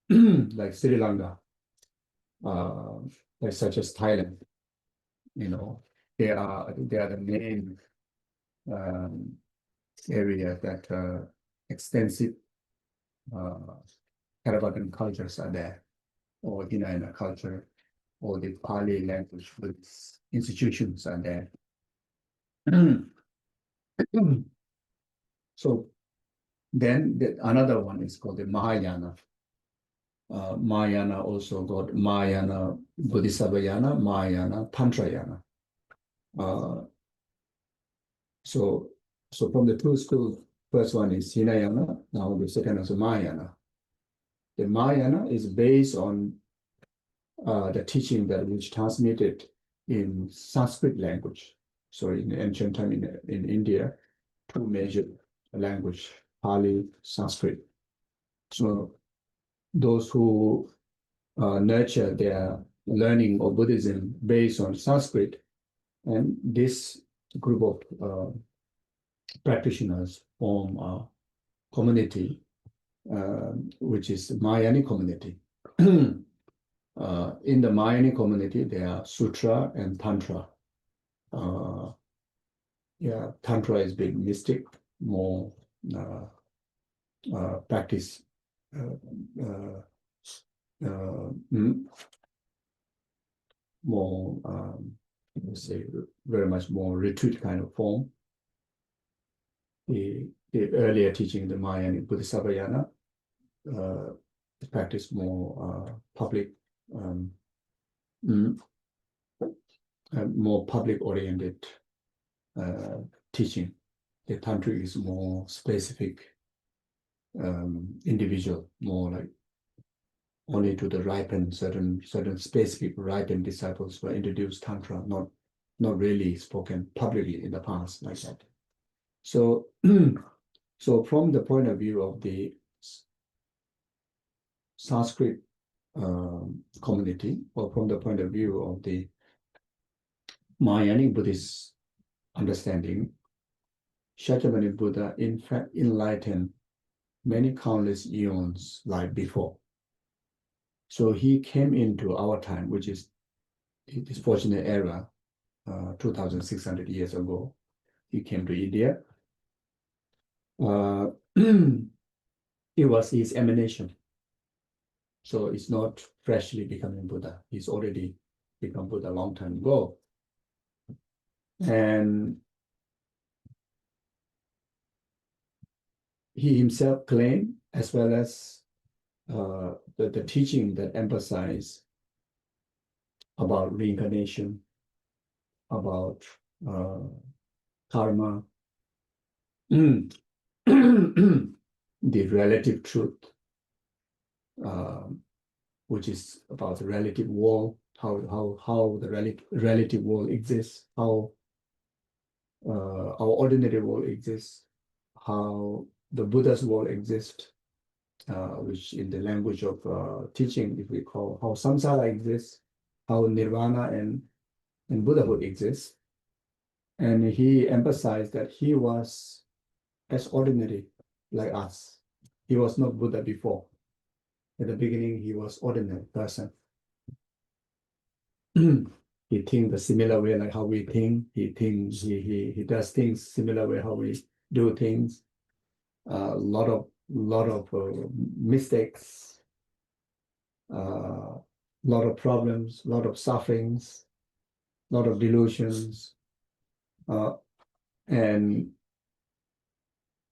like Sri Lanka, like such as Thailand, they are the main area that extensive Theravadan cultures are there, or Hinayana culture, or the Pali language with institutions are there. So then another one is called the Mahayana. Mahayana also got Mahayana Bodhisattvayana, Mahayana Tantrayana. So from the two schools, first one is Hinayana, now the second is Mahayana. The Mahayana is based on the teaching that was transmitted in Sanskrit language. So in ancient time in India, two major language, Pali, Sanskrit. So those who nurture their learning of Buddhism based on Sanskrit, and this group of practitioners form a community, which is Mahayana community. In the Mahayana community, there are Sutra and Tantra. Tantra is big mystic, more practice, more, let's say, very much more retreat kind of form. The earlier teaching, the Mahayana Bodhisattvayana, practice more public, more public-oriented teaching. The tantric is more specific, individual, more like only to the ripened, certain specific ripened disciples were introduced tantra, not really spoken publicly in the past like that. So, so from the point of view of the Sanskrit community, or from the point of view of the Mahayanic Buddhist understanding, Shakyamuni Buddha in fact enlightened many countless eons like before. So he came into our time, which is this fortunate era, 2,600 years ago. He came to India. It was his emanation. So it's not freshly becoming Buddha. He's already become Buddha a long time ago. And he himself claimed, as well as the teaching that emphasize about reincarnation, about karma, the relative truth, which is about the relative world, how the relative world exists, how our ordinary world exists, how the Buddha's world exists, which in the language of teaching, if we call how samsara exists, how nirvana and Buddhahood exists. And he emphasized that he was as ordinary like us. He was not Buddha before. At the beginning, he was ordinary person. He thinks the similar way like how we think. He thinks he does things similar way how we do things. A lot of mistakes, lot of problems, lot of sufferings, lot of delusions, and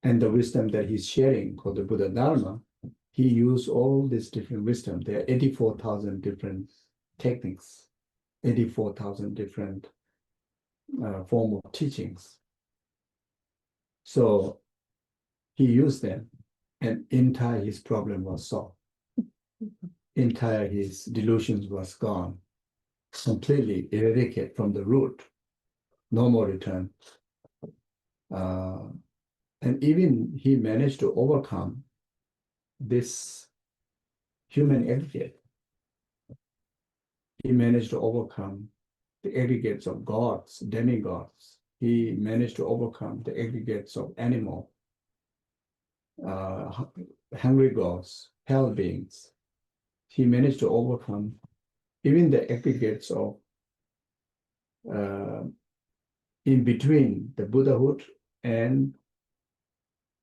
the wisdom that he's sharing called the Buddha Dharma. He used all this different wisdom. There are 84,000 different techniques, 84,000 different form of teachings. So he used them, and entire his problem was solved. Entire his delusions was gone, completely eradicated from the root, no more return. And even he managed to overcome this human aggregate. He managed to overcome the aggregates of gods, demigods. He managed to overcome the aggregates of animal, hungry gods, hell beings. he managed to overcome even the aggregates of in between the Buddhahood and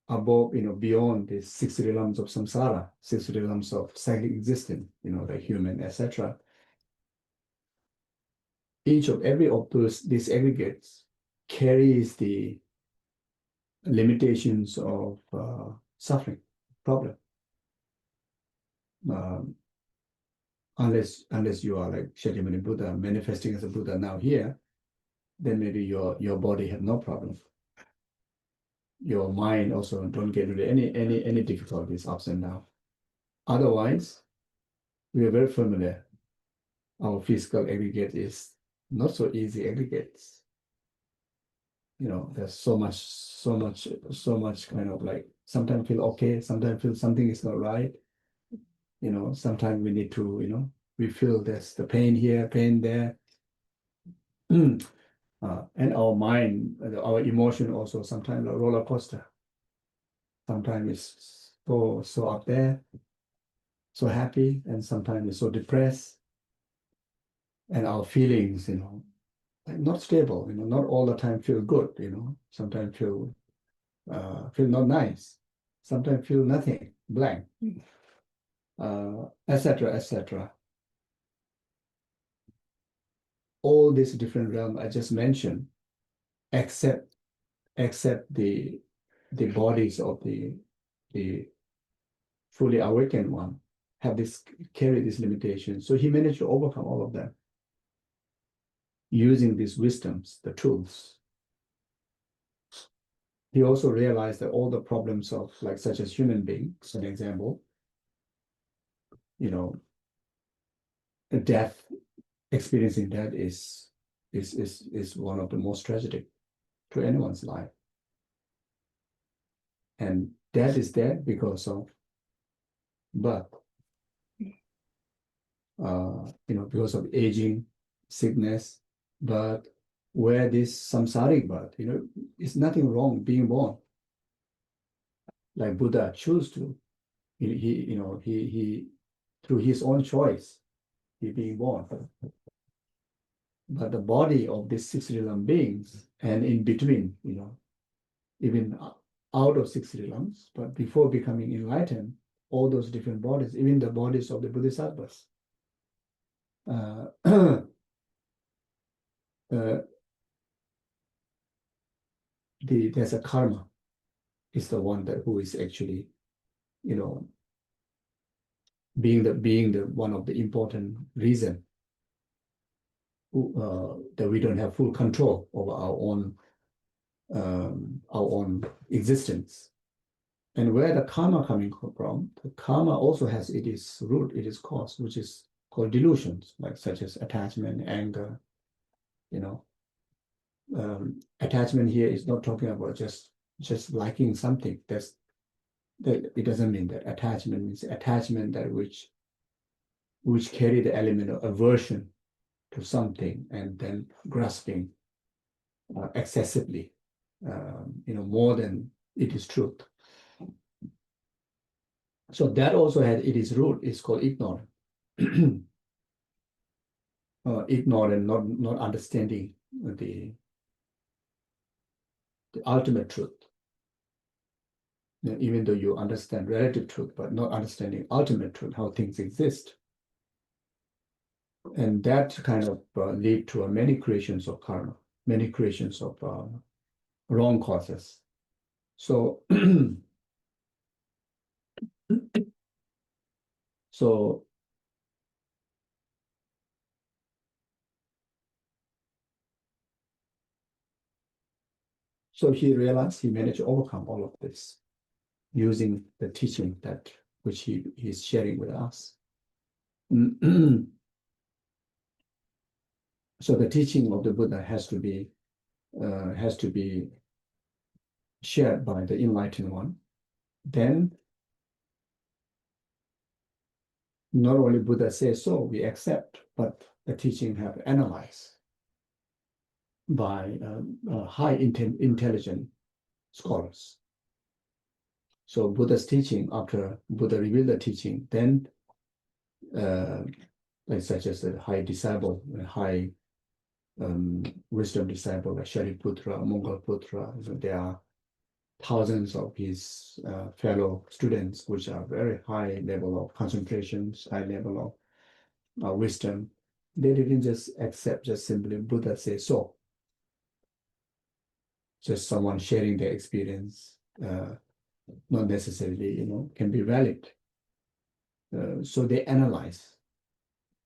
above, beyond these 60 realms of samsara, 60 realms of cyclic existence, the human, etc. Each of every of these aggregates carries the limitations of suffering, problem. Unless you are like Shakyamuni Buddha manifesting as a Buddha now here, then maybe your body have no problem. Your mind also don't get into any difficulties, ups and downs. Otherwise, we are very familiar. Our physical aggregate is not so easy aggregates. There's so much kind of like sometimes feel okay, sometimes feel something is not right. Sometimes we need to, we feel there's the pain here, pain there. And our mind, our emotion also sometimes a roller coaster. Sometimes it's so up there, so happy, and sometimes it's so depressed. And our feelings, not stable, not all the time feel good, sometimes feel not nice, sometimes feel nothing, blank, etc., etc. All these different realms I just mentioned, except the bodies of the fully awakened one, carry these limitations. So he managed to overcome all of them using these wisdoms, the tools. He also realized that all the problems of like such as human beings, an example, death, experiencing death is one of the most tragic to anyone's life. And death is there because of birth, because of aging, sickness, but where this samsaric birth, it's nothing wrong being born. Like Buddha chose to, he through his own choice, he being born. But the body of these 60 realm beings, and in between, even out of 60 realms, but before becoming enlightened, all those different bodies, even the bodies of the Bodhisattvas, there's a karma is the one that who is actually, being the one of the important reason that we don't have full control over our own existence. And where the karma coming from, the karma also has its root, its cause, which is called delusions, like such as attachment, anger. Attachment here is not talking about just liking something. That it doesn't mean that. Attachment means attachment that which carry the element of aversion to something and then grasping excessively, more than it is truth. So that also had its root. It's called ignorance. Ignorant, not understanding the ultimate truth. Even though you understand relative truth, but not understanding ultimate truth, how things exist. And that kind of lead to many creations of karma, many creations of wrong causes. So, so he realized he managed to overcome all of this using the teaching that which he's sharing with us. So the teaching of the Buddha has to be shared by the enlightened one. Then not only Buddha says so, we accept, but the teaching have analyzed by high intelligent scholars. So Buddha's teaching, after Buddha revealed the teaching, then like such as the high disciple, high wisdom disciple like Shariputra, Mongolputra. So there are thousands of his fellow students, which are very high level of concentrations, high level of wisdom. They didn't just accept just simply Buddha says so. Just someone sharing their experience, not necessarily, can be valid. So they analyze,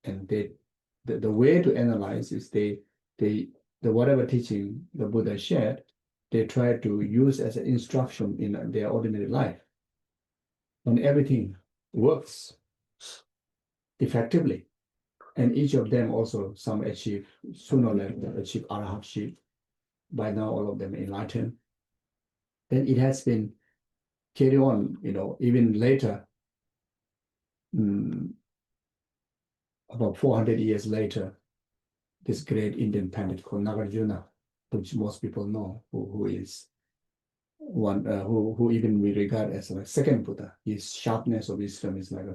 and the way to analyze is the whatever teaching the Buddha shared, they try to use as an instruction in their ordinary life. And everything works effectively. And each of them also, some achieve, sooner or later achieve arahantship. By now, all of them enlightened. Then it has been carried on, even later, about 400 years later, this great Indian pandit called Nagarjuna, which most people know, who is one who even we regard as a second Buddha. His sharpness of wisdom is like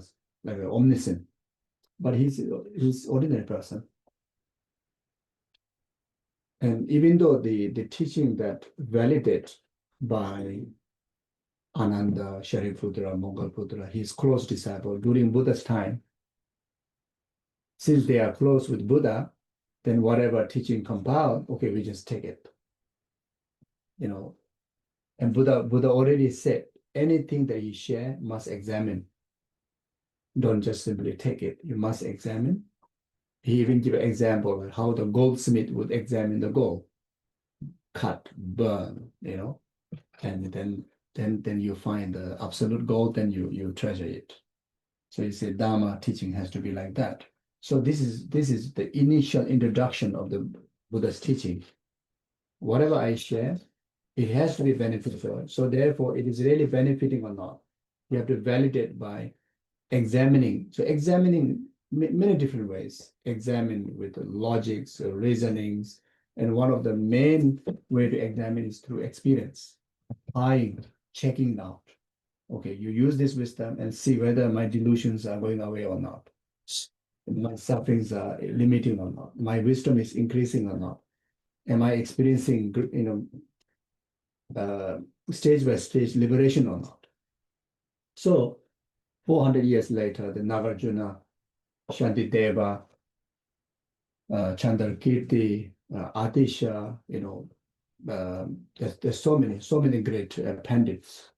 an omniscient, but he's ordinary person. And even though the teaching that validated by Ananda, Shariputra, Mongolputra, his close disciple during Buddha's time, since they are close with Buddha, then whatever teaching compiled, okay, we just take it. And Buddha already said, anything that you share must examine. Don't just simply take it. You must examine. He even gave an example of how the goldsmith would examine the gold. Cut, burn, and then you find the absolute gold, then you treasure it. So you say Dharma teaching has to be like that. So this is the initial introduction of the Buddha's teaching. Whatever I share, it has to be beneficial. So therefore, it is really benefiting or not. You have to validate by examining. So examining many different ways. Examine with logics, reasonings, and one of the main way to examine is through experience. Checking out. Okay, you use this wisdom and see whether my delusions are going away or not. My sufferings are limiting or not. My wisdom is increasing or not. Am I experiencing, stage by stage liberation or not? So 400 years later, the Nagarjuna, Shantideva, Chandrakirti, Atisha, there's so many great pandits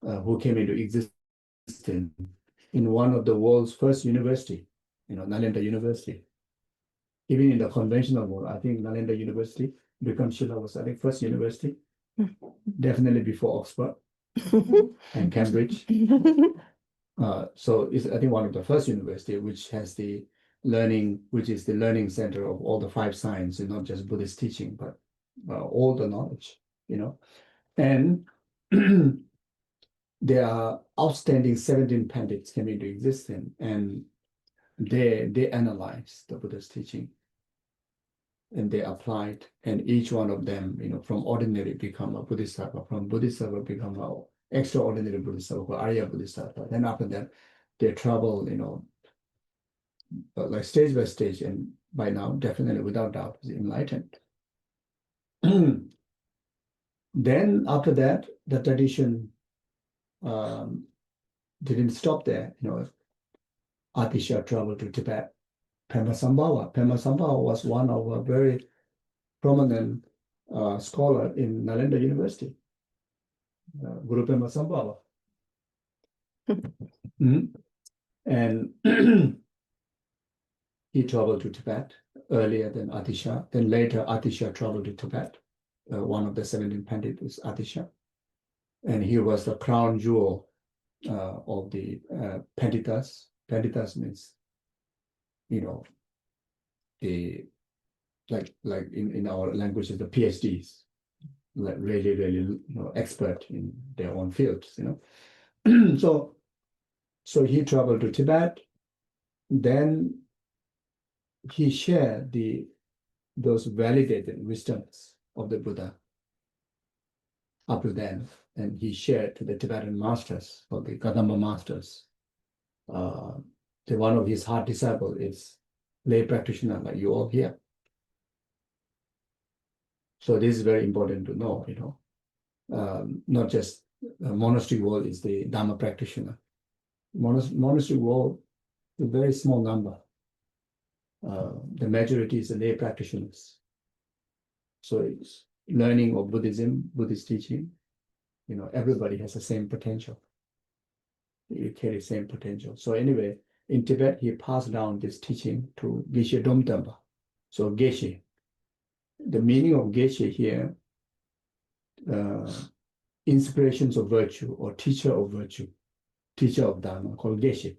who came into existence in one of the world's first university, Nalanda University. Even in the conventional world, I think Nalanda University, Bikramshila was, I think, first university, definitely before Oxford and Cambridge. So it's, I think, one of the first university which has the learning, which is the learning center of all the 5 sciences, not just Buddhist teaching, but all the knowledge, And there are outstanding 17 pandits came into existence, and they analyzed the Buddha's teaching, and they applied, and each one of them, from ordinary become a Bodhisattva, from Bodhisattva become a extraordinary Bodhisattva, Arya Bodhisattva. Then after that, they travel, like stage by stage, and by now, definitely, without doubt, is enlightened. Then after that, the tradition didn't stop there. Atisha traveled to Tibet. Pema was one of a very prominent scholar in Nalanda University, Guru Pema Sambhava. And he traveled to Tibet earlier than Atisha. Then later, Atisha traveled to Tibet. One of the 17 pandits is Atisha. And he was the crown jewel of the Panditas. Panditas means, the like in our language, the PhDs, like really expert in their own fields. So he traveled to Tibet. Then he shared those validated wisdoms of the Buddha up to then, and he shared to the Tibetan masters, or the Kadamba masters, one of his hard disciples is lay practitioner like you all here. So this is very important to know, not just monastery world is the Dharma practitioner. Monastery world is a very small number. The majority is the lay practitioners. So it's learning of Buddhism, Buddhist teaching, everybody has the same potential. You carry the same potential. So anyway, in Tibet, he passed down this teaching to Geshe Domtamba. So Geshe, the meaning of Geshe here, inspirations of virtue or teacher of virtue, teacher of Dharma, called Geshe.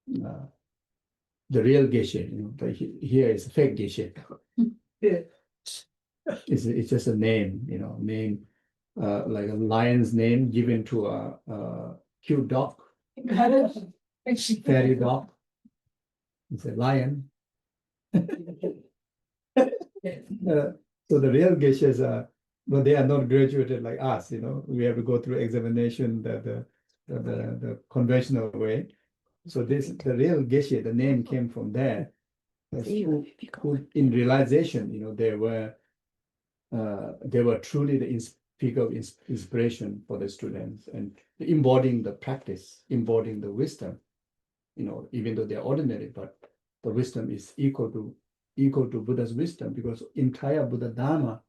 The real Geshe, here is fake Geshe. It's just a name, name like a lion's name given to a cute dog, fairy dog. It's a lion. So the real Geshes are, but they are not graduated like us. We have to go through examination the conventional way. So the real Geshe, the name came from there. Who in realization, they were truly the speaker of inspiration for the students and embodying the practice, embodying the wisdom. Even though they are ordinary, but the wisdom is equal to Buddha's wisdom, because entire Buddha Dharma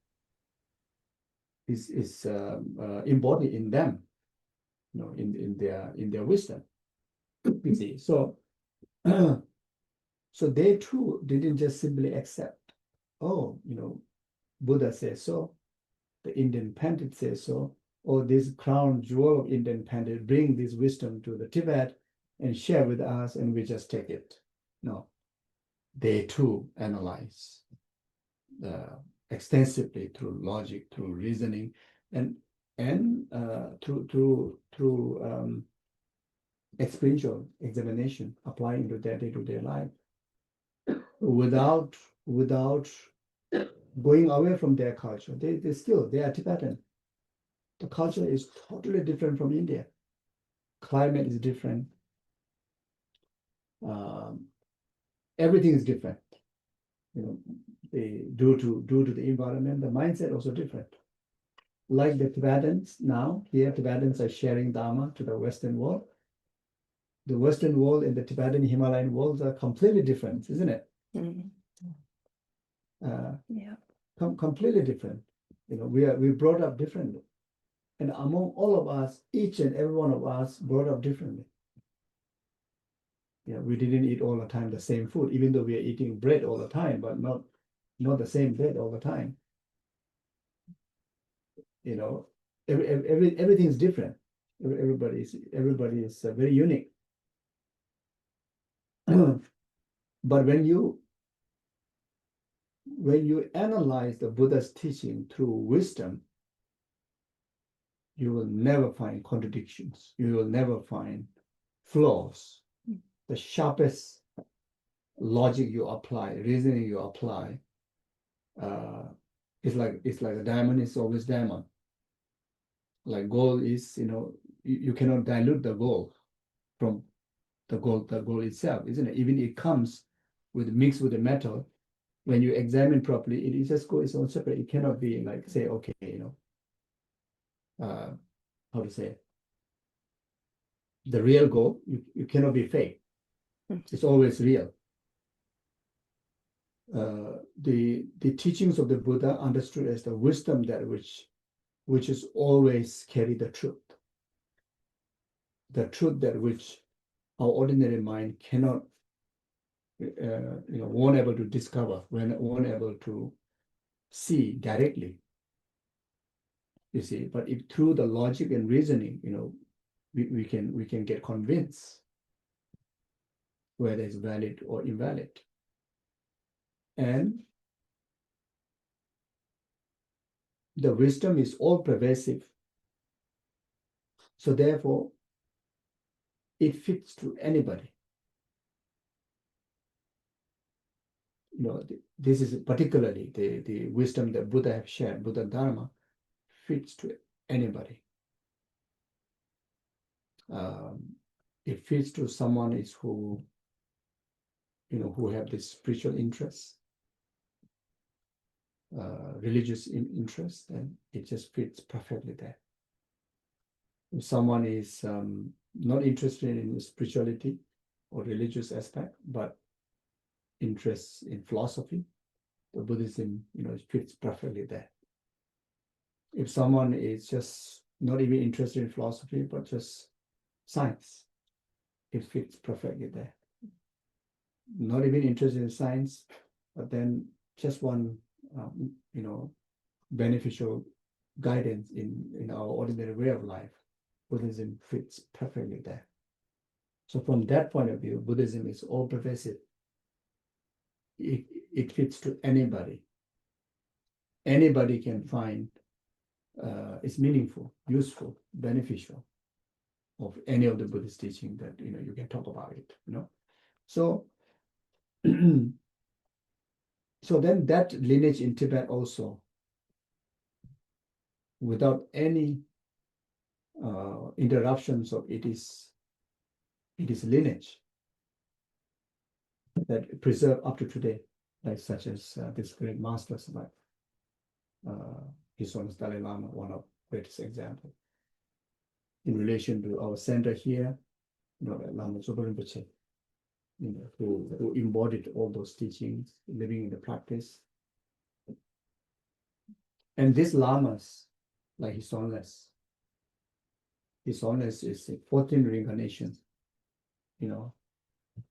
is embodied in them, in their wisdom. You see, so so they too didn't just simply accept, Buddha says so, the Indian Pandit says so, or this crown jewel of Indian Pandit bring this wisdom to the Tibet and share with us, and we just take it. No, they too analyze extensively through logic, through reasoning, and through experiential examination, applying to their day-to-day life, without going away from their culture. They are Tibetan. The culture is totally different from India. Climate is different. Everything is different. Due to the environment, the mindset also different. Like the Tibetans now, here Tibetans are sharing Dharma to the Western world. The Western world and the Tibetan Himalayan worlds are completely different, isn't it? Mm. Yeah. Completely different. We brought up differently. And among all of us, each and every one of us brought up differently. We didn't eat all the time the same food, even though we are eating bread all the time, but not the same bread all the time. Everything is different. Everybody is very unique. But when you analyze the Buddha's teaching through wisdom, you will never find contradictions. You will never find flaws. The sharpest logic you apply, reasoning you apply, it's like a diamond is always diamond. Like gold is, you cannot dilute the gold from the gold itself, isn't it? Even it comes mixed with the metal. When you examine properly, it is just its own separate. It cannot be like, say, okay, how to say it? The real gold, you cannot be fake. It's always real. The teachings of the Buddha understood as the wisdom that which is always carry the truth. The truth that which our ordinary mind cannot, won't able to discover, won't able to see directly. You see, but if through the logic and reasoning, we can get convinced whether it's valid or invalid. And the wisdom is all pervasive. So therefore, it fits to anybody. This is particularly the wisdom that Buddha have shared, Buddha Dharma, fits to anybody. it fits to someone is who, who have this spiritual interest, religious interest, and it just fits perfectly there. If someone is not interested in spirituality or religious aspect, but interests in philosophy, the Buddhism, it fits perfectly there. If someone is just not even interested in philosophy, but just science, it fits perfectly there. Not even interested in science, but then just one, beneficial guidance in our ordinary way of life. Buddhism fits perfectly there. So from that point of view, Buddhism is all pervasive. It fits to anybody. Anybody can find it's meaningful, useful, beneficial of any of the Buddhist teaching that you can talk about it. So so then that lineage in Tibet also, without any interruptions of its lineage, that preserved up to today, like such as this great masters like His Holiness Dalai Lama, one of greatest example. In relation to our center here, Lama Zopa Rinpoche, who embodied all those teachings, living in the practice. And these lamas, like His Holiness is a 14 reincarnation,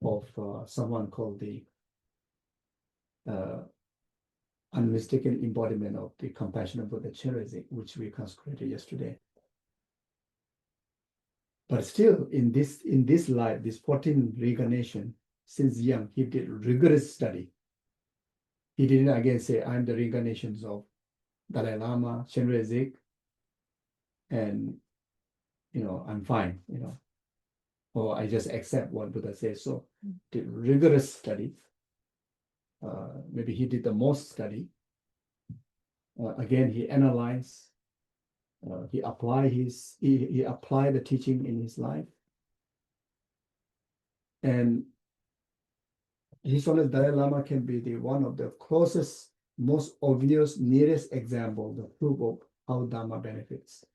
of someone called the unmistaken embodiment of the compassionate Buddha Chenrezig, which we consecrated yesterday. But still, in this life, this 14 reincarnation, since young, he did rigorous study. He didn't again say, I'm the reincarnations of Dalai Lama, Chenrezig, and I'm fine, or I just accept what Buddha says. So did rigorous study. Maybe he did the most study. Again, he analyzed. He applied the teaching in his life. And His Holiness Dalai Lama can be the one of the closest, most obvious, nearest example, the proof of how Dharma benefits.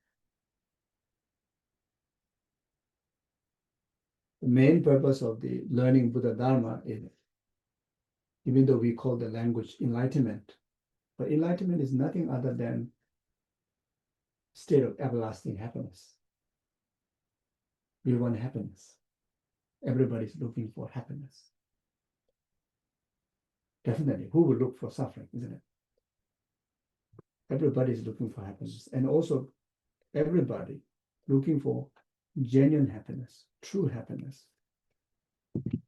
The main purpose of the learning Buddha Dharma is, even though we call the language enlightenment, but enlightenment is nothing other than state of everlasting happiness. We want happiness. Everybody's looking for happiness. Definitely, who will look for suffering, isn't it? Everybody's looking for happiness. And also everybody looking for genuine happiness, true happiness.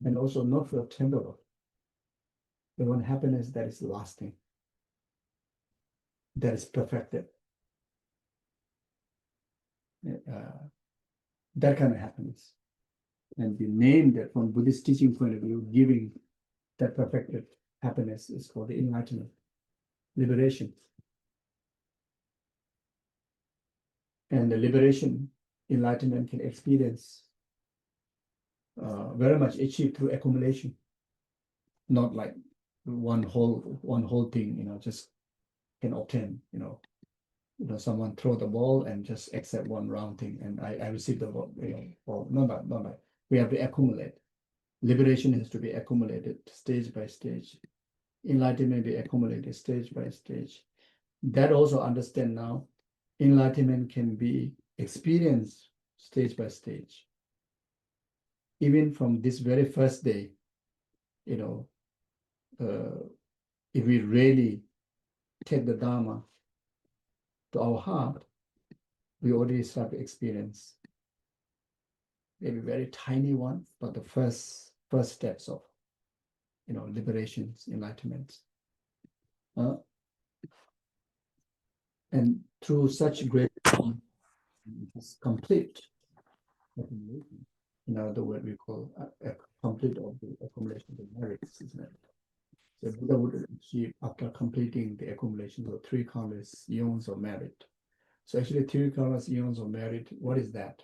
And also not for temporal. They want happiness that is lasting, that is perfected. That kind of happiness. And the name that from Buddhist teaching point of view, giving that perfected happiness is called the enlightenment, liberation. And the liberation, enlightenment can experience very much achieved through accumulation, not like one whole thing, just can obtain, someone throw the ball and just accept one round thing, and I receive the ball, or not like we have to accumulate. Liberation has to be accumulated stage by stage. Enlightenment be accumulated stage by stage. That also understand now, enlightenment can be experienced stage by stage. Even from this very first day, if we really take the Dharma to our heart, we already start to experience maybe very tiny one, but the first steps of liberations, enlightenment. And through such great complete accumulation, the word we call a complete of the accumulation of the merits, isn't it? So Buddha would achieve after completing the accumulation of 3 countless eons of merit. So actually 3 countless eons of merit, what is that?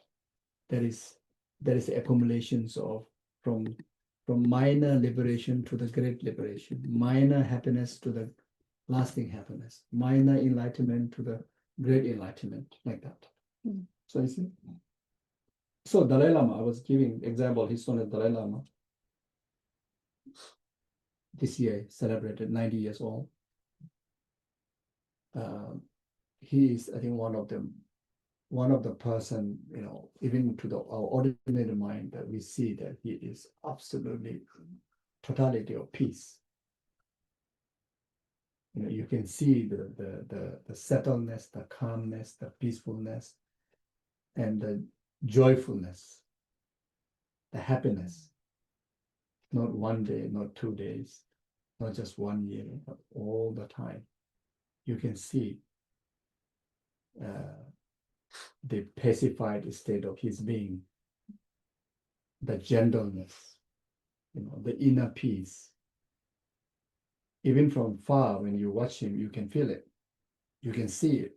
That is there is accumulations of from minor liberation to the great liberation, minor happiness to the lasting happiness, minor enlightenment to the great enlightenment, like that. So you see. So Dalai Lama, I was giving example, his son is Dalai Lama. This year celebrated 90 years old. He is, I think, one of the person, even to our ordinary mind, that we see that he is absolutely totality of peace. You can see the settledness, the calmness, the peacefulness, and the joyfulness, the happiness. Not one day, not 2 days, not just 1 year, but all the time. You can see the pacified state of his being, the gentleness, the inner peace. Even from far, when you watch him, you can feel it. You can see it.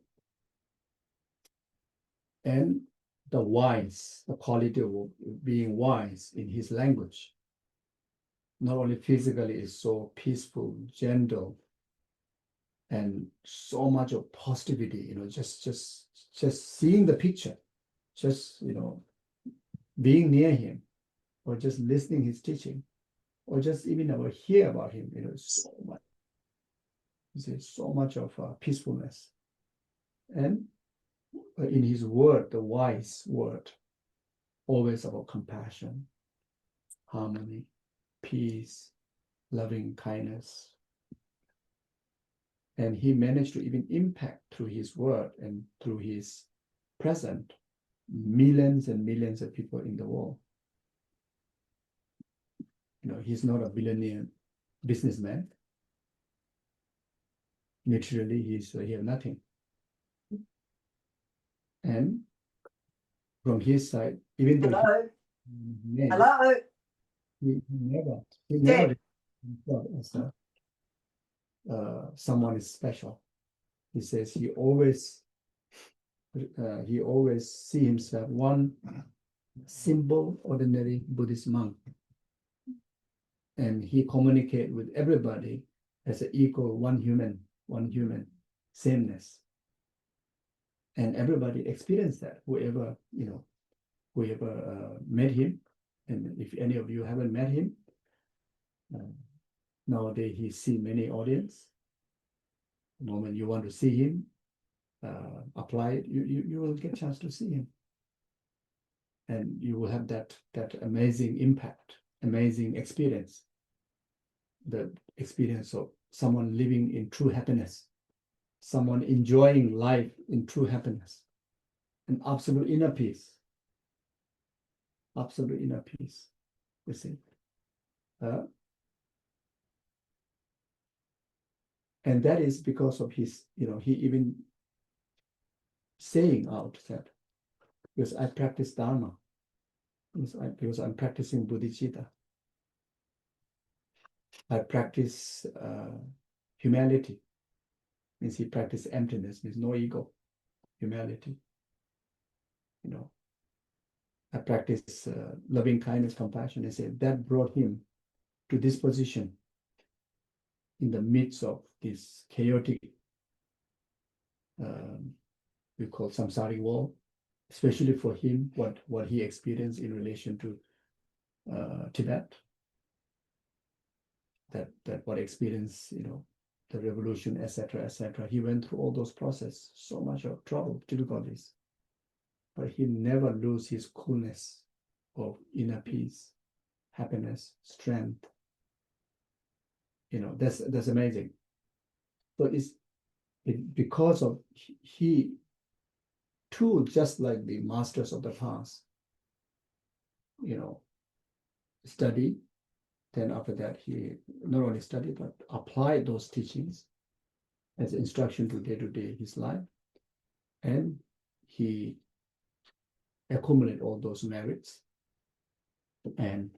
And the wise, the quality of being wise in his language. Not only physically is so peaceful, gentle, and so much of positivity, just seeing the picture, just, being near him, or just listening his teaching, or just even hear about him, so much of peacefulness. And in his word, the wise word, always about compassion, harmony, peace, loving kindness. And he managed to even impact through his word and through his present millions and millions of people in the world. He's not a billionaire businessman. Literally, he has nothing. And from his side, even though he never did himself as someone is special. He says he always see himself one simple, ordinary Buddhist monk, and he communicate with everybody as an equal, one human, sameness. And everybody experienced that. Whoever met him, and if any of you haven't met him, nowadays he see many audience. The moment you want to see him, apply it, you will get a chance to see him, and you will have that amazing impact, amazing experience, the experience of someone living in true happiness, someone enjoying life in true happiness, and absolute inner peace. Absolute inner peace, you see. And that is because of his, he even saying out that, because I practice Dharma, because I'm practicing bodhicitta. I practice humility, means he practice emptiness, means no ego, humility. I practice loving kindness, compassion. I say that brought him to this position in the midst of this chaotic, we call samsaric world, especially for him, what he experienced in relation to Tibet, that what experience, the revolution, etc., etc. He went through all those processes, so much of trouble, difficulties, but he never lose his coolness of inner peace, happiness, strength. That's amazing. So it's because of he too, just like the masters of the past, study. Then after that, he not only studied, but applied those teachings as instruction to day-to-day his life. And he accumulated all those merits. And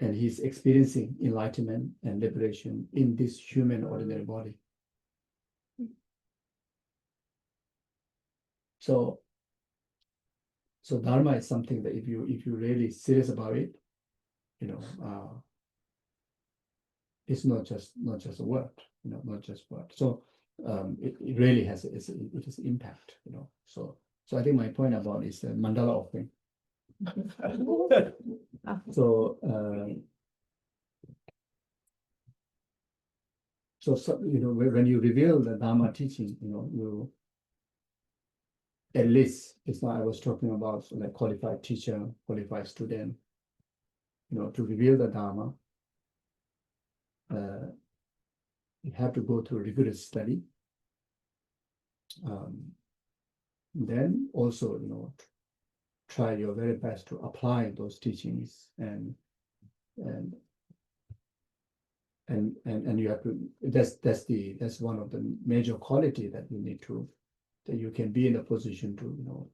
he's experiencing enlightenment and liberation in this human ordinary body. So So Dharma is something that if you really serious about it, it's not just a word, not just word. So it really has it has impact, So I think my point about is the mandala offering. So when you reveal the Dharma teaching, you at least it's not I was talking about like qualified teacher, qualified student, to reveal the Dharma, you have to go through rigorous study. Then also, try your very best to apply those teachings and you have to that's one of the major quality that you need to that you can be in a position to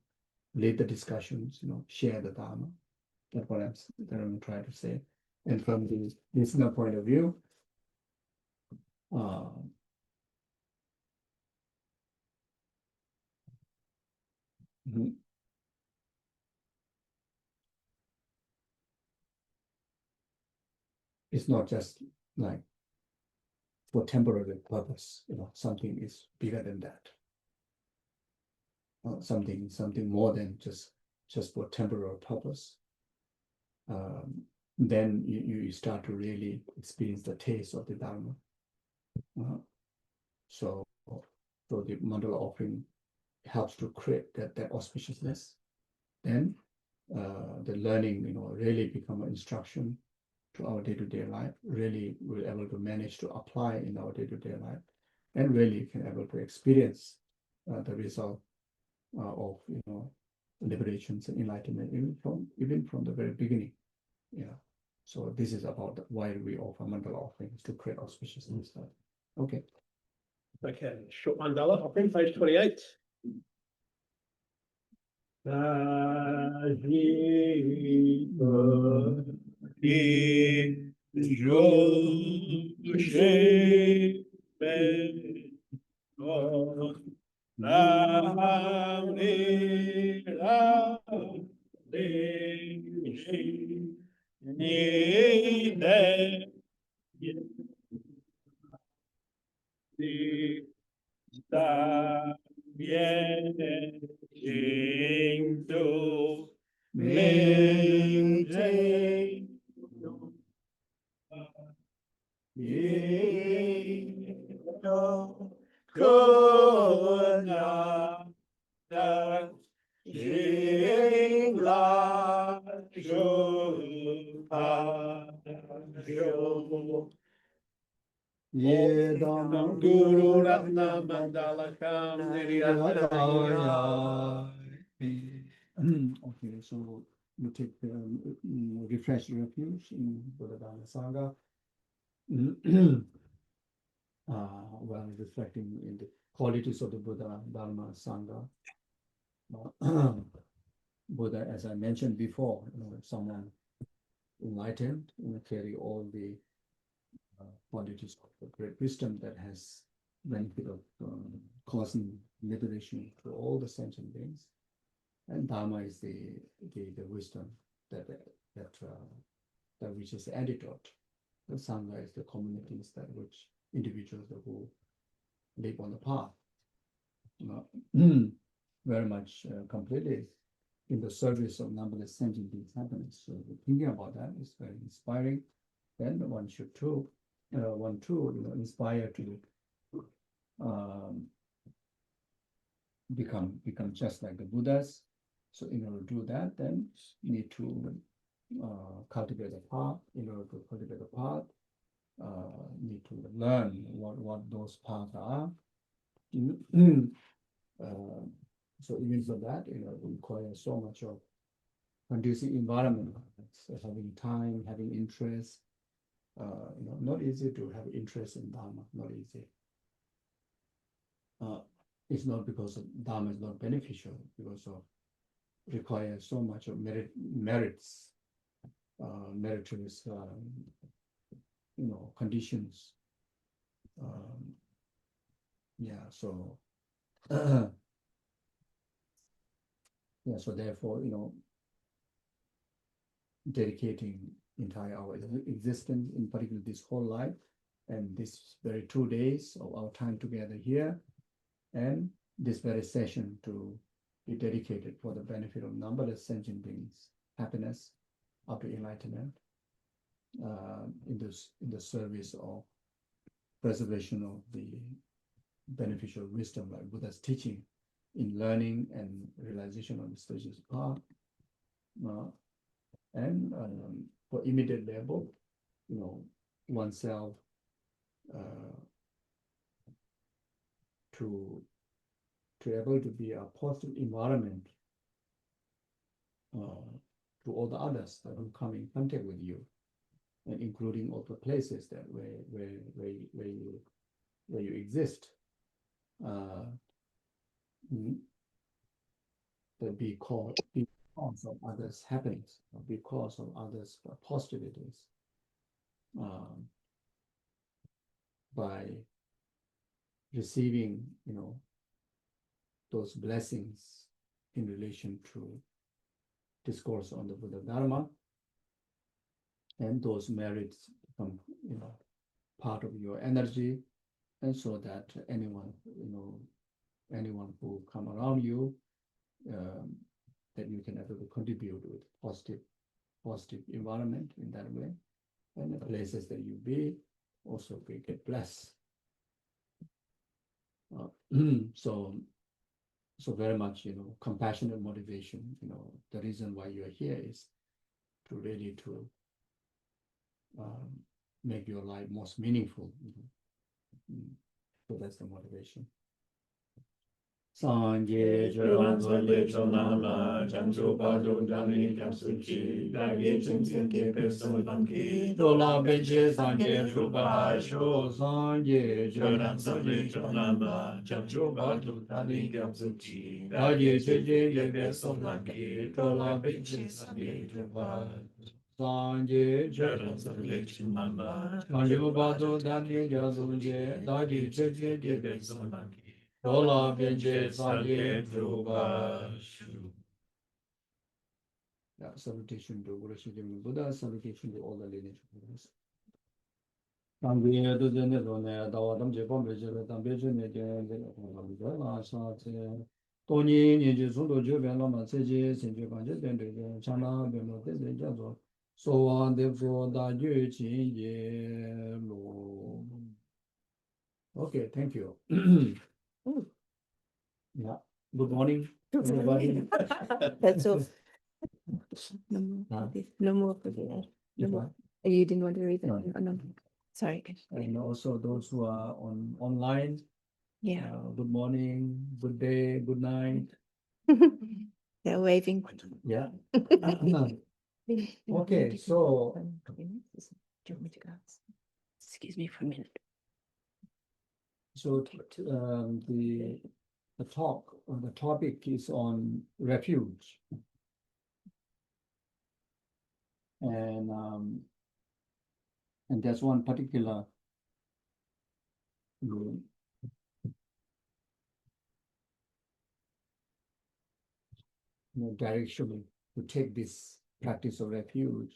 lead the discussions, share the Dharma. That's what I'm trying to say. And from the listener point of view, it's not just like for temporary purpose, something is bigger than that. Something more than just for temporary purpose. Then you start to really experience the taste of the Dharma. So the mandala offering helps to create that auspiciousness. Then the learning, really become an instruction to our day-to-day life. Really, we're able to manage to apply in our day-to-day life, and really can able to experience the result of liberations and enlightenment even from the very beginning. Yeah. So this is about why we offer mandala offerings, to create auspiciousness. Okay. Okay, short mandala offering, page 28. Ye Dhamma Guru Ratna Mandala Kam Okay, so we take refresh refuge in Buddha Dhamma Sangha. While reflecting in the qualities of the Buddha Dharma Sangha. Buddha, as I mentioned before, someone enlightened, carry all the qualities of the great wisdom that has benefit of causing liberation to all the sentient beings. And Dharma is the wisdom that which is the antidote. The Sangha is the communities that which individuals who live on the path, very much completely in the service of numberless sentient beings' happiness. So thinking about that is very inspiring. Then one should too, inspire to become just like the Buddhas. So in order to do that, then you need to cultivate the path. In order to cultivate the path, need to learn what those paths are. So even for that, it requires so much of conducive environment, so having time, having interest. Not easy to have interest in Dharma, not easy. It's not because Dharma is not beneficial, because of requires so much of merits, meritorious, conditions. Yeah, so Yeah, so therefore, dedicating entire our existence, in particular this whole life, and this very 2 days of our time together here, and this very session to be dedicated for the benefit of numberless sentient beings, happiness up to enlightenment, in the service of preservation of the beneficial wisdom, like Buddha's teaching in learning and realization of the stages path, and for immediate level, oneself to able to be a positive environment to all the others that will come in contact with you, and including all the places that where you exist. That because of others' happiness, or because of others' positivities, by receiving, those blessings in relation to discourse on the Buddha Dharma, and those merits become, part of your energy, and so that anyone who come around you, that you can able to contribute with positive environment in that way, and the places that you be also will get blessed. So very much, compassionate motivation. The reason why you are here is to really to make your life most meaningful. So that's the motivation. Sanje Sanje Chonama Janjo Bado Dani Jamsuchi Dagi Chintin Kepe Solanki Dola Benje Sanje Ruba Sho Sanje Sanje Chonama Janjo Bado Dani Jamsuchi Dagi Chintin Kepe Solanki Dola Benje Sanje Ruba Sanje Sanje Chonama Janjo Bado Dani Jamsuchi Dagi Chintin Kepe Solanki Dola Benje Sanje Druba. Yeah, salutation to Guru Sri Buddha, salutation to all the lineage Buddhas. Tanguye to Jene Rone, Dawadam Jepom Bejere, Tambeju Nege, Tony Niji Sundo Juben Lama Seji, Senju Kanje Dende, Chana Beno Tese Jazo, So on the floor, Da Yu Qin Ye Lo. Okay, thank you. Yeah. Good morning, everybody. That's all. No more. No more for the no more. You didn't want to read that? No. No. Sorry. And also those who are online. Yeah. Good morning, good day, good night. They're waving. Yeah. Okay, so Do you want me to go? Excuse me for a minute. so the talk or the topic is on refuge. And there's one particular direction to take this practice of refuge,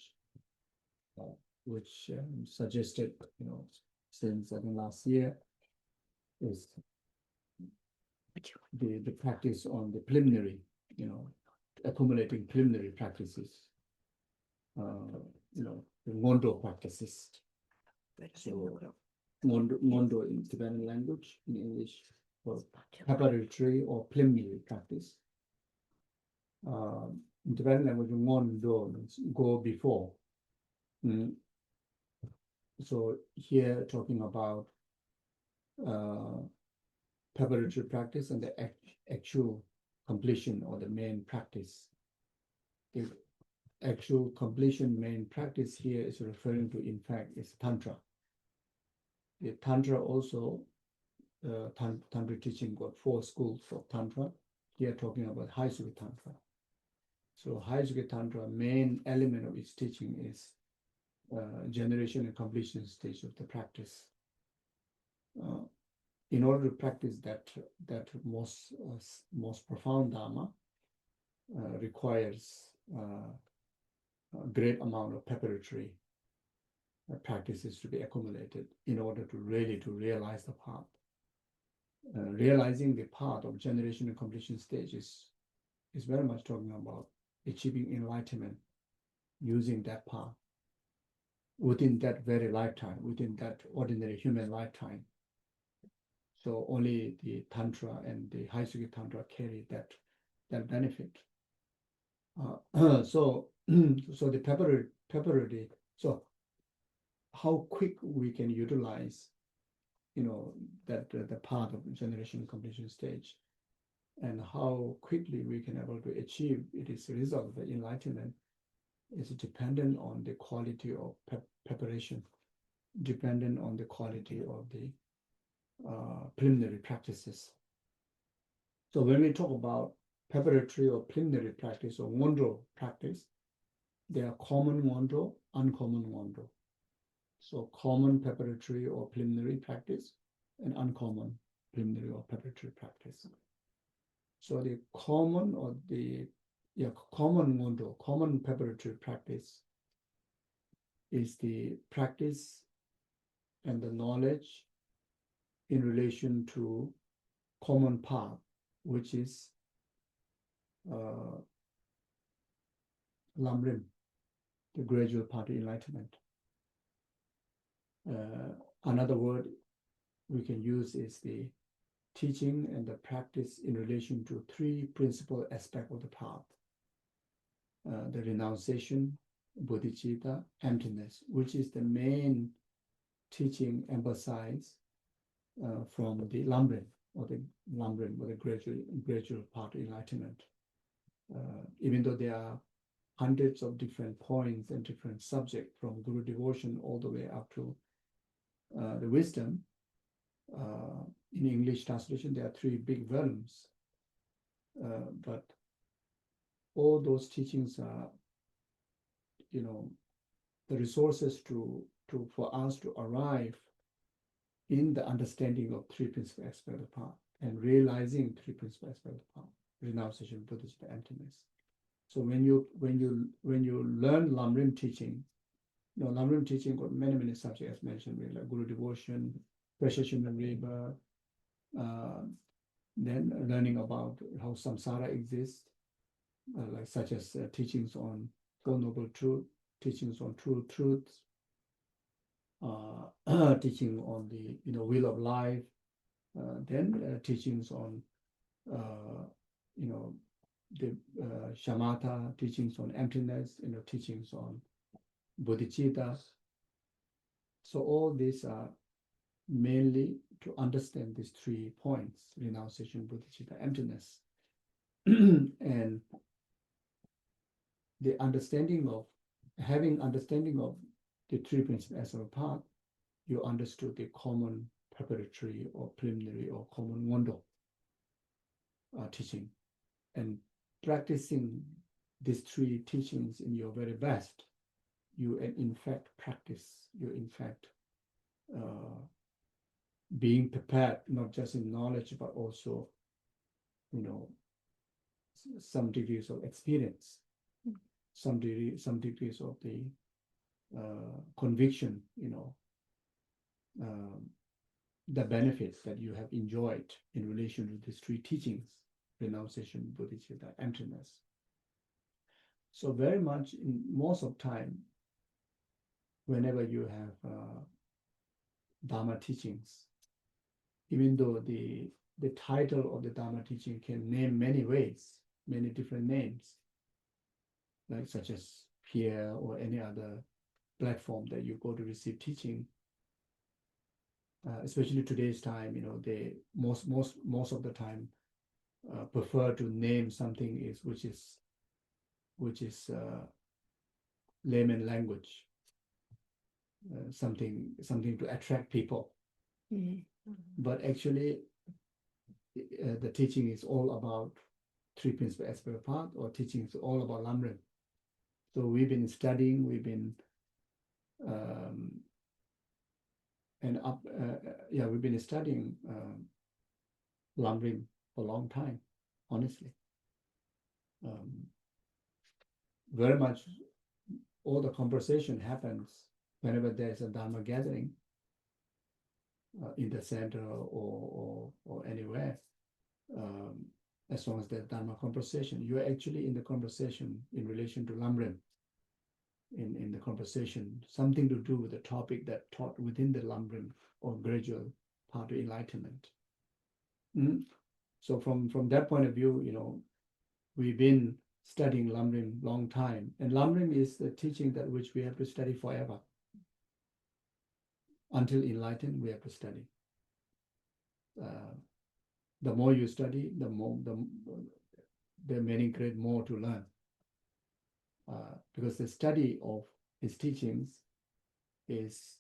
which suggested, since I think last year, is the practice on the preliminary, accumulating preliminary practices, the Mondo practices. So Mondo in Tibetan language, in English, for preparatory or preliminary practice. In Tibetan language, Mondo means go before. So here talking about preparatory practice and the actual completion or the main practice. The actual completion main practice here is referring to, in fact, is Tantra. The Tantra also, Tantra teaching got 4 schools of Tantra. Here talking about High Sugi Tantra. So High Sugi Tantra, main element of its teaching is generation and completion stage of the practice. In order to practice that most profound Dharma, requires a great amount of preparatory practices to be accumulated in order to really to realize the path. Realizing the path of generation and completion stage is very much talking about achieving enlightenment using that path within that very lifetime, within that ordinary human lifetime. So only the Tantra and the High Sugi Tantra carry that benefit. So the preparatory, so how quick we can utilize, that the path of generation completion stage, and how quickly we can able to achieve it is a result of the enlightenment is dependent on the quality of preparation, dependent on the quality of the preliminary practices. So when we talk about preparatory or preliminary practice or Ngondo practice, there are common Ngondo, uncommon Ngondo. So common preparatory or preliminary practice and uncommon preliminary or preparatory practice. So the common or the common Ngondo, common preparatory practice is the practice and the knowledge in relation to common path, which is Lamrim, the gradual path to enlightenment. Another word we can use is the teaching and the practice in relation to three principal aspects of the path. The renunciation, bodhicitta, emptiness, which is the main teaching emphasized from the Lamrim or the gradual path to enlightenment. Even though there are hundreds of different points and different subjects from Guru devotion all the way up to the wisdom. In English translation, there are three big volumes, but all those teachings are, the resources for us to arrive in the understanding of three principal aspects of the path and realizing three principal aspects of the path: renunciation, bodhicitta, emptiness. So when you learn Lamrim teaching, Lamrim teaching got many subjects as mentioned, like Guru devotion, precious human labor, then learning about how samsara exists, like such as teachings on Four Noble Truth, teachings on true truths, teaching on the wheel of life, then teachings on the shamatha, teachings on emptiness, teachings on bodhicitta. So all these are mainly to understand these 3 points: renunciation, bodhicitta, emptiness. And the having understanding of the 3 principal aspects of the path, you understood the common preparatory or preliminary or common Ngondo teaching. And practicing these 3 teachings in your very best, you in fact practice, you in fact being prepared, not just in knowledge, but also, some degrees of experience, some degrees of the conviction, the benefits that you have enjoyed in relation to these 3 teachings: renunciation, bodhicitta, emptiness. So very much in most of time, whenever you have Dharma teachings, even though the title of the Dharma teaching can name many ways, many different names, like such as here or any other platform that you go to receive teaching, especially today's time, they most of the time prefer to name something which is layman language, something to attract people. But actually, the teaching is all about 3 principal aspects of path, or teaching is all about Lamrim. So we've been studying, we've been studying Lamrim for a long time, honestly. very much all the conversation happens whenever there's a Dharma gathering in the center or anywhere. As long as there's Dharma conversation, you are actually in the conversation in relation to Lamrim. In the conversation, something to do with the topic that taught within the Lamrim or gradual path to enlightenment. So from that point of view, we've been studying Lamrim long time, and Lamrim is the teaching that which we have to study forever. Until enlightened, we have to study. The more you study, the many great more to learn. Because the study of his teachings is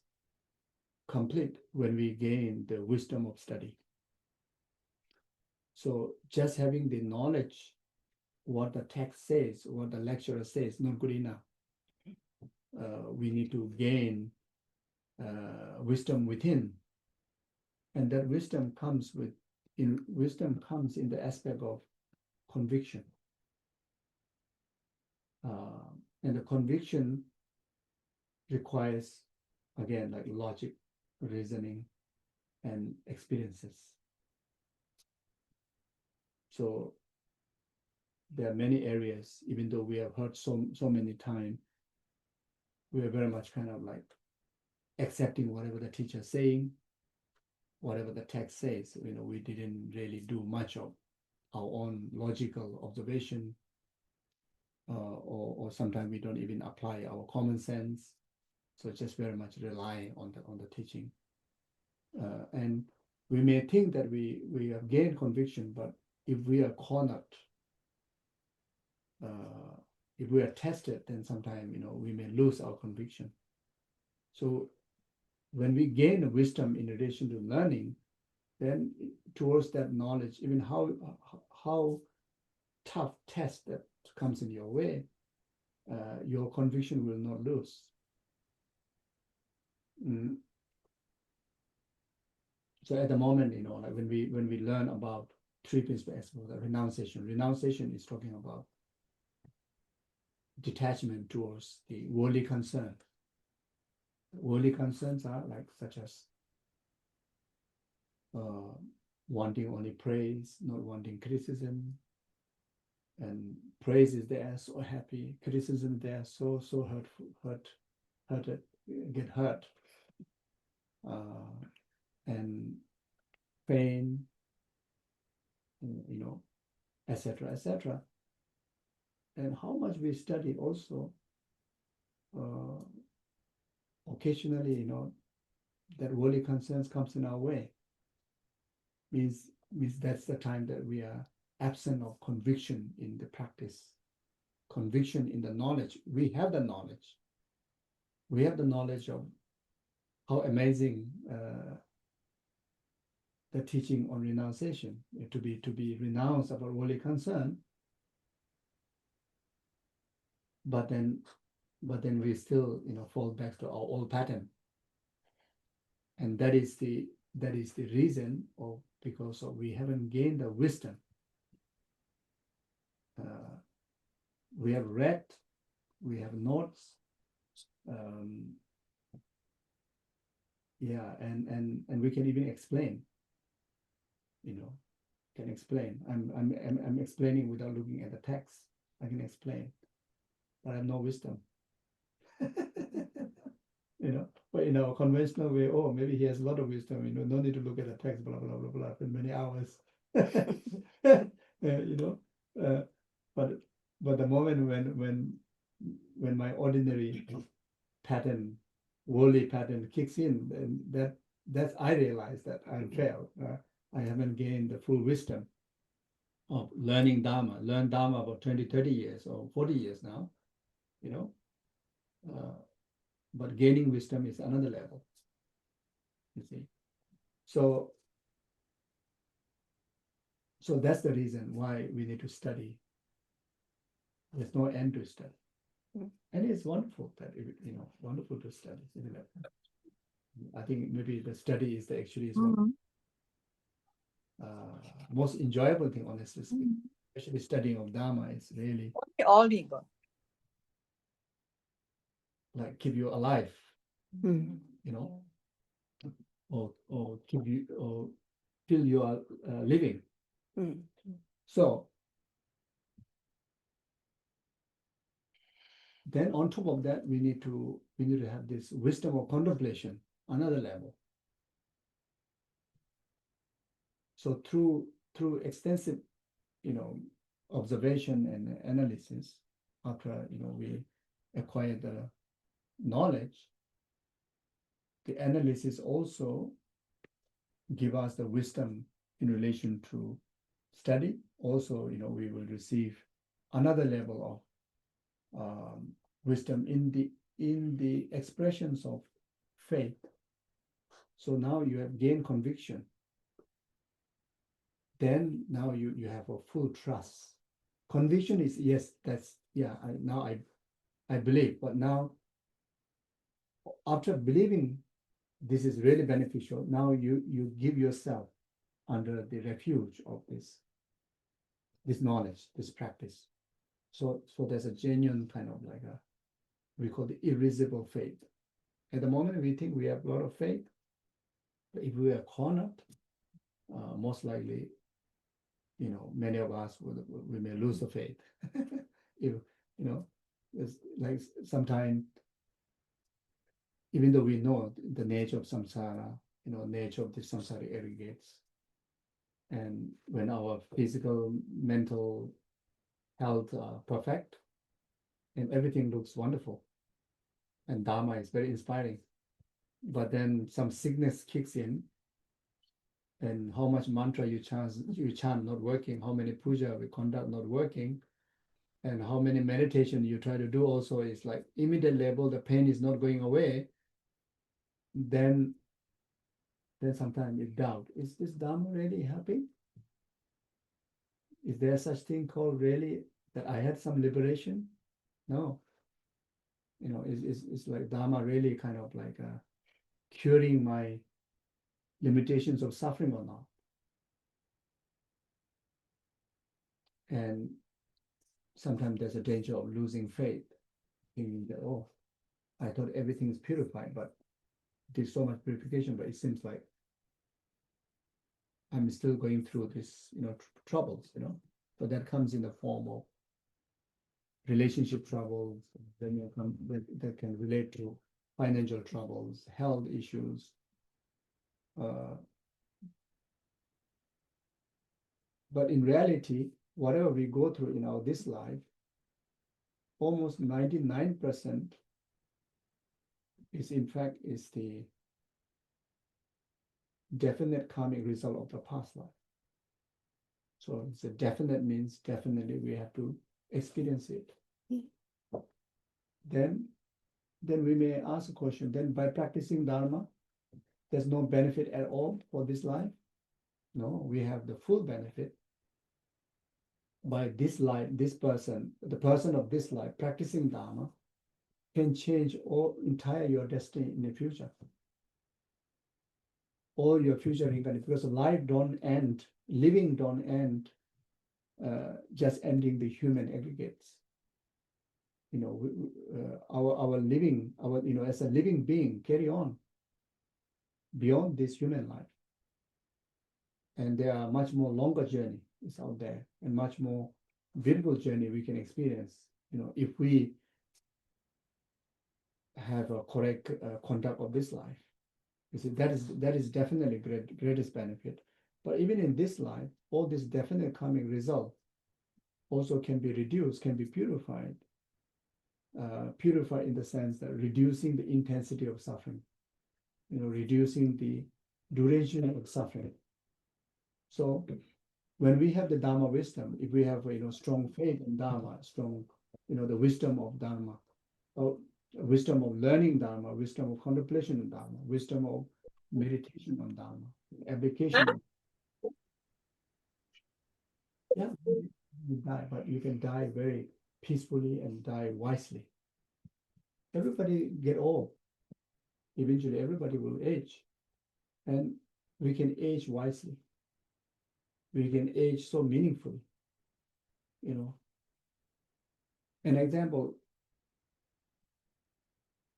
complete when we gain the wisdom of study. So just having the knowledge, what the text says, what the lecturer says, not good enough. We need to gain wisdom within, and that wisdom comes in the aspect of conviction. And the conviction requires, again, like logic, reasoning, and experiences. So there are many areas, even though we have heard so many times, we are very much kind of like accepting whatever the teacher is saying, whatever the text says. We didn't really do much of our own logical observation. Or sometimes we don't even apply our common sense, so just very much rely on the teaching. And we may think that we have gained conviction, but if we are cornered, if we are tested, then sometimes we may lose our conviction. So when we gain wisdom in relation to learning, then towards that knowledge, even how tough test that comes in your way, your conviction will not lose. So at the moment, like when we learn about three principles, the renunciation is talking about detachment towards the worldly concern. Worldly concerns are like such as wanting only praise, not wanting criticism. And praise is there, so happy. Criticism there, so hurted, get hurt. And pain, etc., etc. And how much we study also, occasionally, that worldly concerns comes in our way. Means that's the time that we are absent of conviction in the practice, conviction in the knowledge. We have the knowledge. We have the knowledge of how amazing the teaching on renunciation, to be renounced about worldly concern. But then we still fall back to our old pattern, and that is the reason of because we haven't gained the wisdom. We have read, we have notes, and we can even explain. Can explain. I'm explaining without looking at the text. I can explain, but I have no wisdom. But in our conventional way, maybe he has a lot of wisdom. No need to look at the text, blah blah blah blah, for many hours. But the moment when my ordinary pattern, worldly pattern kicks in, then that's I realize that I failed. I haven't gained the full wisdom of learning Dharma. Learn Dharma about 20, 30 years or 40 years now, but gaining wisdom is another level, you see. So that's the reason why we need to study. There's no end to study. And it's wonderful that, wonderful to study, isn't it? I think maybe the study is one most enjoyable thing, honestly speaking. especially studying of Dharma is really All ego. like keep you alive, Mm. you know, or keep you or feel you are living. Mm. So then on top of that, we need to have this wisdom of contemplation, another level. So through extensive, observation and analysis, after we acquire the knowledge, the analysis also give us the wisdom in relation to study. Also, we will receive another level of wisdom in the expressions of faith. So now you have gained conviction. Then now you have a full trust. Conviction is yes, that's I believe, but now after believing this is really beneficial, now you give yourself under the refuge of this knowledge, this practice. So there's a genuine kind of like we call the irresistible faith. At the moment, we think we have a lot of faith, but if we are cornered, most likely, many of us we may lose the faith. If it's like sometimes, even though we know the nature of samsara, nature of the samsara aggregates, and when our physical, mental health are perfect, and everything looks wonderful, and Dharma is very inspiring, but then some sickness kicks in, and how much mantra you chant not working, how many puja we conduct not working, and how many meditation you try to do also is like immediate level, the pain is not going away, then sometimes you doubt, is this Dharma really helping? Is there such thing called really that I had some liberation? No. It's like Dharma really kind of like curing my limitations of suffering or not? And sometimes there's a danger of losing faith, thinking that, oh, I thought everything is purified, but there's so much purification, but it seems like I'm still going through this, troubles, but that comes in the form of relationship troubles, then that can relate to financial troubles, health issues, but in reality, whatever we go through in this life, almost 99% is in fact is the definite karmic result of the past life. So it's a definite means definitely we have to experience it. Then we may ask a question, then by practicing Dharma, there's no benefit at all for this life? No, we have the full benefit. By this life, the person of this life practicing Dharma can change entire your destiny in the future. All your future incarnations, because life don't end, living don't end, just ending the human aggregates. Our living, as a living being, carry on beyond this human life. And there are much more longer journey is out there, and much more beautiful journey we can experience, if we have a correct conduct of this life. You see, that is definitely greatest benefit. But even in this life, all this definite karmic result also can be reduced, can be purified. Purified in the sense that reducing the intensity of suffering, reducing the duration of suffering. So when we have the Dharma wisdom, if we have strong faith in Dharma, strong the wisdom of Dharma, or wisdom of learning Dharma, wisdom of contemplation of Dharma, wisdom of meditation on Dharma, application. Yeah, you die, but you can die very peacefully and die wisely. Everybody get old. Eventually, everybody will age, and we can age wisely. We can age so meaningfully. you know. An example,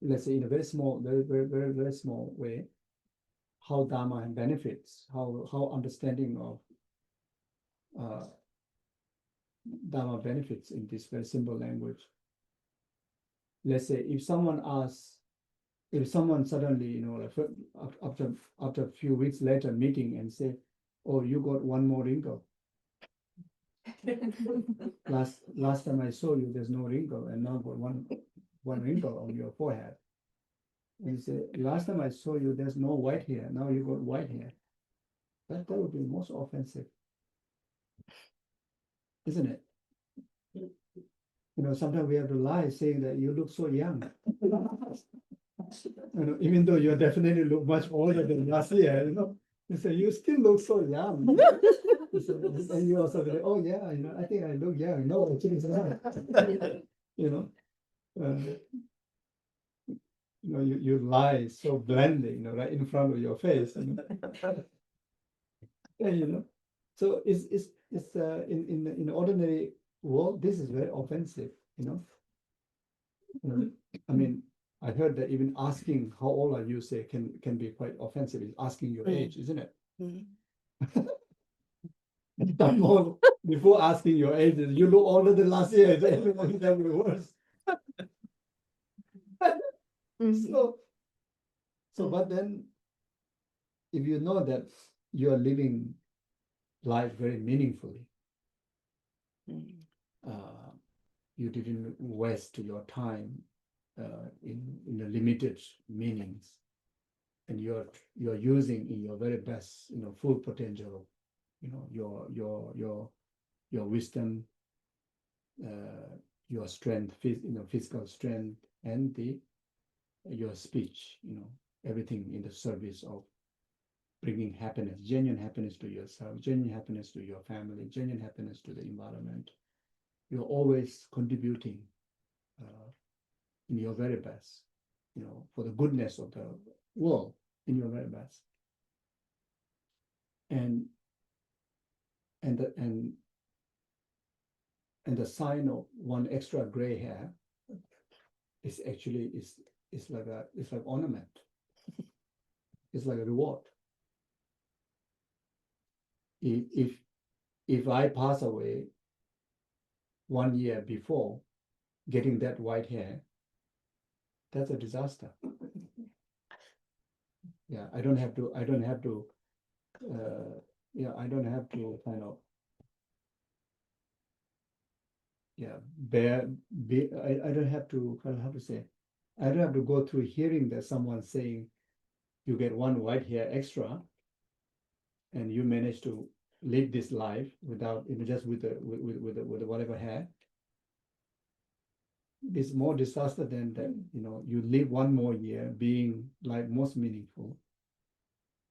let's say in a very small, very small way, how Dharma benefits, how understanding of Dharma benefits in this very simple language. Let's say if someone suddenly, you know, like after a few weeks later meeting and say, "Oh, you got one more wrinkle. Last time I saw you, there's no wrinkle, and now got one wrinkle on your forehead." And you say, "Last time I saw you, there's no white hair. Now you got white hair." That would be most offensive, isn't it? You know, sometimes we have to lie saying that you look so young. You know, even though you definitely look much older than last year, you know, you say you still look so young. And you also say, "Oh yeah, you know, I think I look young." No, actually it's not. You know, you know, you lie so blandly, you know, right in front of your face. You know? And, you know, so it's in the ordinary world, this is very offensive. You know, I mean, I heard that even asking how old are you say can be quite offensive. It's asking your age, isn't it? Before asking your age, you look older than last year. That would be worse. So, but then, if you know that you are living life very meaningfully, you didn't waste your time in the limited meanings, and you're using in your very best, you know, full potential, you know, your wisdom, your strength, you know, physical strength, and your speech, you know, everything in the service of bringing happiness, genuine happiness to yourself, genuine happiness to your family, genuine happiness to the environment. You're always contributing in your very best, you know, for the goodness of the world in your very best. And the sign of one extra gray hair is actually is like ornament. It's like a reward. If I pass away 1 year before getting that white hair, that's a disaster. Yeah, I don't have to kind of I don't have to, how to say, I don't have to go through hearing that someone saying you get one white hair extra and you manage to live this life without, you know, just with the whatever hair. It's more disaster than that, you know, you live one more year being like most meaningful,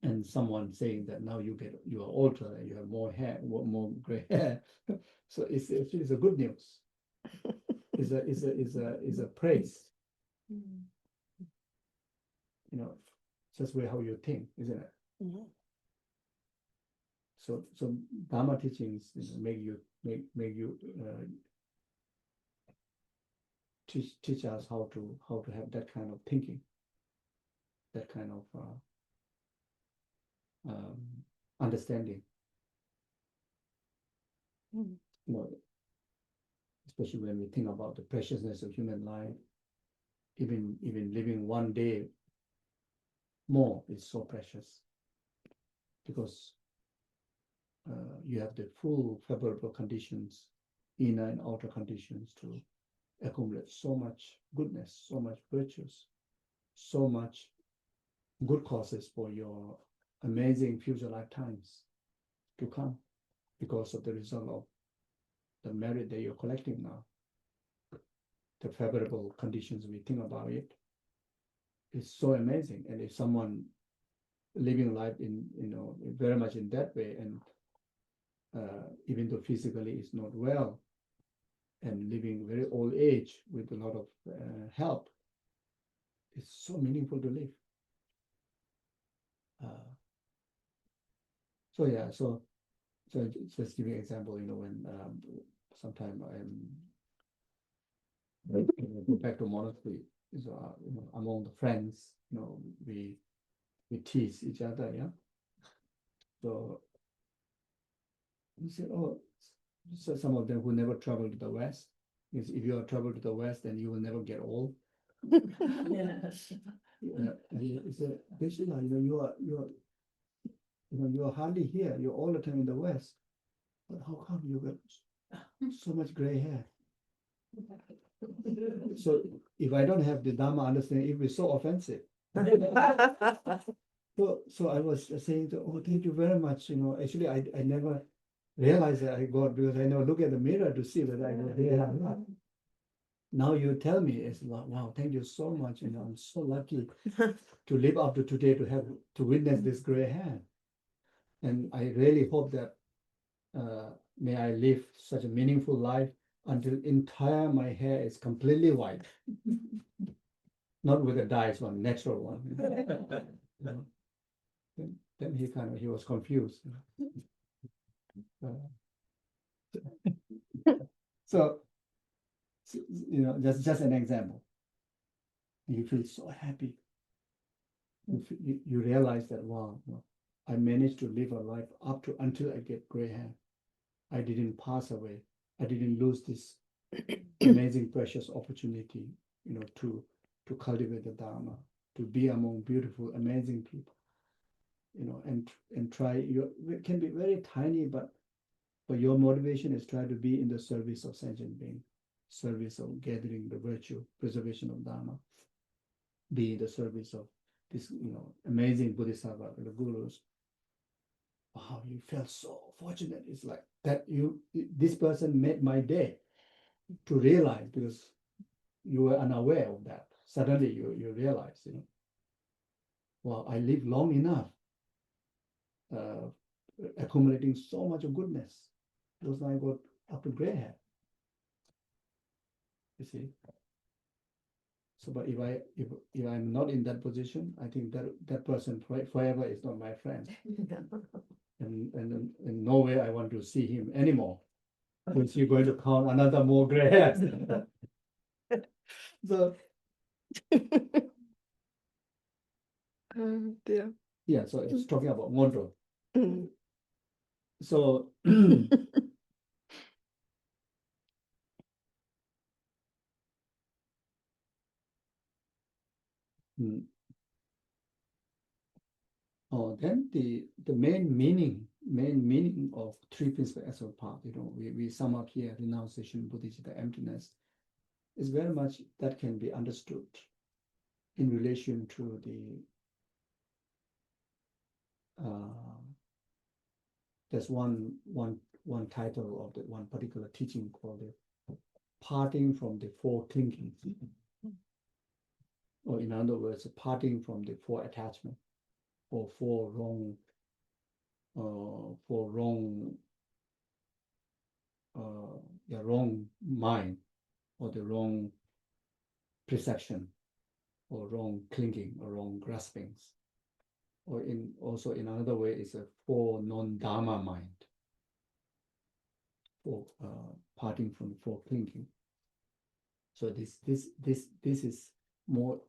and someone saying that now you are older and you have more hair, more gray hair. So it's a good news. Is a praise. You know, just way how you think, isn't it? So Dharma teachings, you know, make you teach us how to have that kind of thinking, that kind of understanding. You know, especially when we think about the preciousness of human life, even living 1 day more is so precious, because you have the full favorable conditions, inner and outer conditions, to accumulate so much goodness, so much virtues, so much good causes for your amazing future lifetimes to come, because of the result of the merit that you're collecting now. The favorable conditions, we think about it, is so amazing. And if someone living life in, you know, very much in that way, and even though physically is not well, and living very old age with a lot of help, it's so meaningful to live. So just giving an example, you know, when sometimes go back to monastery. So, among the friends, we tease each other, yeah. So he said, oh, so some of them who never traveled to the West, is if you are traveled to the West, then you will never get old. He said, Geshe, you are hardly here. You're all the time in the West. But how come you got so much gray hair? So if I don't have the Dharma understanding, it will be so offensive. So I was saying, oh, thank you very much. Actually, I never realized that I got, because I never look at the mirror to see whether I got hair or not. Now you tell me, it's wow, thank you so much. I'm so lucky to live up to today to witness this gray hair. And I really hope that may I live such a meaningful life until entire my hair is completely white. Not with a dyed one, natural one. Then he was confused. So just an example. You feel so happy. You realize that, wow, I managed to live a life until I get gray hair. I didn't pass away. I didn't lose this amazing, precious opportunity, to cultivate the Dharma, to be among beautiful, amazing people, and try. It can be very tiny, but your motivation is try to be in the service of sentient being, service of gathering the virtue, preservation of Dharma, be in the service of this, amazing Bodhisattva, the gurus. Wow, you felt so fortunate. It's like that this person made my day to realize, because you were unaware of that. Suddenly you realize, wow, I lived long enough, accumulating so much of goodness. Those I got up to gray hair. You see. So, but if I'm not in that position, I think that person forever is not my friend. And no way I want to see him anymore. Because you're going to count another more gray hairs. So yeah, so it's talking about Mondro. So then the main meaning of three principal acts of path, we sum up here: renunciation, Bodhicitta, emptiness, is very much that can be understood in relation to the there's one title of the one particular teaching called the parting from the four clingings, or in other words, parting from the four attachment, or four wrong mind, or the wrong perception, or wrong clinging, or wrong graspings, or also in another way is a four non-dharma mind, for parting from the four clinging. So this is more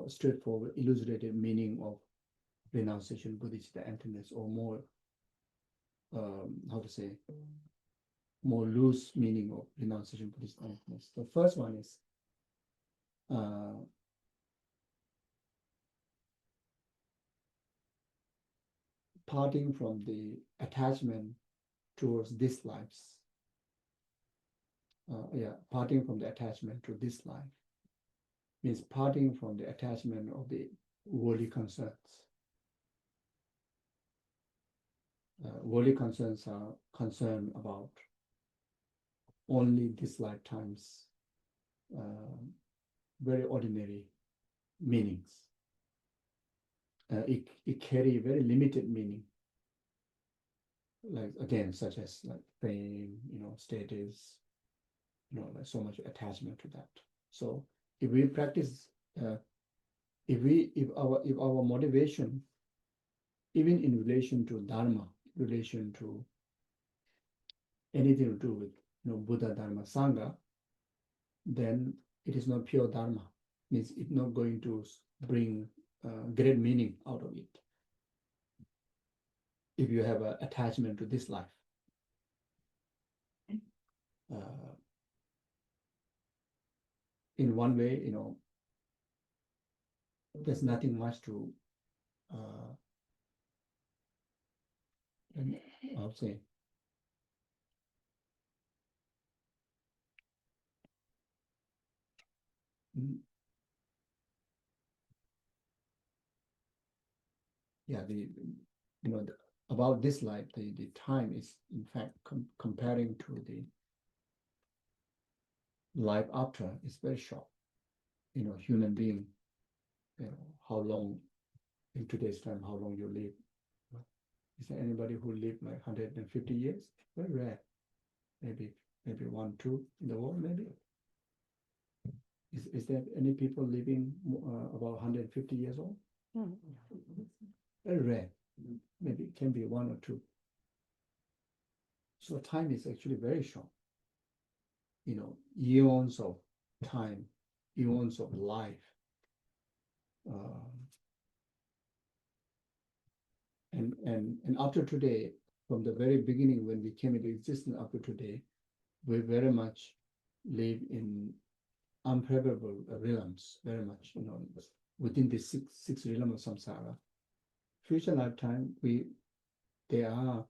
straightforward, illustrated meaning of renunciation, Bodhicitta, emptiness, or more more loose meaning of renunciation, Bodhicitta, emptiness. The first one is parting from the attachment towards this lives. Parting from the attachment to this life means parting from the attachment of the worldly concerns. Worldly concerns are concerned about only this lifetime's very ordinary meanings. It carry very limited meaning, like again, such as like fame, status, like so much attachment to that. So if we practice, if our motivation, even in relation to Dharma, relation to anything to do with Buddha, Dharma, Sangha, then it is not pure Dharma. Means it's not going to bring great meaning out of it. If you have an attachment to this life. In one way, there's nothing much to, I'll say, yeah, about this life, the time is in fact comparing to the life after is very short. Human being, how long in today's time, how long you live. Is there anybody who lived like 150 years? Very rare. Maybe 1, 2 in the world, maybe. Is there any people living about 150 years old? Very rare. Maybe it can be 1 or 2. So time is actually very short. Eons of time, eons of life. And after today, from the very beginning when we came into existence up to today, we very much live in unfavorable realms, very much, within the six realms of samsara. Future lifetime, there are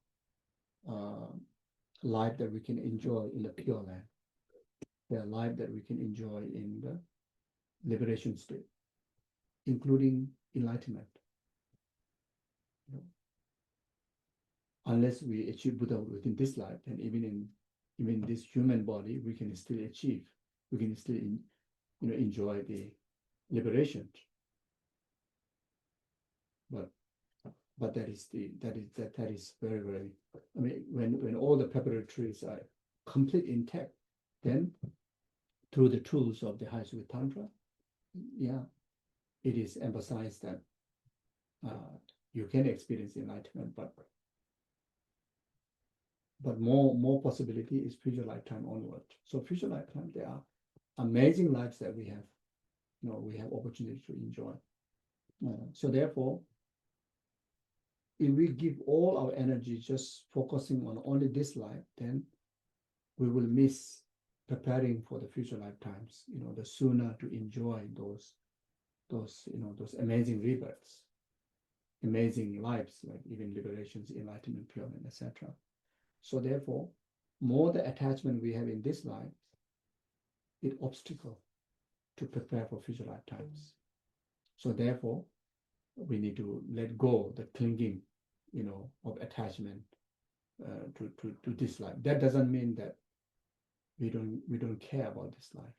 life that we can enjoy in the pure land. There are life that we can enjoy in the liberation state, including enlightenment. Unless we achieve Buddha within this life, and even this human body, we can still achieve. We can still, enjoy the liberation. But that is very, very. I mean, when all the preparatories are complete intact, then through the tools of the High Sukha Tantra, yeah, it is emphasized that you can experience enlightenment, but more possibility is future lifetime onward. So future lifetime, there are amazing lives that we have, we have opportunity to enjoy. So therefore, if we give all our energy just focusing on only this life, then we will miss preparing for the future lifetimes. The sooner to enjoy those amazing rebirths, amazing lives, like even liberations, enlightenment, purement, etc. So therefore, more the attachment we have in this life, it obstacle to prepare for future lifetimes. So therefore, we need to let go the clinging, of attachment to this life. That doesn't mean that we don't care about this life.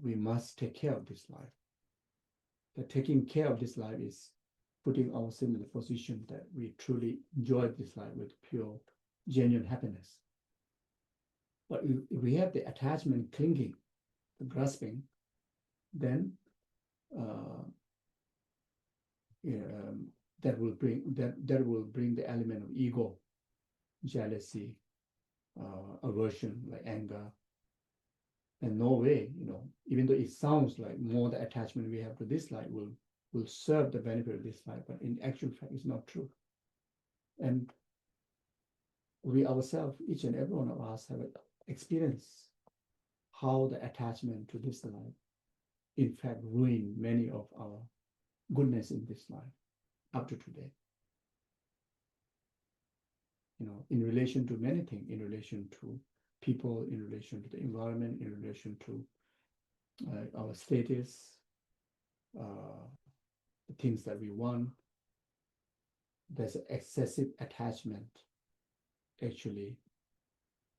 We must take care of this life. The taking care of this life is putting ourselves in the position that we truly enjoy this life with pure, genuine happiness. But if we have the attachment, clinging, the grasping, then that will bring the element of ego, jealousy, aversion, like anger. And no way, even though it sounds like more the attachment we have to this life will serve the benefit of this life, but in actual fact, it's not true. And we ourselves, each and every one of us, have experienced how the attachment to this life, in fact, ruined many of our goodness in this life up to today. In relation to many things, in relation to people, in relation to the environment, in relation to our status, the things that we want, there's excessive attachment actually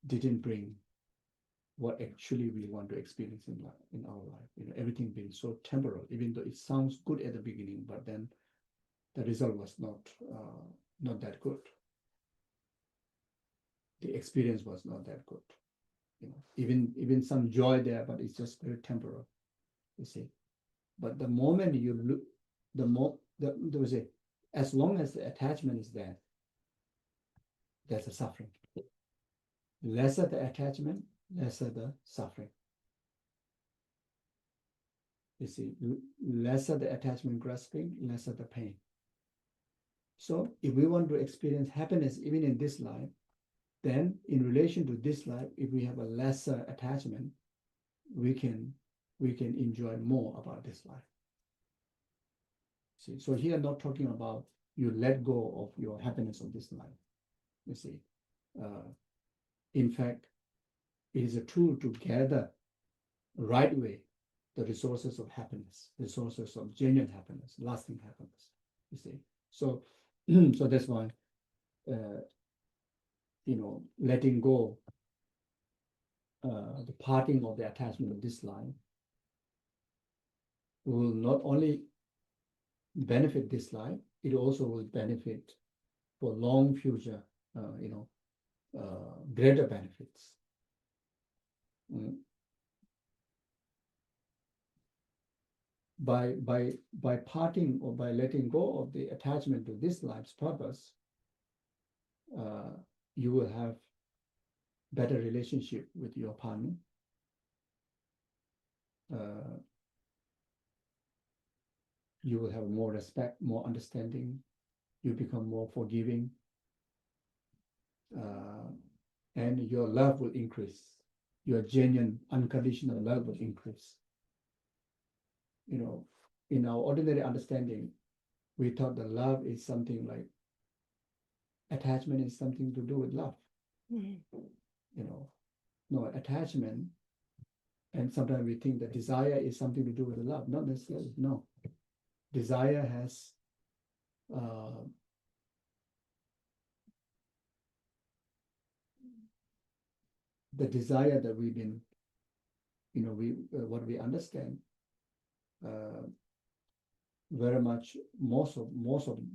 didn't bring what actually we want to experience in our life. Everything being so temporal, even though it sounds good at the beginning, but then the result was not that good. The experience was not that good. Even some joy there, but it's just very temporal, you see. But the moment you look, as long as the attachment is there, there's a suffering. lesser the attachment, lesser the suffering. You see, lesser the attachment grasping, lesser the pain. So if we want to experience happiness even in this life, then in relation to this life, if we have a lesser attachment, we can enjoy more about this life. See, so here I'm not talking about you let go of your happiness of this life. You see, in fact, it is a tool to gather right way the resources of happiness, resources of genuine happiness, lasting happiness. You see, so so that's why letting go, the parting of the attachment of this life will not only benefit this life, it also will benefit for long future, greater benefits. By parting or by letting go of the attachment to this life's purpose, you will have better relationship with your partner. You will have more respect, more understanding. You become more forgiving, and your love will increase. Your genuine, unconditional love will increase. In our ordinary understanding, we thought that love is something like attachment is something to do with love. No, attachment, and sometimes we think that desire is something to do with love. Not necessarily. No, desire has the desire that we've been, what we understand. Very much, most of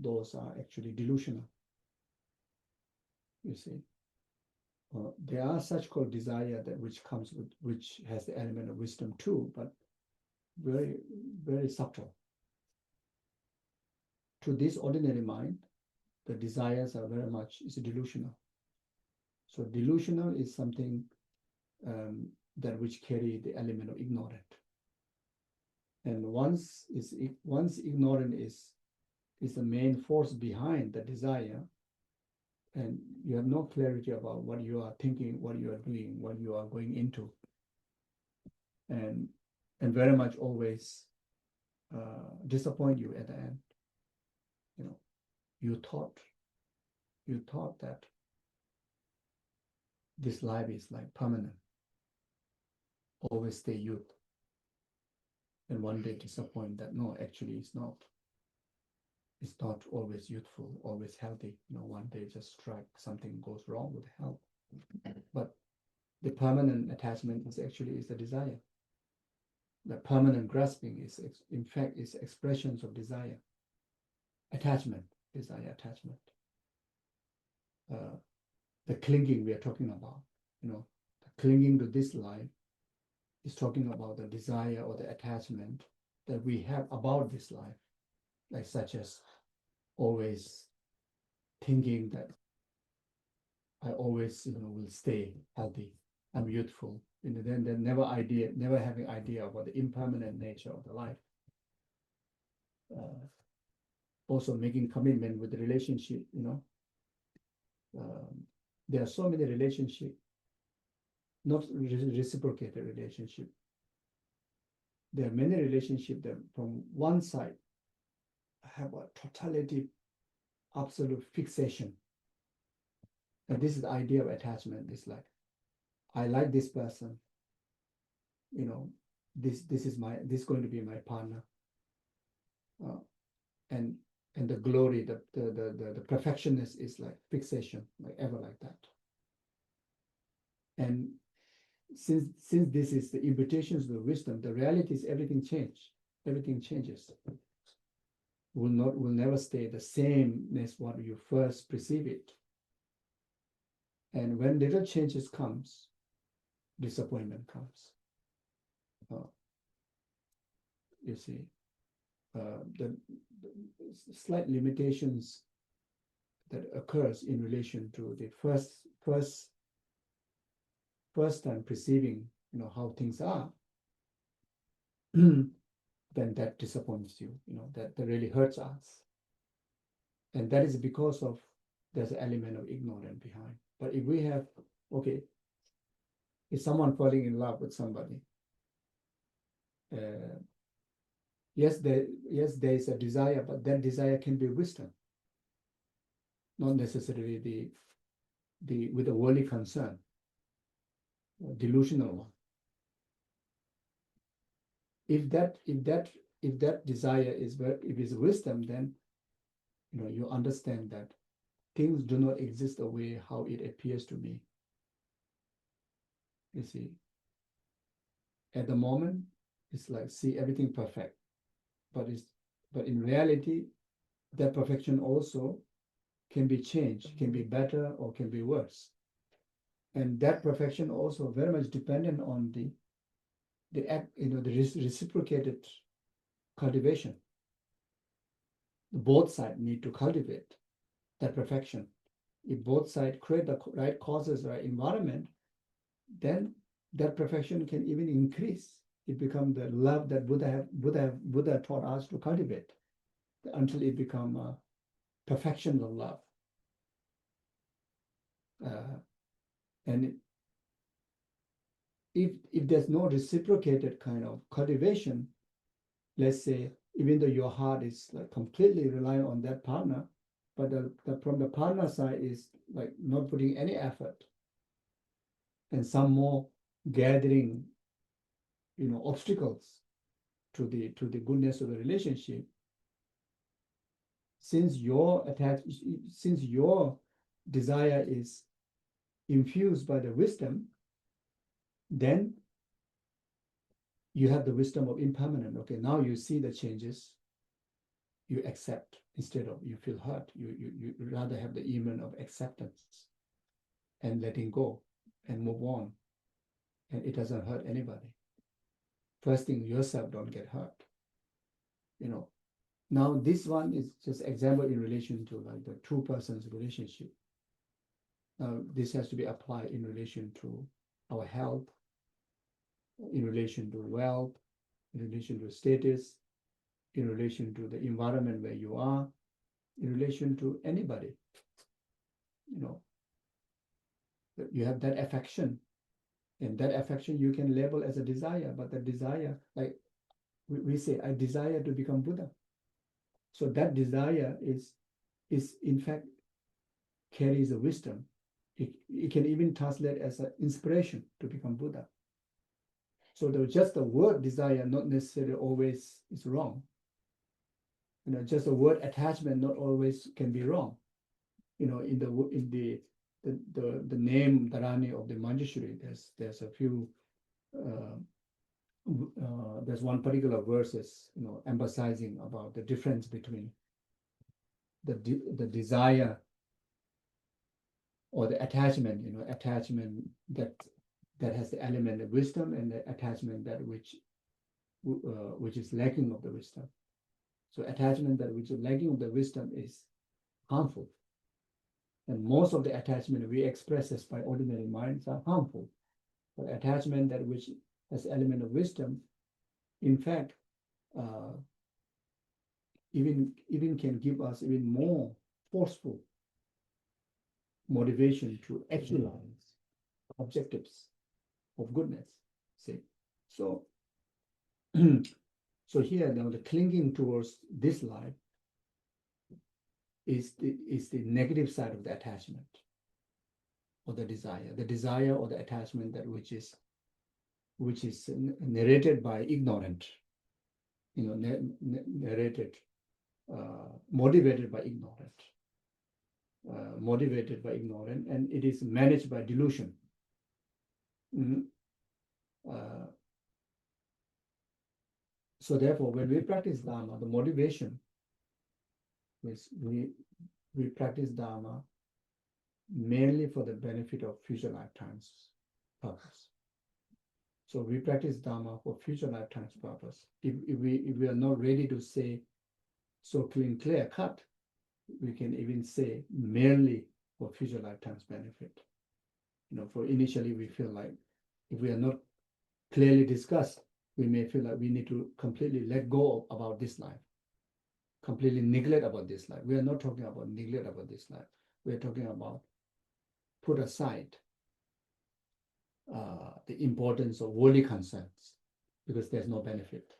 those are actually delusional. You see, there are such called desire that which has the element of wisdom too, but very, very subtle. To this ordinary mind, the desires are very much delusional. So delusional is something that which carry the element of ignorant. And once ignorant is the main force behind the desire, and you have no clarity about what you are thinking, what you are doing, what you are going into, and very much always disappoint you at the end. You thought that this life is like permanent, always stay youth, and one day disappoint that no, actually it's not. It's not always youthful, always healthy. One day just strike, something goes wrong with health. But the permanent attachment is the desire. The permanent grasping is, in fact, is expressions of desire. Attachment, desire, attachment. The clinging we are talking about, the clinging to this life is talking about the desire or the attachment that we have about this life, like such as always thinking that I always, will stay healthy, I'm youthful, then never having idea about the impermanent nature of the life. Also making commitment with the relationship, there are so many relationships, not reciprocated relationship. There are many relationships that from one side have a totality, absolute fixation. And this is the idea of attachment. It's like, I like this person, this is going to be my partner. And the glory, the perfectionist is like fixation, like ever like that. And since this is the invitations to wisdom, the reality is everything changes. Will never stay the same as what you first perceive it. And when little changes comes, disappointment comes. You see, the slight limitations that occurs in relation to the first first time perceiving, how things are, then that disappoints you, that really hurts us. And that is because of there's an element of ignorance behind. But if we have, okay, is someone falling in love with somebody? Yes, there is a desire, but that desire can be wisdom, not necessarily with a worldly concern, a delusional one. If that desire is wisdom, then you understand that things do not exist the way how it appears to me. You see, at the moment, it's like see everything perfect, but in reality, that perfection also can be changed, can be better or can be worse, and that perfection also very much dependent on the reciprocated cultivation. Both sides need to cultivate that perfection. If both sides create the right causes, right environment, then that perfection can even increase. It becomes the love that Buddha taught us to cultivate until it becomes perfection of love. And if there's no reciprocated kind of cultivation, let's say, even though your heart is like completely relying on that partner, but from the partner side is like not putting any effort, and some more gathering, obstacles to the goodness of the relationship. Since your desire is infused by the wisdom, then you have the wisdom of impermanent. Okay, now you see the changes, you accept instead of you feel hurt. You rather have the element of acceptance and letting go and move on, and it doesn't hurt anybody. First thing, yourself don't get hurt. Now this one is just example in relation to like the two persons relationship. Now this has to be applied in relation to our health, in relation to wealth, in relation to status, in relation to the environment where you are, in relation to anybody. You have that affection, and that affection you can label as a desire, but the desire, like we say, I desire to become Buddha. So that desire is in fact carries a wisdom. It can even translate as an inspiration to become Buddha. So just the word desire not necessarily always is wrong. Just the word attachment not always can be wrong. In the name Dharani of the Manjushri, there's a few. There's one particular verses, emphasizing about the difference between the desire or the attachment, attachment that has the element of wisdom, and the attachment that which is lacking of the wisdom. So attachment that which is lacking of the wisdom is harmful. And most of the attachment we express as by ordinary minds are harmful. But attachment that which has element of wisdom, in fact, even can give us even more forceful motivation to actualize objectives of goodness. See, so so here now the clinging towards this life is the negative side of the attachment or the desire or the attachment that which is narrated by ignorant, narrated, motivated by ignorant, and it is managed by delusion. So therefore, when we practice Dharma, the motivation is we practice Dharma mainly for the benefit of future lifetimes purpose. So we practice Dharma for future lifetimes purpose. If we are not ready to say so clear cut, we can even say merely for future lifetimes benefit. For initially we feel like if we are not clearly discussed, we may feel like we need to completely let go about this life, completely neglect about this life. We are not talking about neglect about this life. We are talking about put aside the importance of worldly concerns because there's no benefit.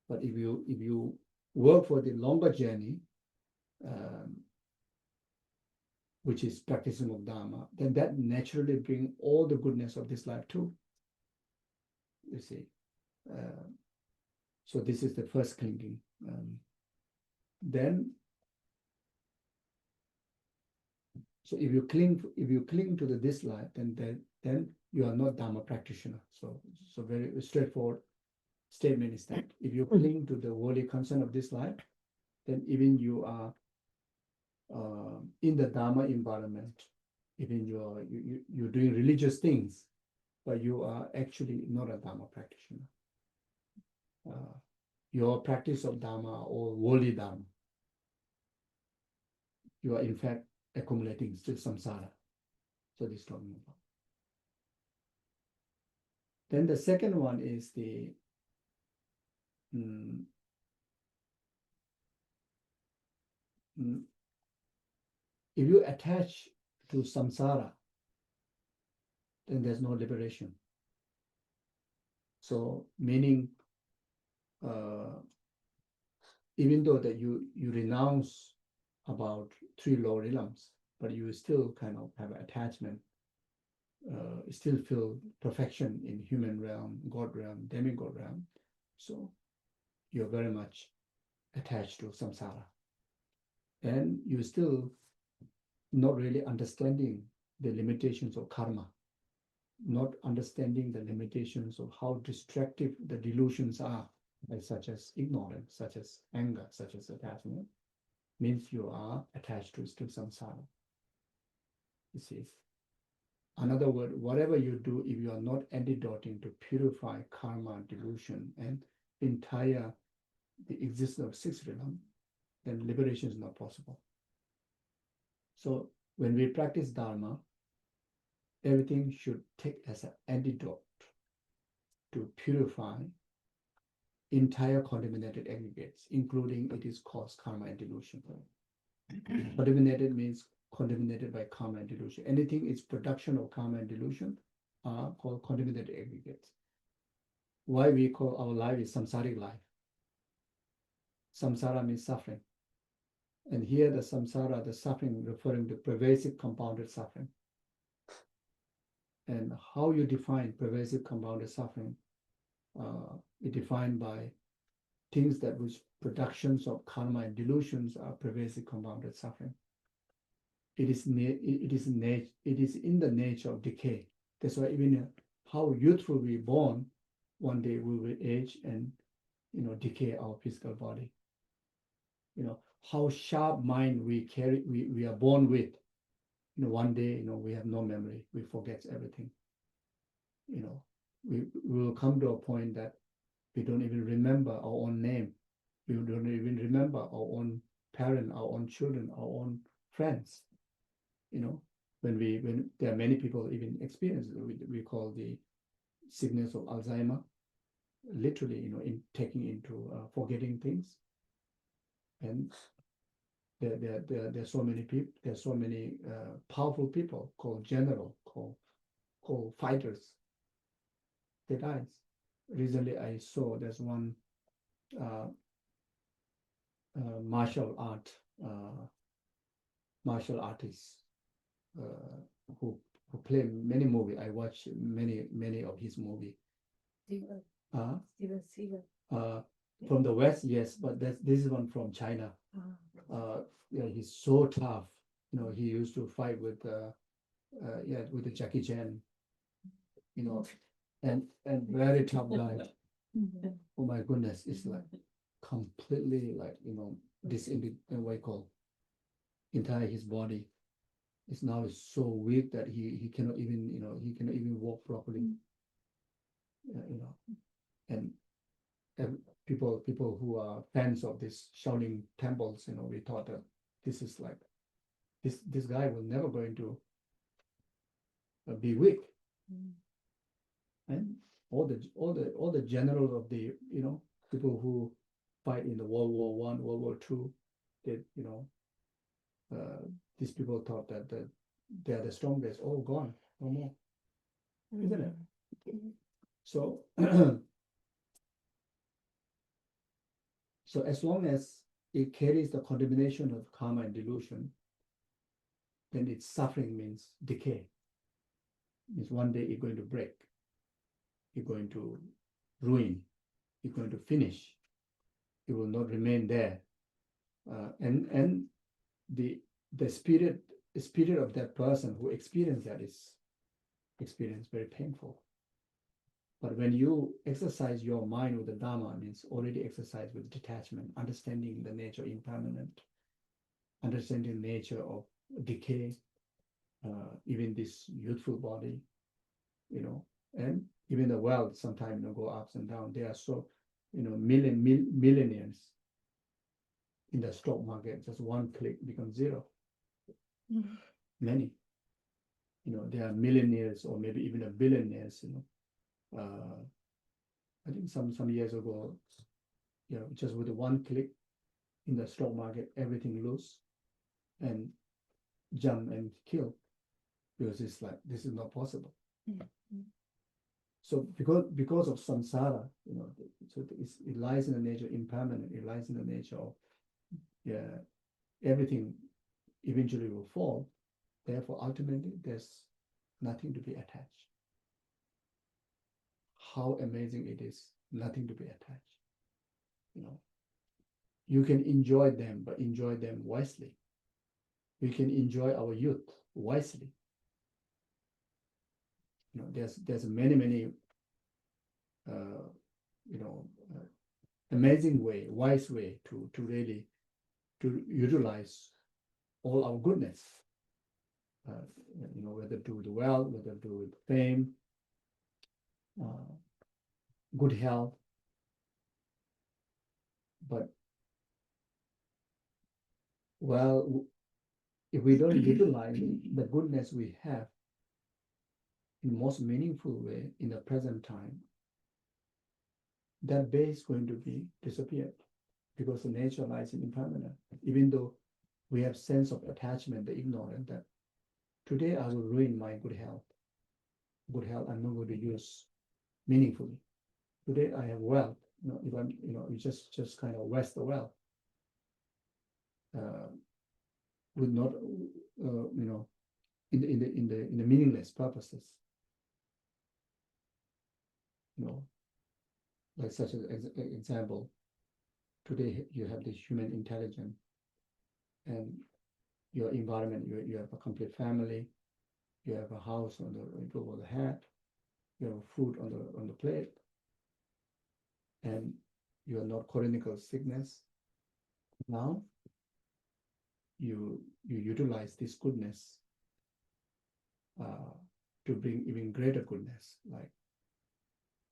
But if you work for the longer journey, which is practicing of Dharma, then that naturally bring all the goodness of this life too. You see, so this is the first clinging. Then, so if you cling to this life, then you are not Dharma practitioner. So very straightforward statement is that if you cling to the worldly concern of this life, then even you are in the Dharma environment, even you're doing religious things, but you are actually not a Dharma practitioner. Your practice of Dharma or worldly Dharma, you are in fact accumulating still samsara. So this is talking about. Then the second one is the if you attach to samsara, then there's no liberation. So meaning, even though that you renounce about 3 lower realms, but you still kind of have an attachment, still feel perfection in human realm, God realm, demigod realm. So you're very much attached to samsara. And you still not really understanding the limitations of karma, not understanding the limitations of how destructive the delusions are, like such as ignorance, such as anger, such as attachment, means you are attached to still samsara. You see. Another word, whatever you do, if you are not antidoting to purify karma, delusion, and the existence of 6 realm, then liberation is not possible. So when we practice Dharma, everything should take as an antidote to purify entire contaminated aggregates, including it is cause karma and delusion. Contaminated means contaminated by karma and delusion. Anything is production of karma and delusion are called contaminated aggregates. Why we call our life is samsaric life. Samsara means suffering. And here the samsara, the suffering, referring to pervasive compounded suffering. And how you define pervasive compounded suffering, it defined by things that which productions of karma and delusions are pervasive compounded suffering. It is in the nature of decay. That's why even how youthful we born, one day we will age and decay our physical body. How sharp mind we carry, we are born with. One day, we have no memory, we forget everything. We will come to a point that we don't even remember our own name. We don't even remember our own parent, our own children, our own friends. When there are many people even experience, we call the sickness of Alzheimer, literally, in taking into forgetting things. And there are so many people, there are so many powerful people called general, called fighters. They died. Recently, I saw there's one martial artist who play many movies. I watch many of his movies. From the West, yes, but this is one from China. He's so tough. He used to fight with the Jackie Chan. And very tough guy. Oh my goodness, it's like completely like this what I call entire his body is now so weak that he cannot even walk properly. And people who are fans of this Shaolin temples, we thought that this is like this guy will never going to be weak. Mm. And all the generals of the, people who fight in the World War I, World War II, that, these people thought that they are the strongest, all gone, no more, isn't it? Mm. So, so as long as it carries the contamination of karma and delusion, then its suffering means decay. Means one day it's going to break, it's going to ruin, it's going to finish. It will not remain there, and the spirit of that person who experienced that is experience very painful. But when you exercise your mind with the Dharma, means already exercise with detachment, understanding the nature of impermanent, understanding the nature of decay, even this youthful body, and even the wealth sometimes go ups and down. There are so, millionaires in the stock market, just one click becomes zero. Mm. Many, there are millionaires or maybe even a billionaires, I think some years ago, just with one click in the stock market, everything lose and jump and kill, because it's like, this is not possible. Mm. So because of samsara, so it lies in the nature of impermanent, it lies in the nature of, everything eventually will fall. Therefore, ultimately, there's nothing to be attached. How amazing it is, nothing to be attached. You can enjoy them, but enjoy them wisely. We can enjoy our youth wisely. There's many amazing way, wise way to really to utilize all our goodness. Whether to do with wealth, whether to do with fame, good health. But if we don't utilize the goodness we have in the most meaningful way in the present time, that base is going to be disappeared, because the nature lies in impermanent. Even though we have sense of attachment, the ignorant, that today I will ruin my good health. Good health I'm not going to use meaningfully. Today I have wealth. If I'm, you just kind of waste the wealth. Would not, in the meaningless purposes. Like such an example. Today you have this human intelligence, and your environment. You have a complete family. You have a house on the over the head. You have food on the plate, and you are not chronic sickness. Now you utilize this goodness to bring even greater goodness, like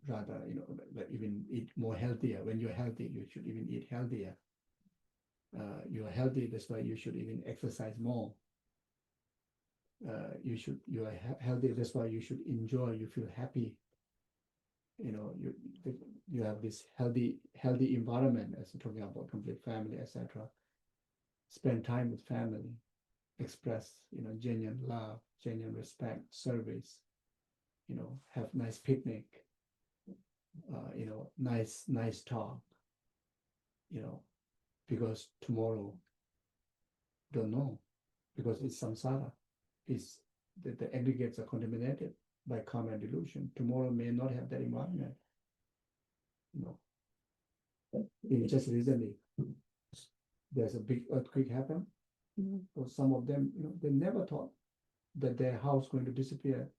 rather, like even eat more healthier. When you're healthy, you should even eat healthier. You are healthy, that's why you should even exercise more. You are healthy, that's why you should enjoy, you feel happy. You have this healthy environment, as we're talking about complete family, etc. Spend time with family, express, genuine love, genuine respect, service, have nice picnic, nice talk, because tomorrow, don't know, because it's samsara, it's the aggregates are contaminated by karma and delusion. Tomorrow may not have that environment. Just recently, there's a big earthquake happened. Mm. So some of them, they never thought that their house going to disappear.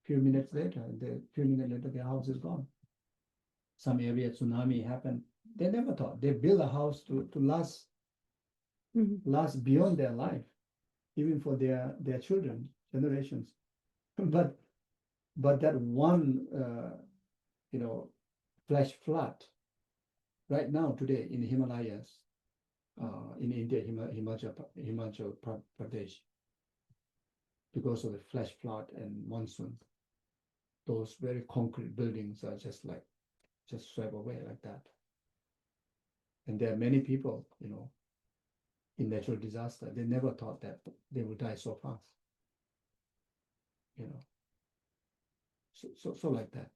Few minutes later, their house is gone. Some area tsunami happened. They never thought. They build a house to last last beyond their life, even for their children, generations. But that one flash flood right now today in the Himalayas, in India, Himachal Pradesh, because of the flash flood and monsoon, those very concrete buildings are just swept away like that. And there are many people, in natural disaster, they never thought that they would die so fast. So like that.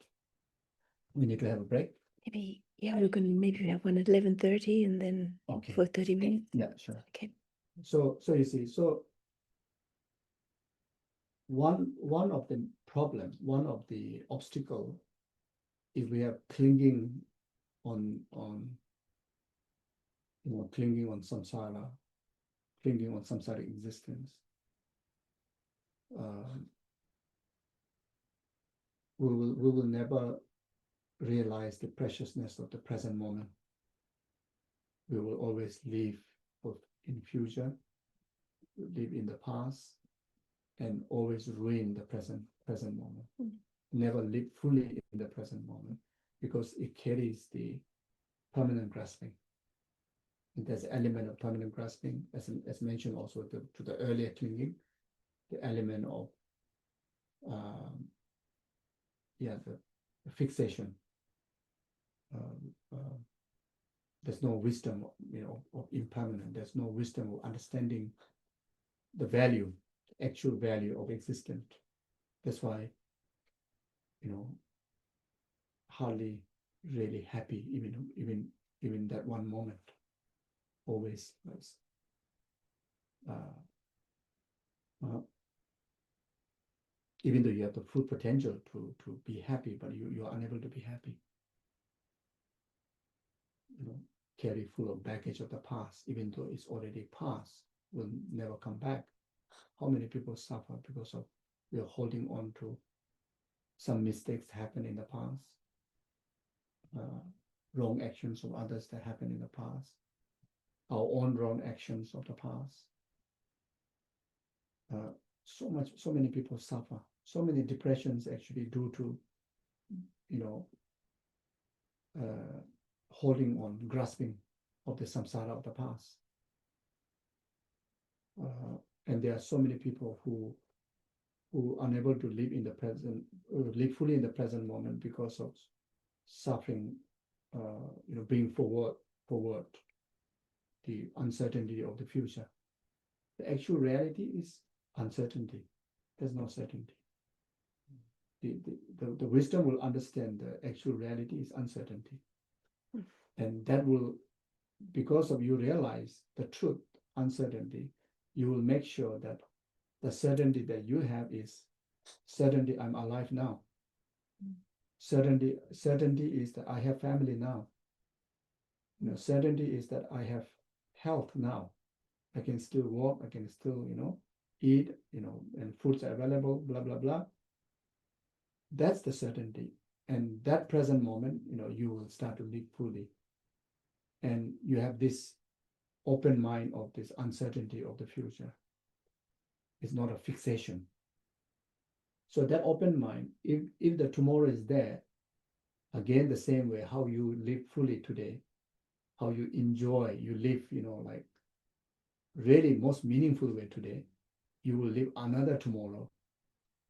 We need to have a break. Maybe, yeah, we can maybe have one at 11:30 and then Okay. for 30 minutes. Yeah, sure. Okay. So you see, one of the problem, one of the obstacle, if we are clinging on clinging on samsara, clinging on samsaric existence, we will never realize the preciousness of the present moment. We will always live in future, live in the past, and always ruin the present moment. Never live fully in the present moment, because it carries the permanent grasping. And there's an element of permanent grasping, as mentioned also to the earlier clinging, the element of the fixation. There's no wisdom, of impermanent. There's no wisdom of understanding the value, the actual value of existence. That's why, hardly really happy, even that one moment. Always even though you have the full potential to be happy, but you are unable to be happy. Carry full of baggage of the past, even though it's already past, will never come back. How many people suffer because of we are holding on to some mistakes happen in the past, wrong actions of others that happened in the past, our own wrong actions of the past. So many people suffer. So many depressions actually due to, holding on, grasping of the samsara of the past. And there are so many people who are unable to live in the present, live fully in the present moment because of suffering, bring forward the uncertainty of the future. The actual reality is uncertainty. There's no certainty. The wisdom will understand the actual reality is uncertainty. And that will, because of you realize the truth, uncertainty, you will make sure that the certainty that you have is certainty I'm alive now. Certainty is that I have family now. Certainty is that I have health now. I can still walk, I can still, eat, and foods are available, blah, blah, blah. That's the certainty. And that present moment, you will start to live fully. And you have this open mind of this uncertainty of the future. It's not a fixation. So that open mind, if the tomorrow is there, again, the same way, how you live fully today, how you enjoy, you live, like really most meaningful way today, you will live another tomorrow,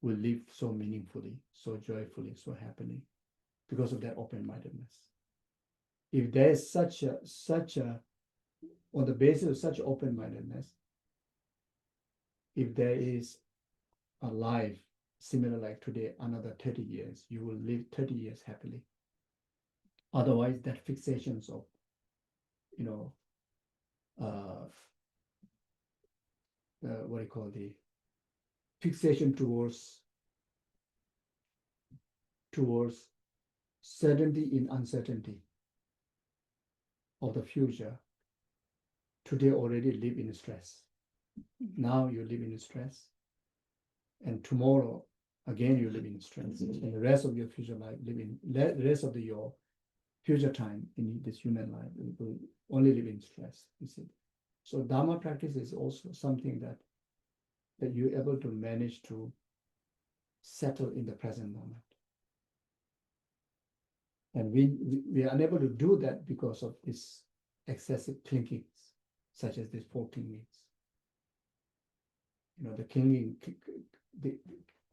will live so meaningfully, so joyfully, so happily, because of that open-mindedness. If there is such a, on the basis of such open-mindedness, if there is a life similar like today, another 30 years, you will live 30 years happily. Otherwise, that fixations of, what do you call the fixation towards certainty in uncertainty of the future. Today already live in stress. Now you live in stress, and tomorrow again you live in stress, and the rest of your future life the rest of your future time in this human life will only live in stress. You see, so Dharma practice is also something that you're able to manage to settle in the present moment, and we are unable to do that because of this excessive clingings, such as these 4 clingings. The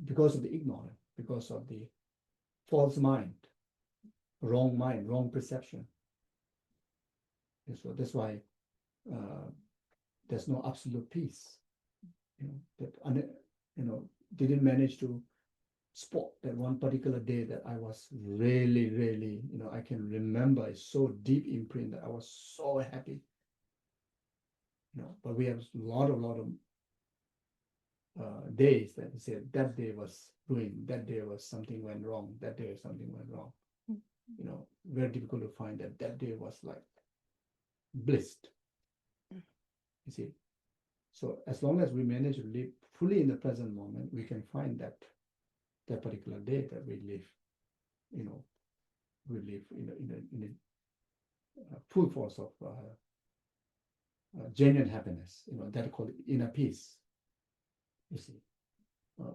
because of the ignorance, because of the false mind, wrong perception. And so that's why there's no absolute peace. Didn't manage to spot that one particular day that I was really, I can remember it's so deep imprint that I was so happy. But we have a lot of days that we said that day was ruined, that day was something went wrong, that day something went wrong. Very difficult to find that day was like blissed. You see, so as long as we manage to live fully in the present moment, we can find that particular day that we live, we live in a full force of genuine happiness. That called inner peace. You see,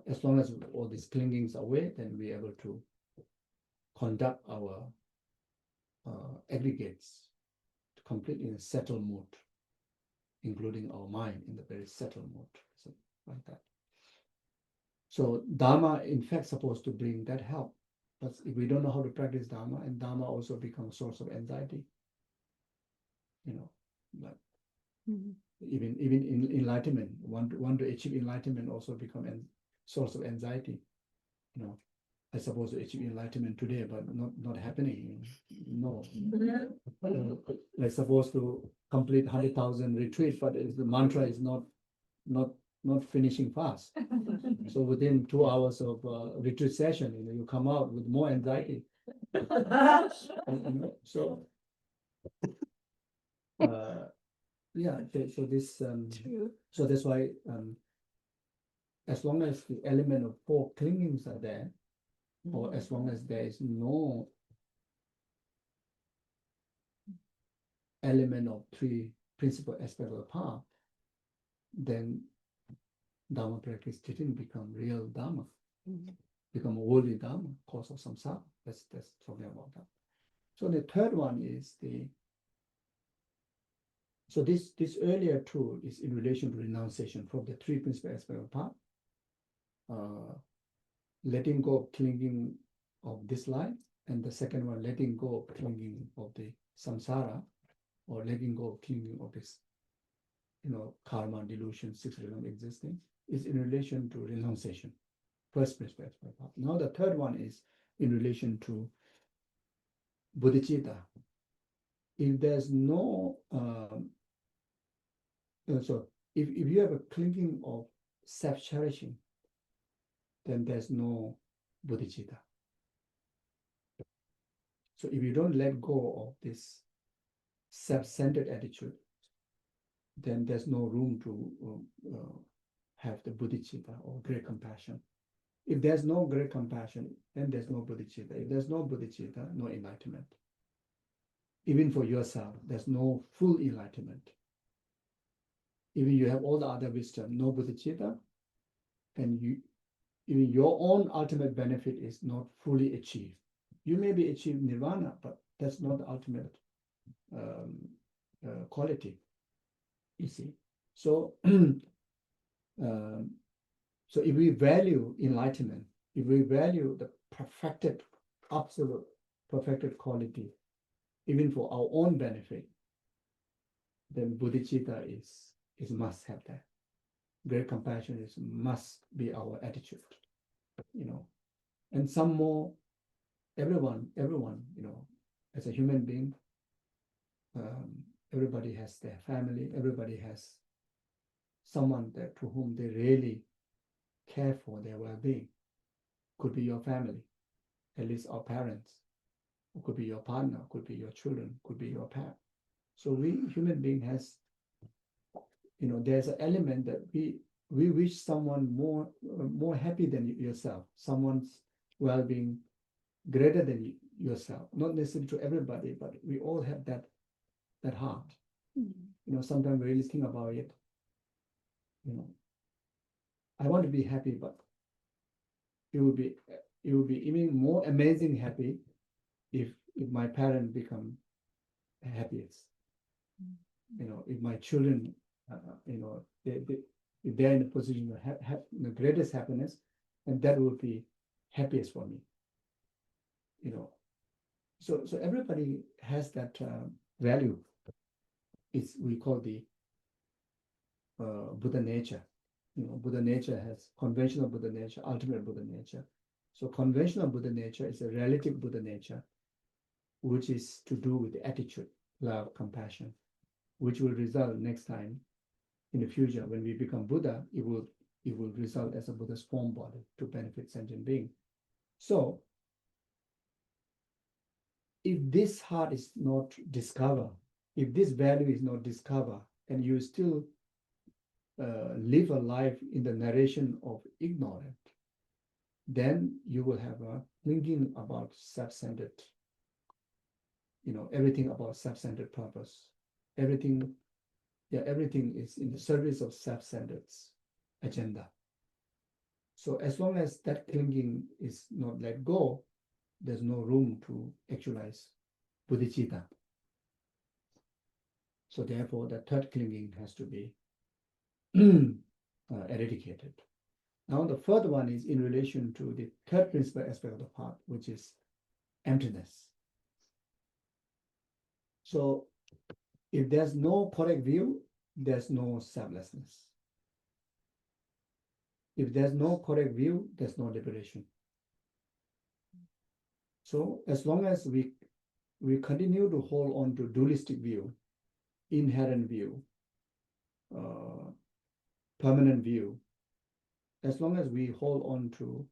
as long as all these clingings are away, then we're able to conduct our aggregates completely in a settled mode, including our mind in the very settled mode, so like that. So Dharma, in fact, supposed to bring that help. But if we don't know how to practice Dharma, and Dharma also becomes a source of anxiety, like even in enlightenment, want to achieve enlightenment also become a source of anxiety. I suppose to achieve enlightenment today, but not happening. No, I supposed to complete 100,000 retreat, but the mantra is not finishing fast. So within 2 hours of retreat session, you come out with more anxiety. So yeah, so this so that's why as long as the element of 4 clingings are there, or as long as there is no element of 3 principal aspects of the path, then Dharma practice didn't become real Dharma, become holy Dharma, cause of samsara. That's talking about that. So the third one is so this earlier 2 is in relation to renunciation from the 3 principal aspects of the path. Letting go of clinging of this life, and the second one, letting go of clinging of the samsara, or letting go of clinging of this, karma, delusion, 6 realm existing, is in relation to renunciation, first principle. Now the third one is in relation to bodhicitta. If there's no, so if you have a clinging of self-cherishing, then there's no bodhicitta. So if you don't let go of this self-centered attitude, then there's no room to have the bodhicitta or great compassion. If there's no great compassion, then there's no bodhicitta. If there's no bodhicitta, no enlightenment. Even for yourself, there's no full enlightenment. Even you have all the other wisdom, no bodhicitta, and even your own ultimate benefit is not fully achieved. You may be achieved nirvana, but that's not the ultimate quality. You see, so so if we value enlightenment, if we value the perfected, absolute perfected quality, even for our own benefit, then bodhicitta is must have that. Great compassion is must be our attitude, and some more. Everyone, as a human being, everybody has their family. Everybody has someone that to whom they really care for their well-being. Could be your family, at least our parents. It could be your partner, could be your children, could be your pet. So we human being has, there's an element that we wish someone more happy than yourself, someone's well-being greater than yourself. Not necessarily to everybody, but we all have that heart. Sometimes we really think about it. I want to be happy, but it would be even more amazing happy if my parents become happiest. If my children, if they're in a position of the greatest happiness, and that would be happiest for me. You know, so everybody has that value. It's we call the Buddha nature. You know, Buddha nature has conventional Buddha nature, ultimate Buddha nature. So conventional Buddha nature is a relative Buddha nature, which is to do with the attitude, love, compassion, which will result next time in the future when we become Buddha. It will result as a Buddha's form body to benefit sentient being. So if this heart is not discovered, if this value is not discovered, and you still live a life in the narration of ignorance, then you will have a thinking about self-centered, you know, everything about self-centered purpose. Everything is in the service of self-centered agenda. So as long as that clinging is not let go, there's no room to actualize bodhicitta. So therefore, the third clinging has to be eradicated. Now, the fourth one is in relation to the third principal aspect of the path, which is emptiness. So if there's no correct view, there's no selflessness. If there's no correct view, there's no liberation. So as long as we continue to hold on to dualistic view, inherent view, permanent view, as long as we hold on to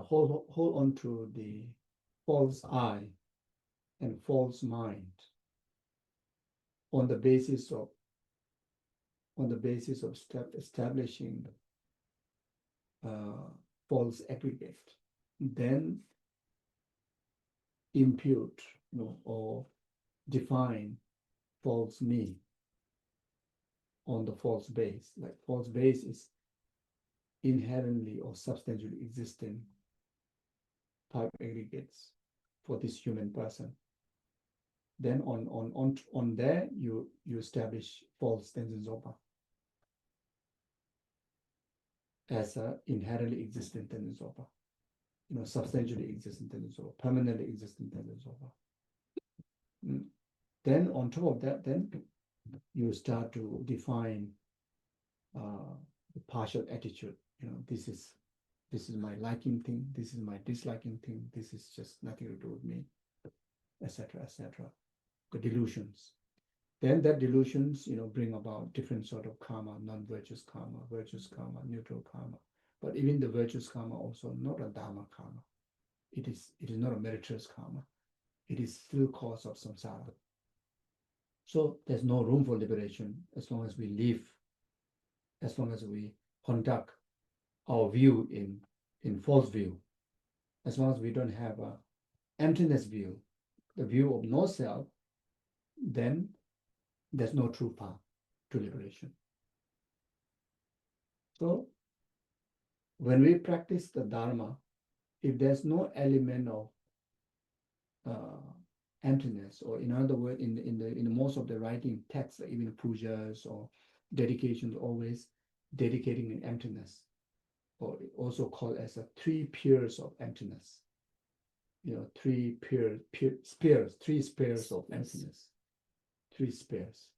hold on to the false I and false mind on the basis of establishing false aggregate, then impute, you know, or define false me on the false base. Like false base is inherently or substantially existing type aggregates for this human person. Then on there you establish false Tenzin Zopa as a inherently existent Tenzin Zopa, you know, substantially existent Tenzin Zopa, permanently existent Tenzin Zopa. Then on top of that, then you start to define the partial attitude. You know, this is my liking thing, this is my disliking thing, this is just nothing to do with me, etc., etc. The delusions. Then that delusions, you know, bring about different sort of karma, non-virtuous karma, virtuous karma, neutral karma. But even the virtuous karma also not a dharma karma. It is not a meritorious karma. It is still cause of samsara. So there's no room for liberation as long as we live, as long as we conduct our view in false view, as long as we don't have a emptiness view, the view of no self, then there's no true path to liberation. So when we practice the Dharma, if there's no element of emptiness, or in other words, in the most of the writing texts, even pujas or dedications, always dedicating in emptiness, or also called as a three pairs of emptiness. You know, three spears of emptiness, three spears.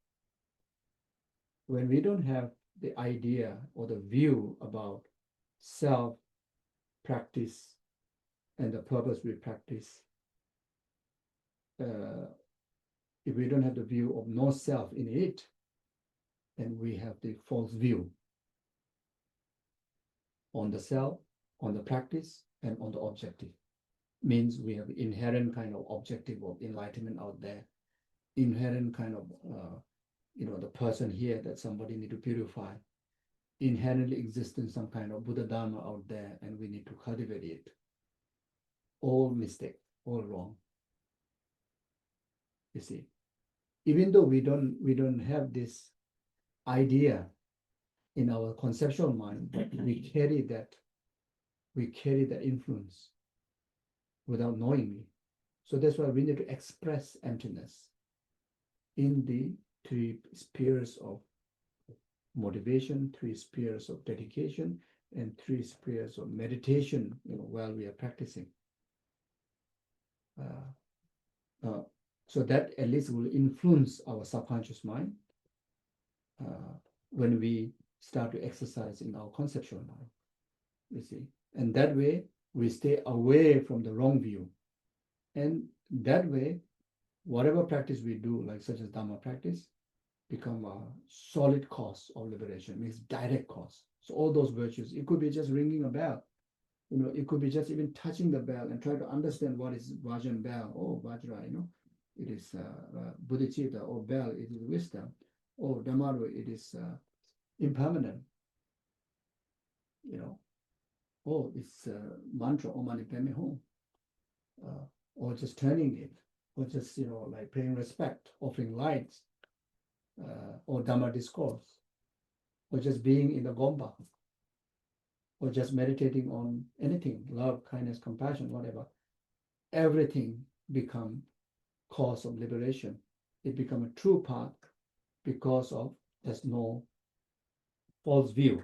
When we don't have the idea or the view about self practice and the purpose we practice, if we don't have the view of no self in it, then we have the false view on the self, on the practice, and on the objective. Means we have inherent kind of objective of enlightenment out there, inherent kind of you know, the person here that somebody need to purify, inherently existing some kind of Buddha Dharma out there, and we need to cultivate it. All mistake, all wrong. You see, even though we don't have this idea in our conceptual mind, but we carry we carry the influence without knowingly. So that's why we need to express emptiness in the three spheres of motivation, three spheres of dedication, and three spheres of meditation, while we are practicing. So that at least will influence our subconscious mind when we start to exercise in our conceptual mind, you see. And that way, we stay away from the wrong view. And that way, whatever practice we do, like such as Dhamma practice, become a solid cause of liberation, means direct cause. So all those virtues, it could be just ringing a bell. It could be just even touching the bell and try to understand what is Vajra bell. Oh, Vajra, it is bodhicitta, or bell, it is wisdom. Oh, Dhammaru, it is impermanent. Oh, it's mantra, Om Mani Padme Hum. Or just turning it, or just, like paying respect, offering lights, or Dhamma discourse, or just being in the Gompa, or just meditating on anything, love, kindness, compassion, whatever. Everything become cause of liberation. It become a true path because of there's no false view.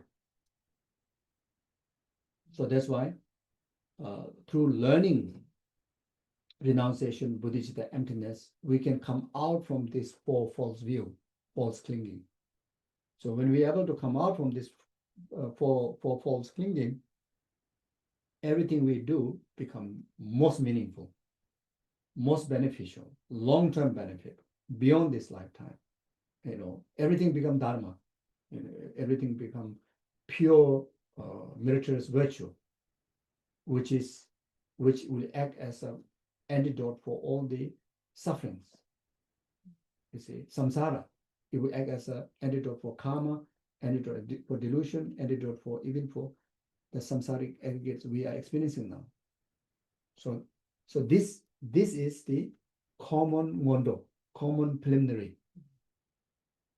So that's why through learning renunciation, bodhicitta, emptiness, we can come out from this false view, false clinging. So when we are able to come out from this for false clinging, everything we do become most meaningful, most beneficial, long-term benefit beyond this lifetime. Everything become dharma. Everything become pure meritorious virtue, which will act as an antidote for all the sufferings. You see, samsara, it will act as an antidote for karma, antidote for delusion, antidote for even for the samsaric aggregates we are experiencing now. So this is the common mondo, common preliminary,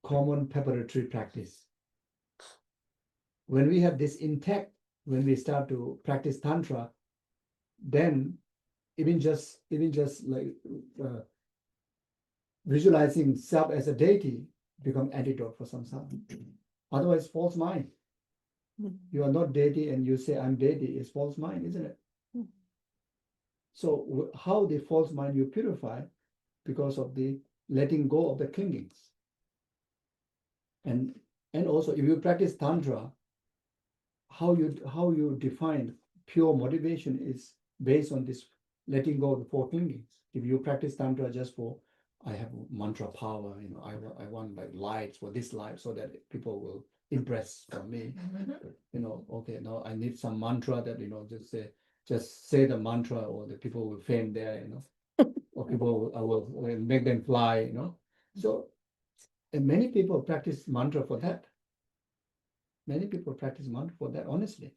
common preparatory practice. When we have this intact, when we start to practice tantra, then even just like visualizing self as a deity become antidote for samsara. Otherwise, false mind. You are not deity and you say I'm deity is false mind, isn't it? So how the false mind you purify? Because of the letting go of the clingings. And also if you practice tantra, how you define pure motivation is based on this letting go of the four clingings. If you practice tantra just for I have mantra power, I want like lights for this light so that people will impress from me. Okay, now I need some mantra that just say the mantra, or the people will faint there, or people I will make them fly, So, and many people practice mantra for that. Many people practice mantra for that, honestly.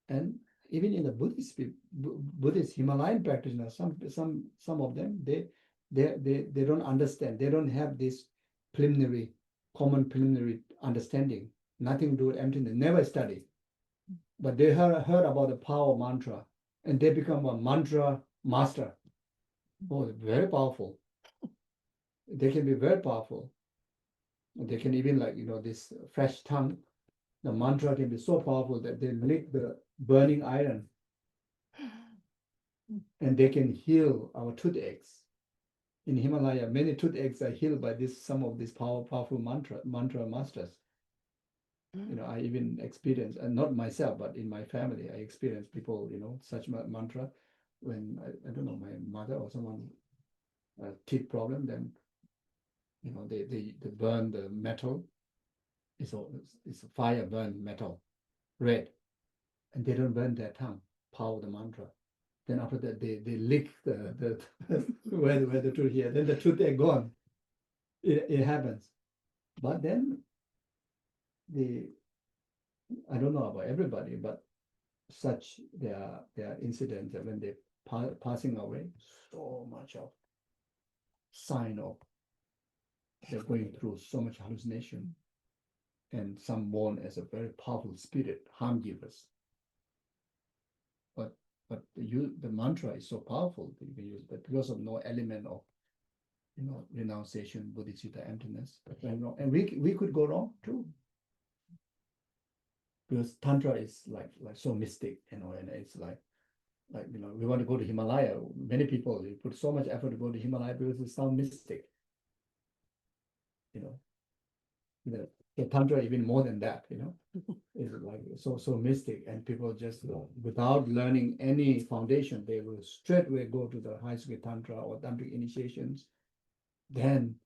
And even in the Buddhist Himalayan practitioners, some of them, they don't understand. They don't have this common preliminary understanding. Nothing to do with emptiness. Never study. But they heard about the power of mantra, and they become a mantra master. Oh, very powerful. They can be very powerful. They can even this fresh tongue. The mantra can be so powerful that they lick the burning iron, and they can heal our toothaches. In Himalaya, many toothaches are healed by some of these powerful mantra masters. I even experienced, and not myself, but in my family, I experienced people, such mantra when I don't know, my mother or someone teeth problem, then they burn the metal. It's a fire burn metal red, and they don't burn their tongue, power the mantra. Then after that they lick the where the tooth here, then the tooth are gone. It happens. But then I don't know about everybody, but such there are incidents that when they passing away, so much of sign of they're going through so much hallucination, and some born as a very powerful spirit, harm givers. but the mantra is so powerful that you can use, but because of no element of, renunciation, bodhicitta, emptiness. But and we could go wrong too. Because Tantra is like so mystic, and it's like we want to go to Himalaya. Many people they put so much effort to go to Himalaya because it sounds mystic. The Tantra even more than that, is like so mystic, and people just without learning any foundation, they will straightway go to the high school Tantra or Tantric initiations. Then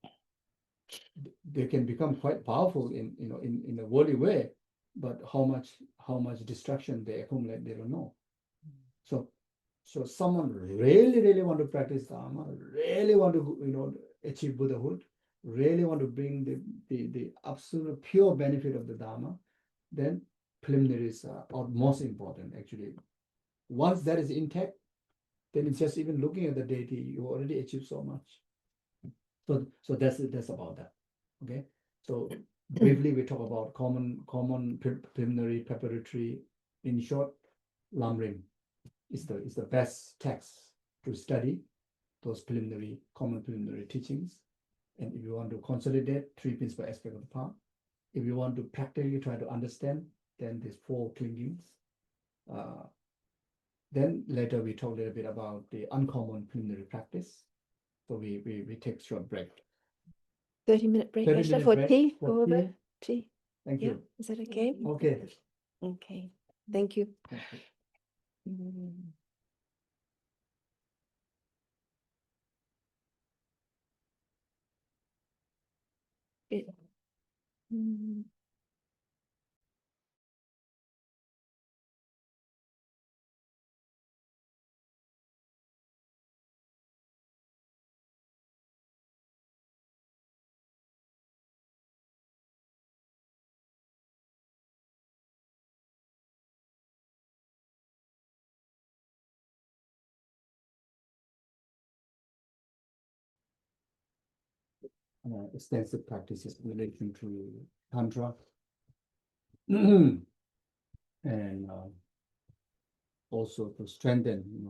they can become quite powerful in a worldly way, but how much destruction they accumulate, they don't know. So someone really want to practice Dharma, really want to achieve Buddhahood, really want to bring the absolute pure benefit of the Dharma, then preliminaries are most important actually. Once that is intact, then it's just even looking at the deity, you already achieved so much. So that's about that. Okay. So briefly we talk about common preliminary preparatory. In short, Lamrim is the best text to study those common preliminary teachings. And if you want to consolidate 3 principal aspects of the path, if you want to practically try to understand, then there's 4 clingings. Then later we talk a little bit about the uncommon preliminary practice. So we take a short break. 30-minute break, 30 Geshe, minute for break tea. for Go over tea. tea. Thank Yeah, you. is that okay? Okay. Okay, thank you. Thank you. Mm. It- Mm. Extensive practices in relation to Tantra. And also to strengthen,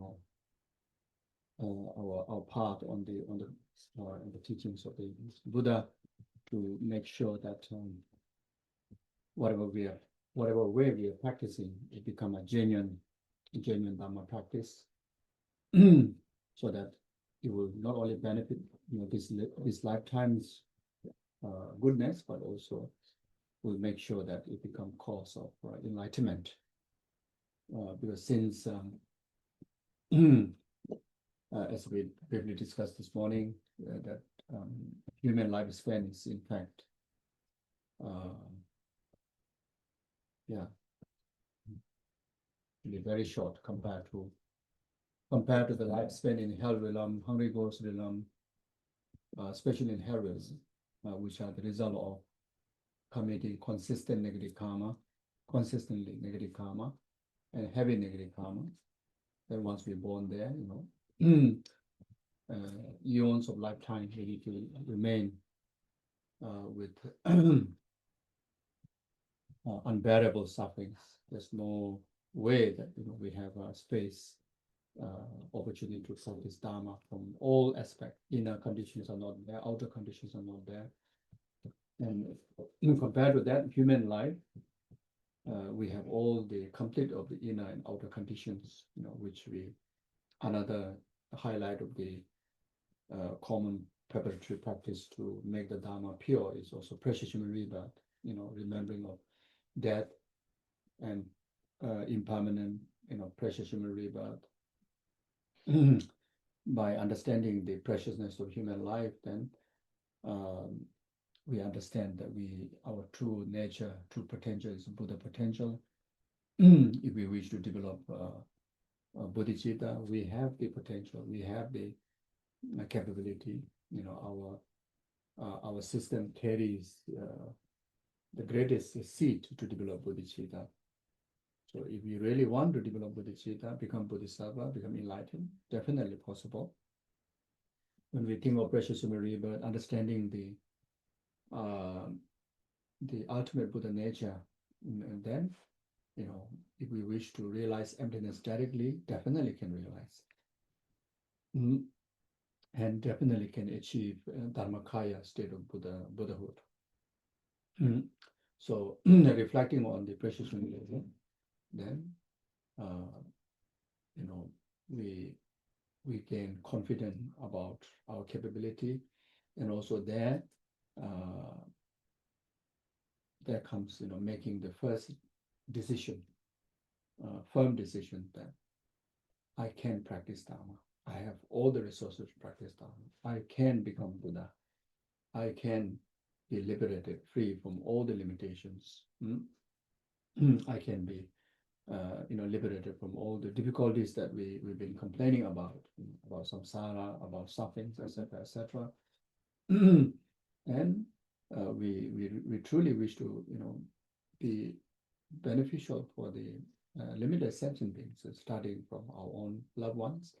our part on the teachings of the Buddha, to make sure that whatever way we are practicing, it become a genuine Dharma practice, so that it will not only benefit this lifetime's goodness, but also will make sure that it become cause of enlightenment. Because since as we briefly discussed this morning, that human lifespan is in fact really very short compared to the lifespan in hell realm, hungry ghost realm, especially in hell realms, which are the result of committing consistently negative karma, and heavy negative karma. Then once we're born there, eons of lifetime maybe to remain with unbearable sufferings. There's no way that we have a space, opportunity to practice Dharma from all aspects. Inner conditions are not there, outer conditions are not there. And compared to that, human life, we have all the complete of the inner and outer conditions, which another highlight of the common preparatory practice to make the Dharma pure is also precious human rebirth, remembering of death and impermanent, precious human rebirth. By understanding the preciousness of human life, then we understand that our true nature, true potential is Buddha potential. If we wish to develop bodhicitta, we have the potential, we have the capability. Our system carries the greatest seed to develop bodhicitta. So if you really want to develop bodhicitta, become bodhisattva, become enlightened, definitely possible. When we think of precious human rebirth, understanding the ultimate Buddha nature, and then if we wish to realize emptiness directly, definitely can realize. And definitely can achieve Dharmakaya state of Buddhahood. So reflecting on the precious realization, then we gain confidence about our capability, and also there comes making the first decision, firm decision that I can practice Dharma. I have all the resources to practice Dharma. I can become Buddha. I can be liberated, free from all the limitations. I can be liberated from all the difficulties that we've been complaining about samsara, about sufferings, etc., etc. And we truly wish to be beneficial for the limited sentient beings, starting from our own loved ones,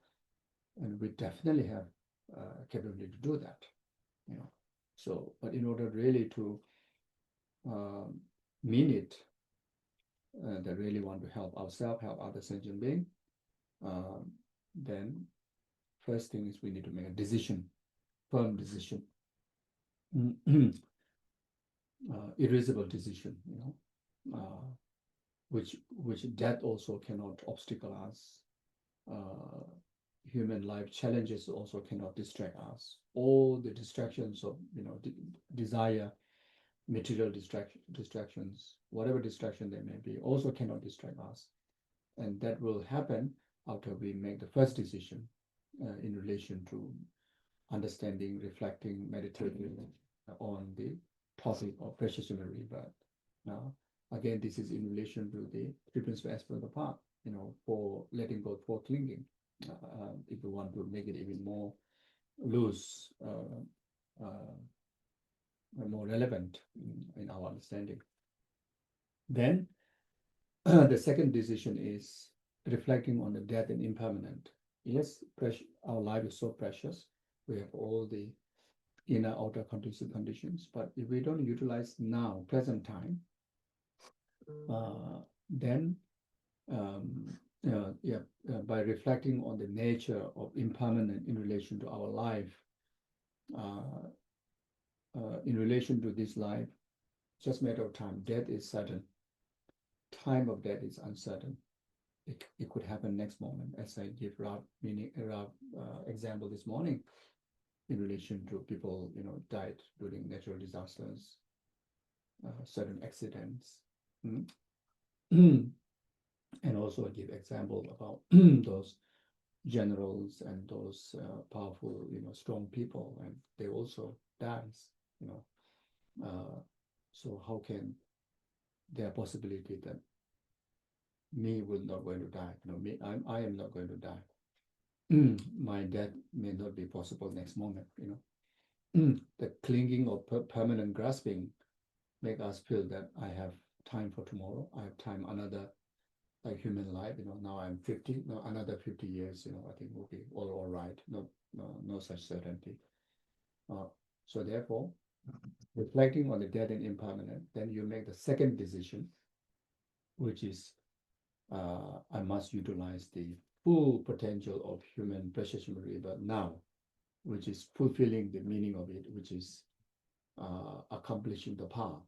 and we definitely have capability to do that. So, but in order really to mean it, that really want to help ourselves, help other sentient beings, then first thing is we need to make a decision, firm decision, irreversible decision, which death also cannot obstacle us. Human life challenges also cannot distract us. All the distractions of desire, material distractions, whatever distraction they may be, also cannot distract us. And that will happen after we make the first decision in relation to understanding, reflecting, meditating on the topic of precious human rebirth. Now, again, this is in relation to the three principal aspects of the path, for letting go, for clinging. If we want to make it even more loose, more relevant in our understanding. Then the second decision is reflecting on the death and impermanent. Yes, our life is so precious. We have all the inner, outer conducive conditions, but if we don't utilize now, present time, then by reflecting on the nature of impermanent in relation to our life, in relation to this life, just matter of time. Death is certain. Time of death is uncertain. It could happen next moment, as I give example this morning in relation to people died during natural disasters, certain accidents, and also give example about those generals and those powerful, strong people, and they also dies. So how can there possibility that me will not going to die? I am not going to die. My death may not be possible next moment. The clinging or permanent grasping make us feel that I have time for tomorrow. I have time another human life. Now I'm 50. No, another 50 years. I think will be all right. No such certainty. So therefore, reflecting on the death and impermanent, then you make the second decision, which is I must utilize the full potential of precious human rebirth now, which is fulfilling the meaning of it, which is accomplishing the path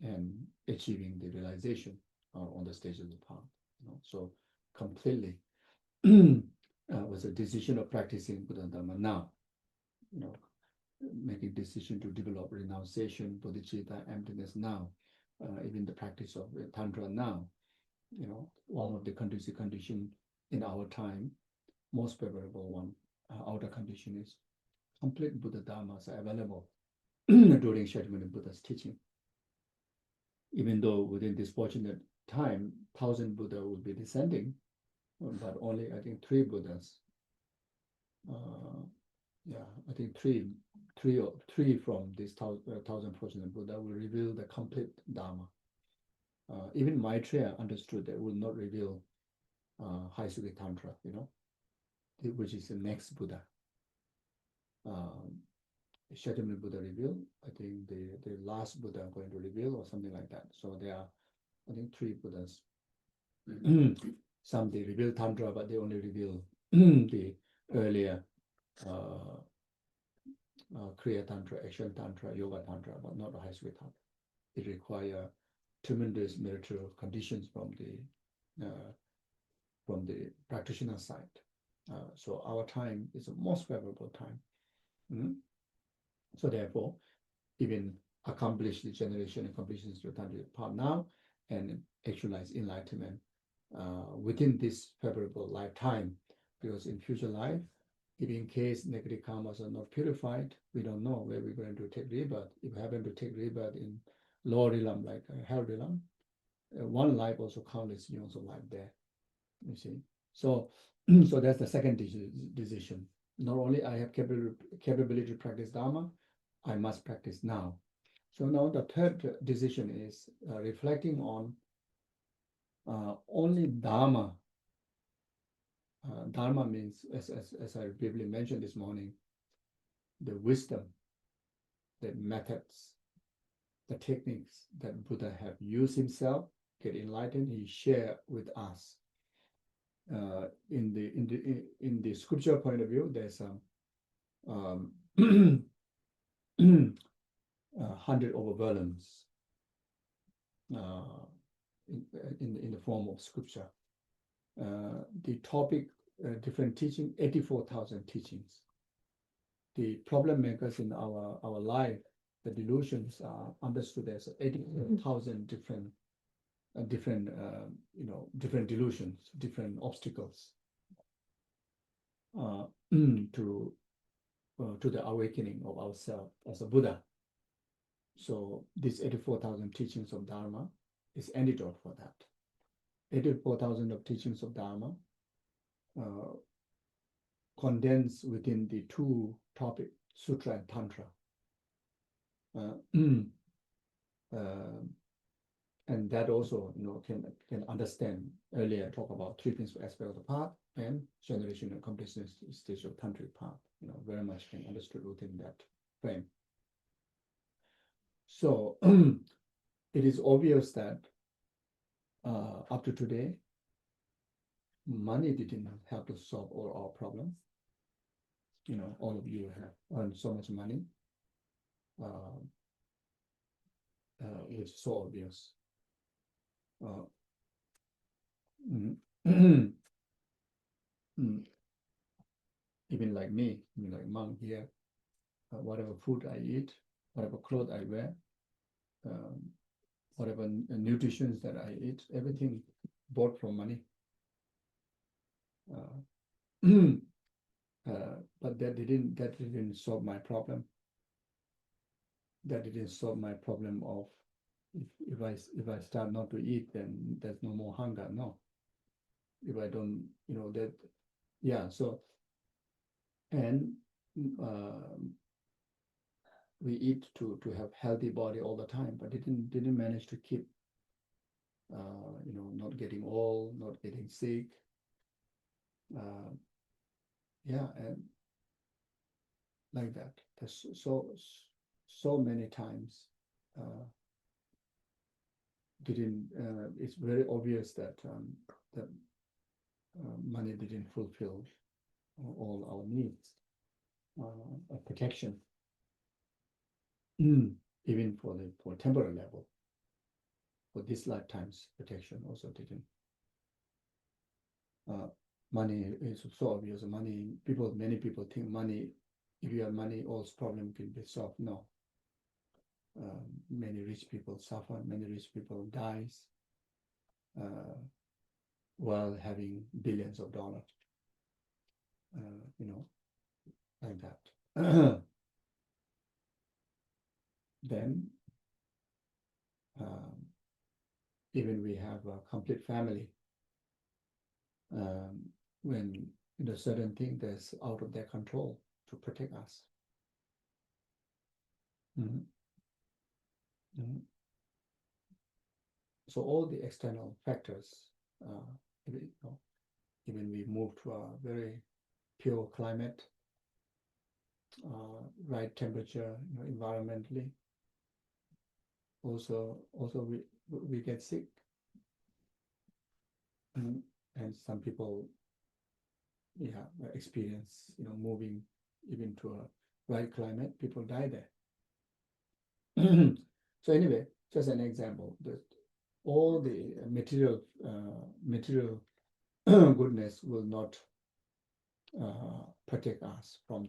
and achieving the realization on the stage of the path. So completely was a decision of practicing Buddha Dharma now. Making decision to develop renunciation, bodhicitta, emptiness now, even the practice of Tantra now. One of the conducive condition in our time, most favorable one, outer condition is complete Buddha Dharmas are available during Shakyamuni Buddha's teaching. Even though within this fortunate time, 1,000 Buddha will be descending, but only I think 3 Buddhas. I think three from this 1,000 fortunate Buddha will reveal the complete Dharma. Even Maitreya understood that will not reveal Haisukhi Tantra, which is the next Buddha. Shakyamuni Buddha revealed, I think the last Buddha going to reveal or something like that. So there are, I think, 3 Buddhas Some they reveal Tantra, but they only reveal the earlier Kriya Tantra, Action Tantra, Yoga Tantra, but not the high school Tantra. It requires tremendous material conditions from the practitioner side. So our time is the most favorable time. So therefore, even accomplish the generation, accomplishes the tantric path now, and actualize enlightenment within this favorable lifetime. Because in future life, if in case negative karmas are not purified, we don't know where we're going to take rebirth. If we happen to take rebirth in lower realm, like hell realm, one life also counts as years of life there. You see, so so that's the second decision. Not only I have capability to practice Dharma, I must practice now. So now the third decision is reflecting on only Dharma. Dharma means, as I briefly mentioned this morning, the wisdom, the methods, the techniques that Buddha have used himself, get enlightened, he shared with us. In the scripture point of view, there's 100 over volumes in the form of scripture. The topic, different teaching, 84,000 teachings. The problem makers in our life, the delusions are understood as 80,000 different delusions, different obstacles to the awakening of ourselves as a Buddha. So this 84,000 teachings of Dharma is antidote for that. 84,000 of teachings of Dharma condensed within the two topics, Sutra and Tantra. And that also, can understand. Earlier I talked about three principal aspects of the path and generation and completeness stage of tantric path. Very much can understood within that frame. So it is obvious that up to today, money didn't help to solve all our problems. All of you have earned so much money, which is so obvious. Even like me, like monk here, whatever food I eat, whatever clothes I wear, whatever nutrition that I eat, everything bought from money. But that didn't solve my problem. That didn't solve my problem of if I start not to eat, then there's no more hunger. No. If I don't, that, yeah. So, and we eat to have healthy body all the time, but didn't manage to keep, not getting old, not getting sick. Yeah, and like that. There's so many times it's very obvious that money didn't fulfill all our needs of protection, even for temporal level. For this lifetime's protection also didn't. Money is so obvious. Many people think money. If you have money, all problem can be solved. No. Many rich people suffer. Many rich people dies while having billions of dollars. Like that. Then even we have a complete family. When certain thing that's out of their control to protect us. So all the external factors, even we move to a very pure climate, right temperature, environmentally. Also we get sick. And some people, yeah, experience, moving even to a right climate, people die there. So anyway, just an example that all the material goodness will not protect us from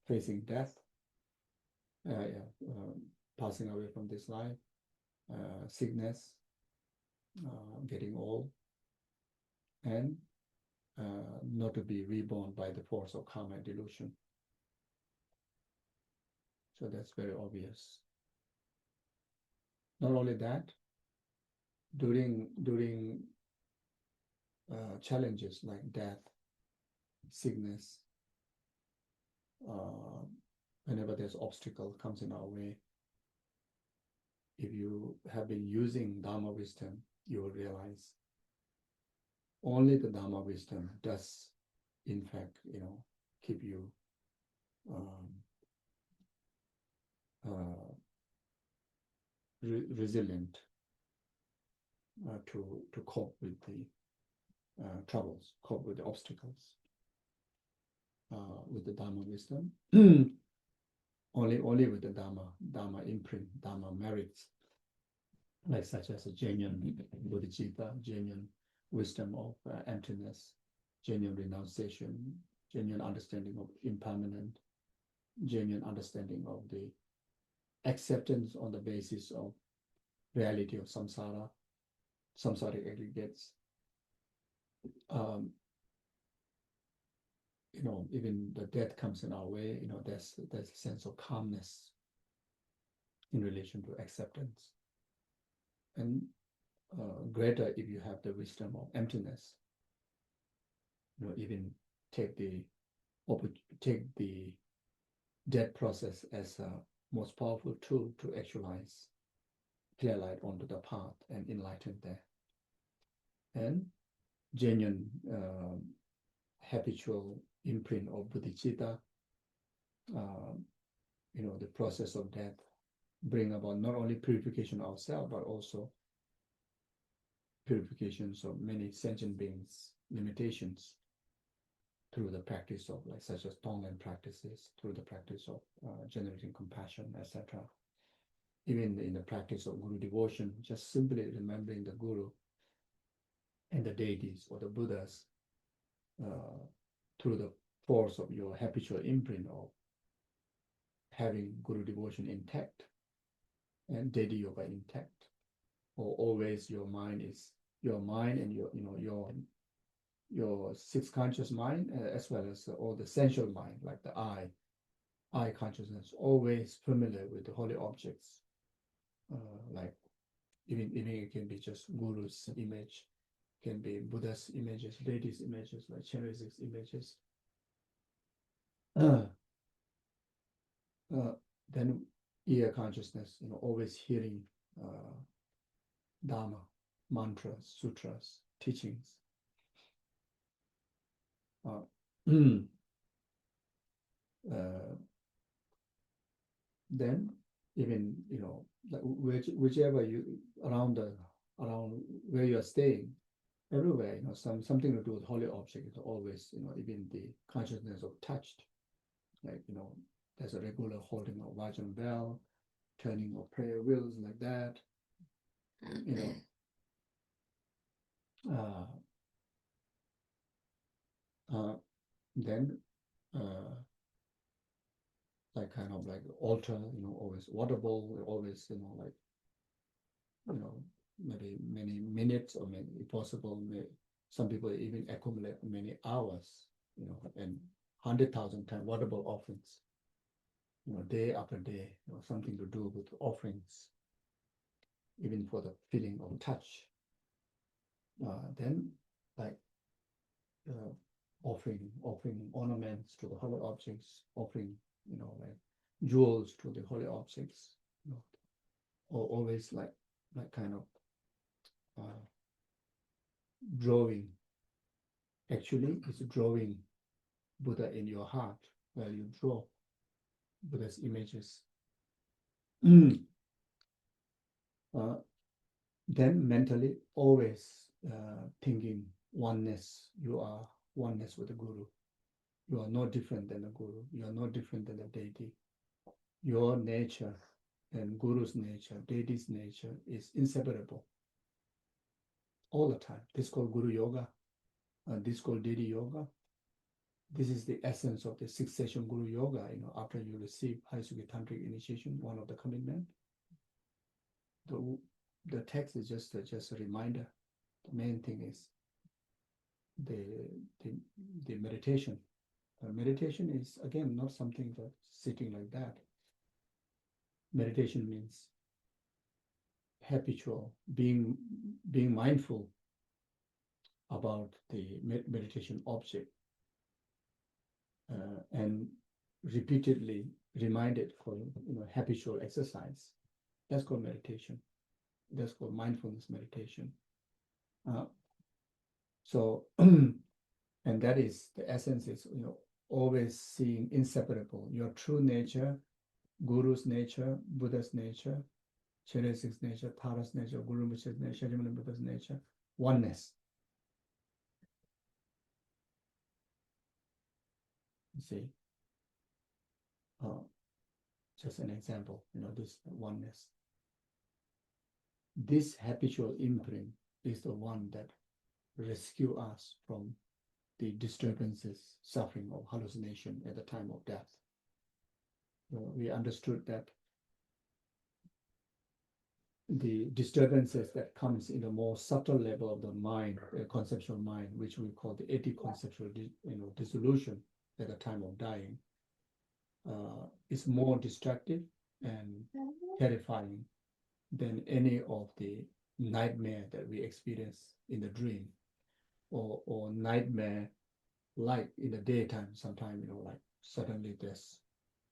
facing death, passing away from this life, sickness, getting old, and not to be reborn by the force of karma and delusion. So that's very obvious. Not only that, during challenges like death, sickness, whenever there's obstacle comes in our way, if you have been using Dharma wisdom, you will realize only the Dharma wisdom does, in fact, keep you resilient to cope with the troubles, cope with the obstacles with the Dharma wisdom. only with the Dharma imprint, Dharma merits, like such as a genuine bodhicitta, genuine wisdom of emptiness, genuine renunciation, genuine understanding of impermanent, genuine understanding of the acceptance on the basis of reality of samsaric aggregates. Even the death comes in our way, there's a sense of calmness in relation to acceptance. And greater if you have the wisdom of emptiness, even take the death process as a most powerful tool to actualize clear light onto the path and enlighten there. And genuine habitual imprint of bodhicitta, the process of death bring about not only purification of ourselves, but also purifications of many sentient beings' limitations through the practice of such as Tonglen practices, through the practice of generating compassion, etc. Even in the practice of Guru devotion, just simply remembering the Guru and the deities or the Buddhas through the force of your habitual imprint of having Guru devotion intact and deity yoga intact, or always your mind and your sixth conscious mind, as well as all the sensual mind, like the eye consciousness, always familiar with the holy objects, like even it can be just Guru's image, can be Buddha's images, deities images, like Chenrezig's images. Then ear consciousness, always hearing Dharma, mantras, sutras, teachings. Then even like whichever you around where you are staying, everywhere something to do with holy object is always even the consciousness of touched, like there's a regular holding of Vajan bell, turning of prayer wheels like that, then like kind of like altar, always audible, always maybe many minutes or maybe possible, some people even accumulate many hours, and 100,000 times audible offerings, day after day, something to do with offerings, even for the feeling of touch. Then like offering ornaments to the holy objects, offering like jewels to the holy objects, or always like kind of drawing. Actually, it's drawing Buddha in your heart while you draw Buddha's images. then mentally always thinking oneness. You are oneness with the Guru. You are no different than the Guru. You are no different than the deity. Your nature and Guru's nature, deity's nature is inseparable all the time. This is called Guru Yoga. This is called Deity Yoga. This is the essence of the 6th session Guru Yoga. After you receive High Sukhi Tantric initiation, one of the commitment. The text is just a reminder. The main thing is the meditation. Meditation is again not something that sitting like that. Meditation means habitual, being mindful about the meditation object and repeatedly reminded for habitual exercise. That's called meditation. That's called mindfulness meditation. So, and that is the essence is always seeing inseparable your true nature, Guru's nature, Buddha's nature, Cheresik's nature, Tara's nature, Guru Rinpoche's nature, Shakyamuni Buddha's nature, oneness. You see, just an example, this oneness. This habitual imprint is the one that rescue us from the disturbances, suffering of hallucination at the time of death. We understood that the disturbances that comes in a more subtle level of the mind, conceptual mind, which we call the anti-conceptual dissolution at the time of dying, is more destructive and terrifying than any of the nightmare that we experience in the dream, or nightmare like in the daytime. Sometime like suddenly there's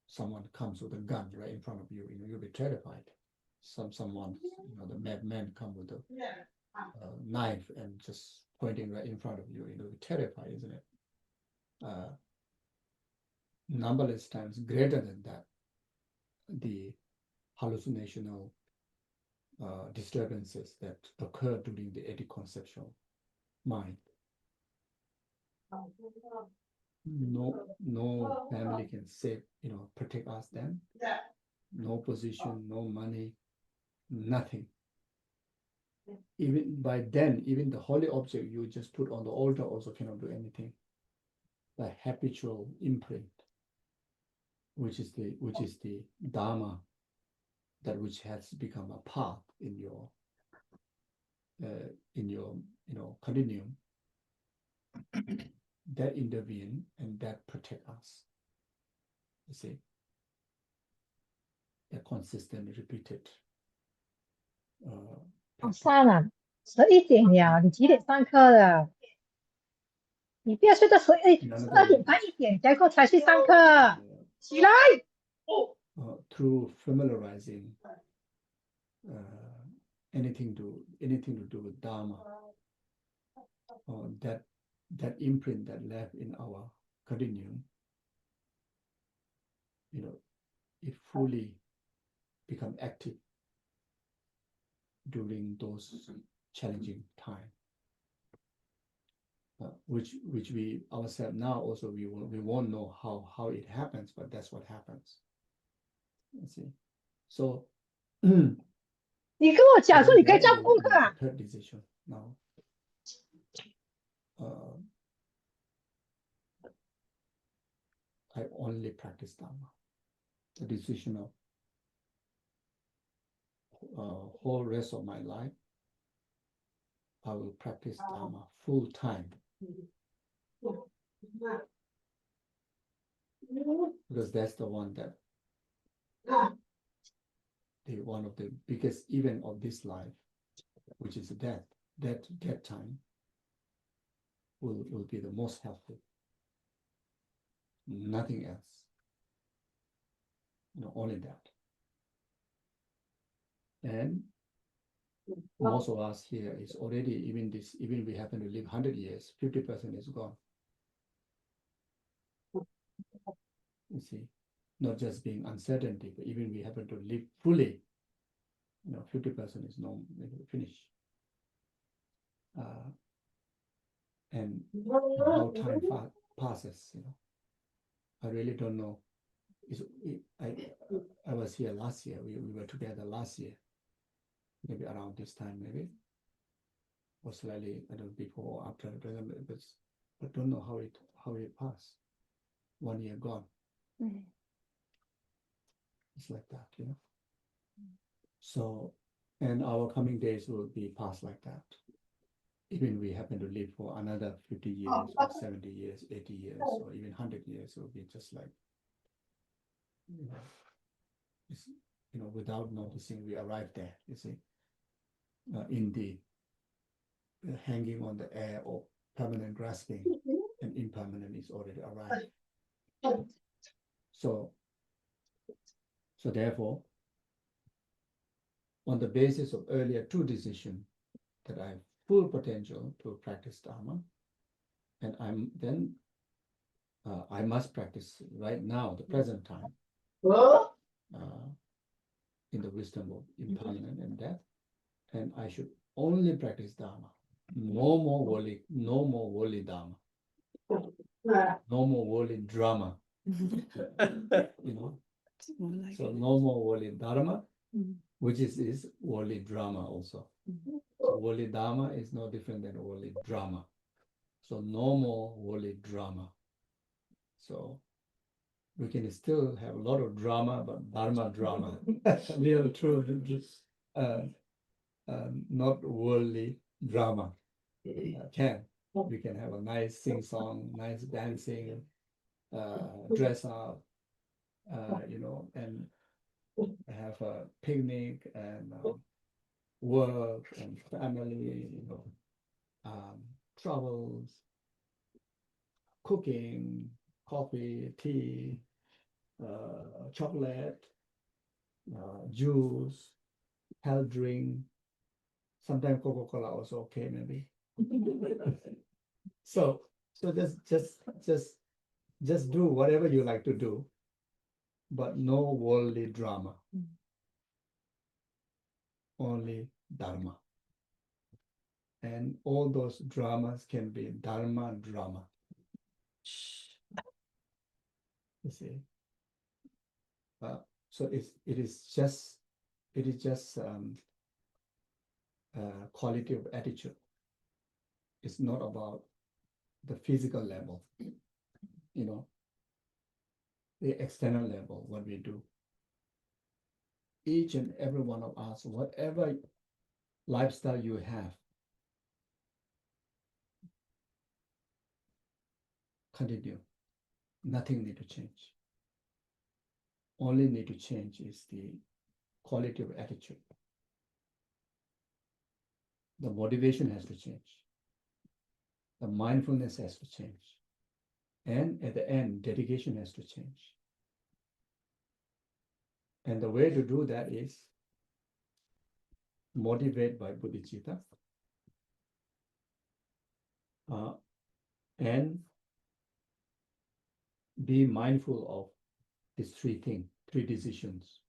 someone comes with a gun right in front of you. You'll be terrified. Someone the madman come with a knife and just pointing right in front of you. You'll be terrified, isn't it? Numberless times greater than that, the hallucinational disturbances that occur during the anti-conceptual mind. No family can save, protect us then. No position, no money, nothing. Even by then, even the holy object you just put on the altar also cannot do anything. The habitual imprint, which is the Dharma, that which has become a path in your continuum, that intervene and that protect us. You see, a consistent, repeated. 上了11点了，你几点上课的？你不要睡到12点半1点，然后才去上课。起来。Through familiarizing anything to do with Dharma, that imprint that left in our continuum, it fully become active during those challenging times, which we ourselves now also we won't know how it happens, but that's what happens. You see, so 你跟我讲说你可以照顾功课啊。 Third decision now. I only practice Dharma. The decision of whole rest of my life, I will practice Dharma full time. Because that's the one that one of the biggest event of this life, which is death. That time will be the most helpful. Nothing else. Only that. And most of us here is already, even we happen to live 100 years, 50% is gone. You see, not just being uncertainty, but even we happen to live fully, 50% is no finish. And how time passes, I really don't know. I was here last year. We were together last year, maybe around this time, maybe, or slightly, I don't know, before or after. But don't know how it passed. 1 year gone. It's like that, So, and our coming days will be passed like that. Even we happen to live for another 50 years, or 70 years, 80 years, or even 100 years, it will be just like, without noticing, we arrived there, you see, in the hanging on the air of permanent grasping, and impermanent is already arrived. So therefore, on the basis of earlier 2 decisions, that I have full potential to practice Dharma, and I must practice right now, the present time, in the wisdom of impermanence and death, and I should only practice Dharma. No more worldly Dharma. No more worldly drama. So no more worldly Dharma, which is worldly drama also. So worldly Dharma is no different than worldly drama. So no more worldly drama. So we can still have a lot of drama, but Dharma drama, real true, not worldly drama. We can have a nice sing song, nice dancing, dress up, and have a picnic and work and family, travels, cooking, coffee, tea, chocolate, juice, health drink, sometimes Coca-Cola also okay, maybe. So just do whatever you like to do, but no worldly drama. Only Dharma. And all those dramas can be Dharma drama. You see. So it is just quality of attitude. It's not about the physical level, the external level, what we do. Each and every one of us, whatever lifestyle you have, continue. Nothing need to change. Only need to change is the quality of attitude. The motivation has to change. The mindfulness has to change. And at the end, dedication has to change. And the way to do that is motivate by bodhicitta, and be mindful of these 3 decisions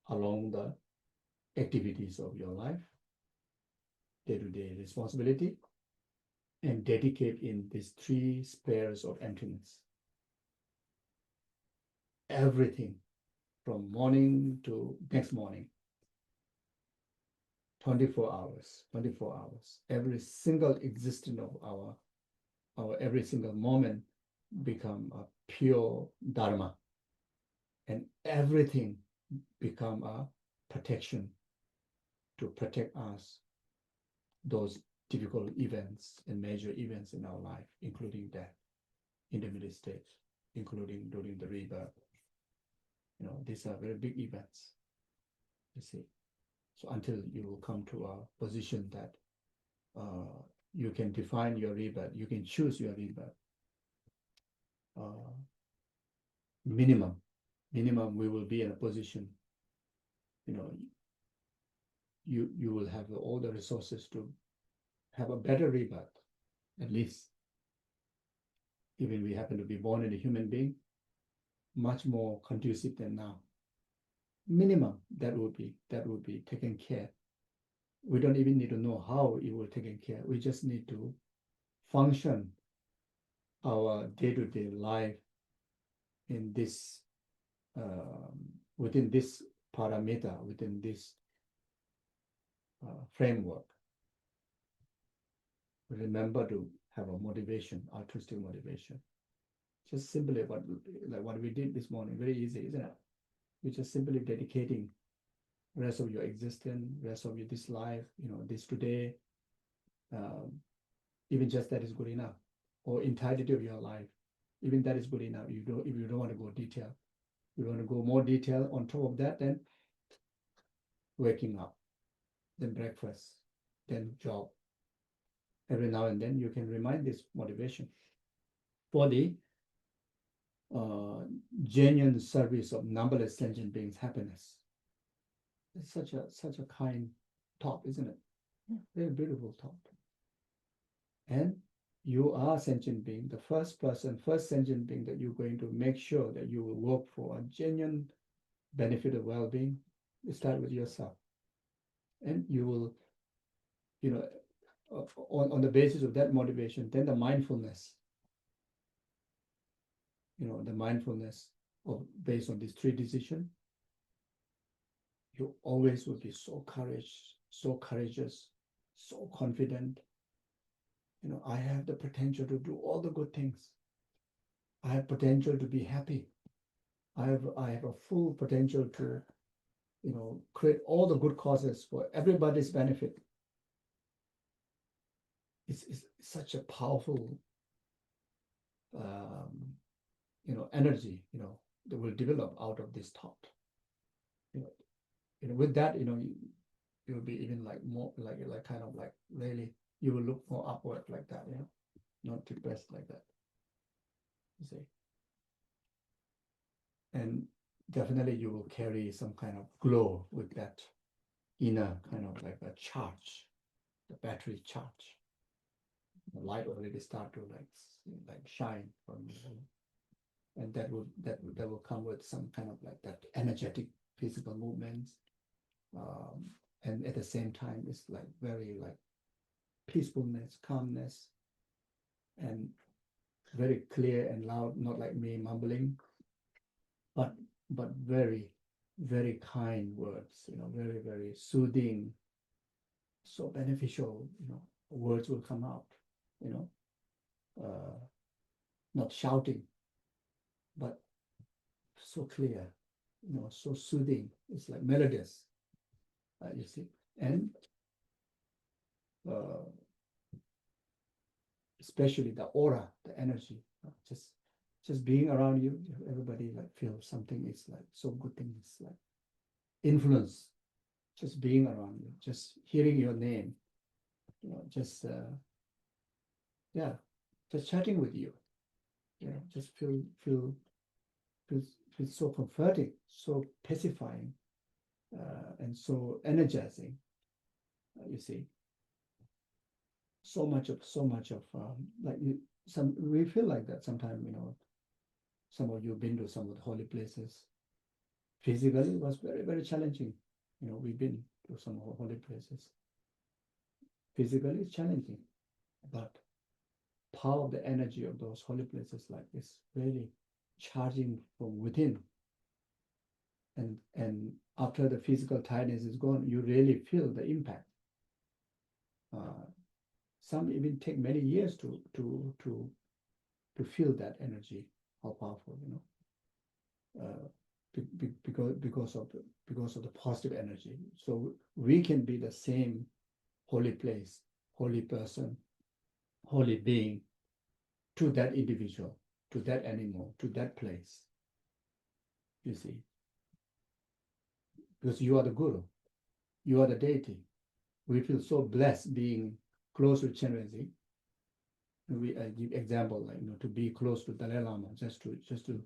along the activities of your life, day-to-day responsibility, and dedicate in these 3 spheres of emptiness. Everything from morning to next morning, 24 hours, every single existence of our every single moment become a pure Dharma, and everything become a protection to protect us, those difficult events and major events in our life, including death, intermediate state, including during the rebirth. These are very big events, you see. So until you will come to a position that you can define your rebirth, you can choose your rebirth. Minimum, we will be in a position, you will have all the resources to have a better rebirth, at least. Even we happen to be born in a human being, much more conducive than now. minimum that would be taken care. We don't even need to know how it will taken care. We just need to function our day-to-day life in this within this parameter, within this framework. Remember to have a motivation, altruistic motivation. Just simply what we did this morning, very easy, isn't it? We're just simply dedicating rest of your existence, rest of your this life, this today. Even just that is good enough, or entirety of your life, even that is good enough. If you don't want to go detail, you want to go more detail on top of that, then waking up, then breakfast, then job. Every now and then you can remind this motivation for the genuine service of numberless sentient beings' happiness. It's such a kind thought, isn't it? Very beautiful thought. And you are sentient being, the first sentient being that you're going to make sure that you will work for a genuine benefit of well-being. You start with yourself, and you will, on the basis of that motivation, then the mindfulness, the mindfulness of based on these three decisions, you always will be so courageous, so confident. I have the potential to do all the good things. I have potential to be happy. I have a full potential to, create all the good causes for everybody's benefit. It's such a powerful, energy, that will develop out of this thought. With that, you'll be even like more like kind of like really, you will look more upward like that, not depressed like that. You see, and definitely you will carry some kind of glow with that inner kind of like a charge, the battery charge. The light already start to like shine from you, and that will come with some kind of like that energetic physical movements, and at the same time it's like very like peacefulness, calmness, and very clear and loud, not like me mumbling, but very, very kind words, very, very soothing, so beneficial, words will come out, not shouting, but so clear, so soothing. It's like melodious, you see, and especially the aura, the energy, just being around you, everybody like feels something is like so good thing. It's like influence, just being around you, just hearing your name, just chatting with you, just feel so comforting, so pacifying, and so energizing. You see, so much of like we feel like that sometimes. Some of you have been to some of the holy places. Physically, it was very, very challenging. We've been to some of the holy places. Physically, it's challenging, but power of the energy of those holy places like this really charging from within. And after the physical tiredness is gone, you really feel the impact. Some even take many years to feel that energy, how powerful, because of the positive energy. So we can be the same holy place, holy person, holy being to that individual, to that animal, to that place. You see, because you are the guru, you are the deity. We feel so blessed being close to Chenrezig. We give example, like to be close to Dalai Lama, just to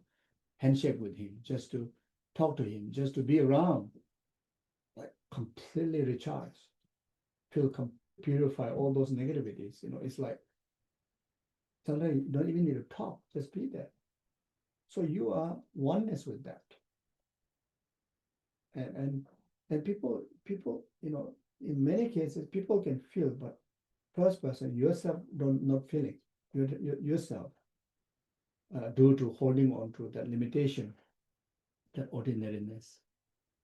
handshake with him, just to talk to him, just to be around, like completely recharge, purify all those negativities. It's like sometimes you don't even need to talk, just be there. So you are oneness with that. and people, you know, in many cases, people can feel, but first person, yourself not feeling, yourself, due to holding on to that limitation, that ordinariness,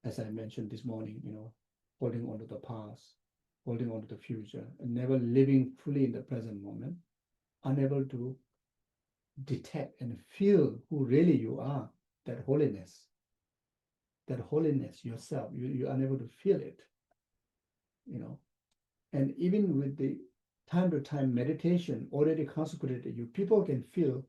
as I mentioned this morning, you know, holding on to the past, holding on to the future, and never living fully in the present moment, unable to detect and feel who really you are, that holiness yourself, you're unable to feel it, you know. And even with the time to time meditation already consecrated you, people can feel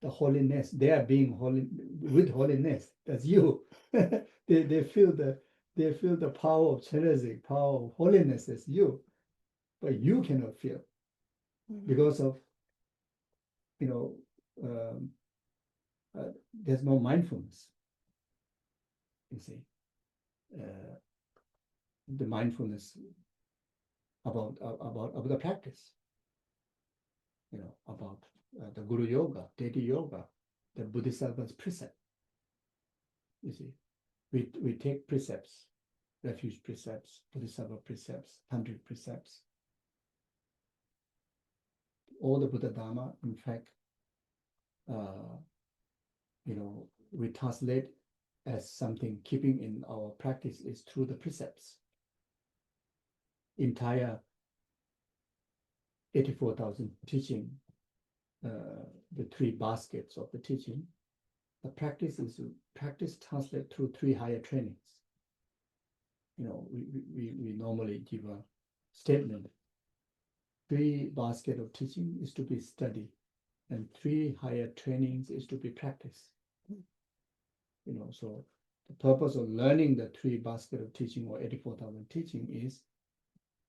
the holiness. They are being holy with holiness. That's you. they feel the power of cleansing, power of holiness as you, but you cannot feel because of, you know, there's no mindfulness. You see, the mindfulness about the practice, you know, about the Guru Yoga, Deity Yoga, the Bodhisattva's precept. You see, we take precepts, refuge precepts, Bodhisattva precepts, tantric precepts, all the Buddha Dharma. In fact, you know, we translate as something keeping in our practice is through the precepts. Entire 84,000 teaching, the three baskets of the teaching, the practice translate through three higher trainings. You know, we normally give a statement. 3 basket of teaching is to be studied, and 3 higher trainings is to be practiced. You know, so the purpose of learning the 3 basket of teaching or 84,000 teaching is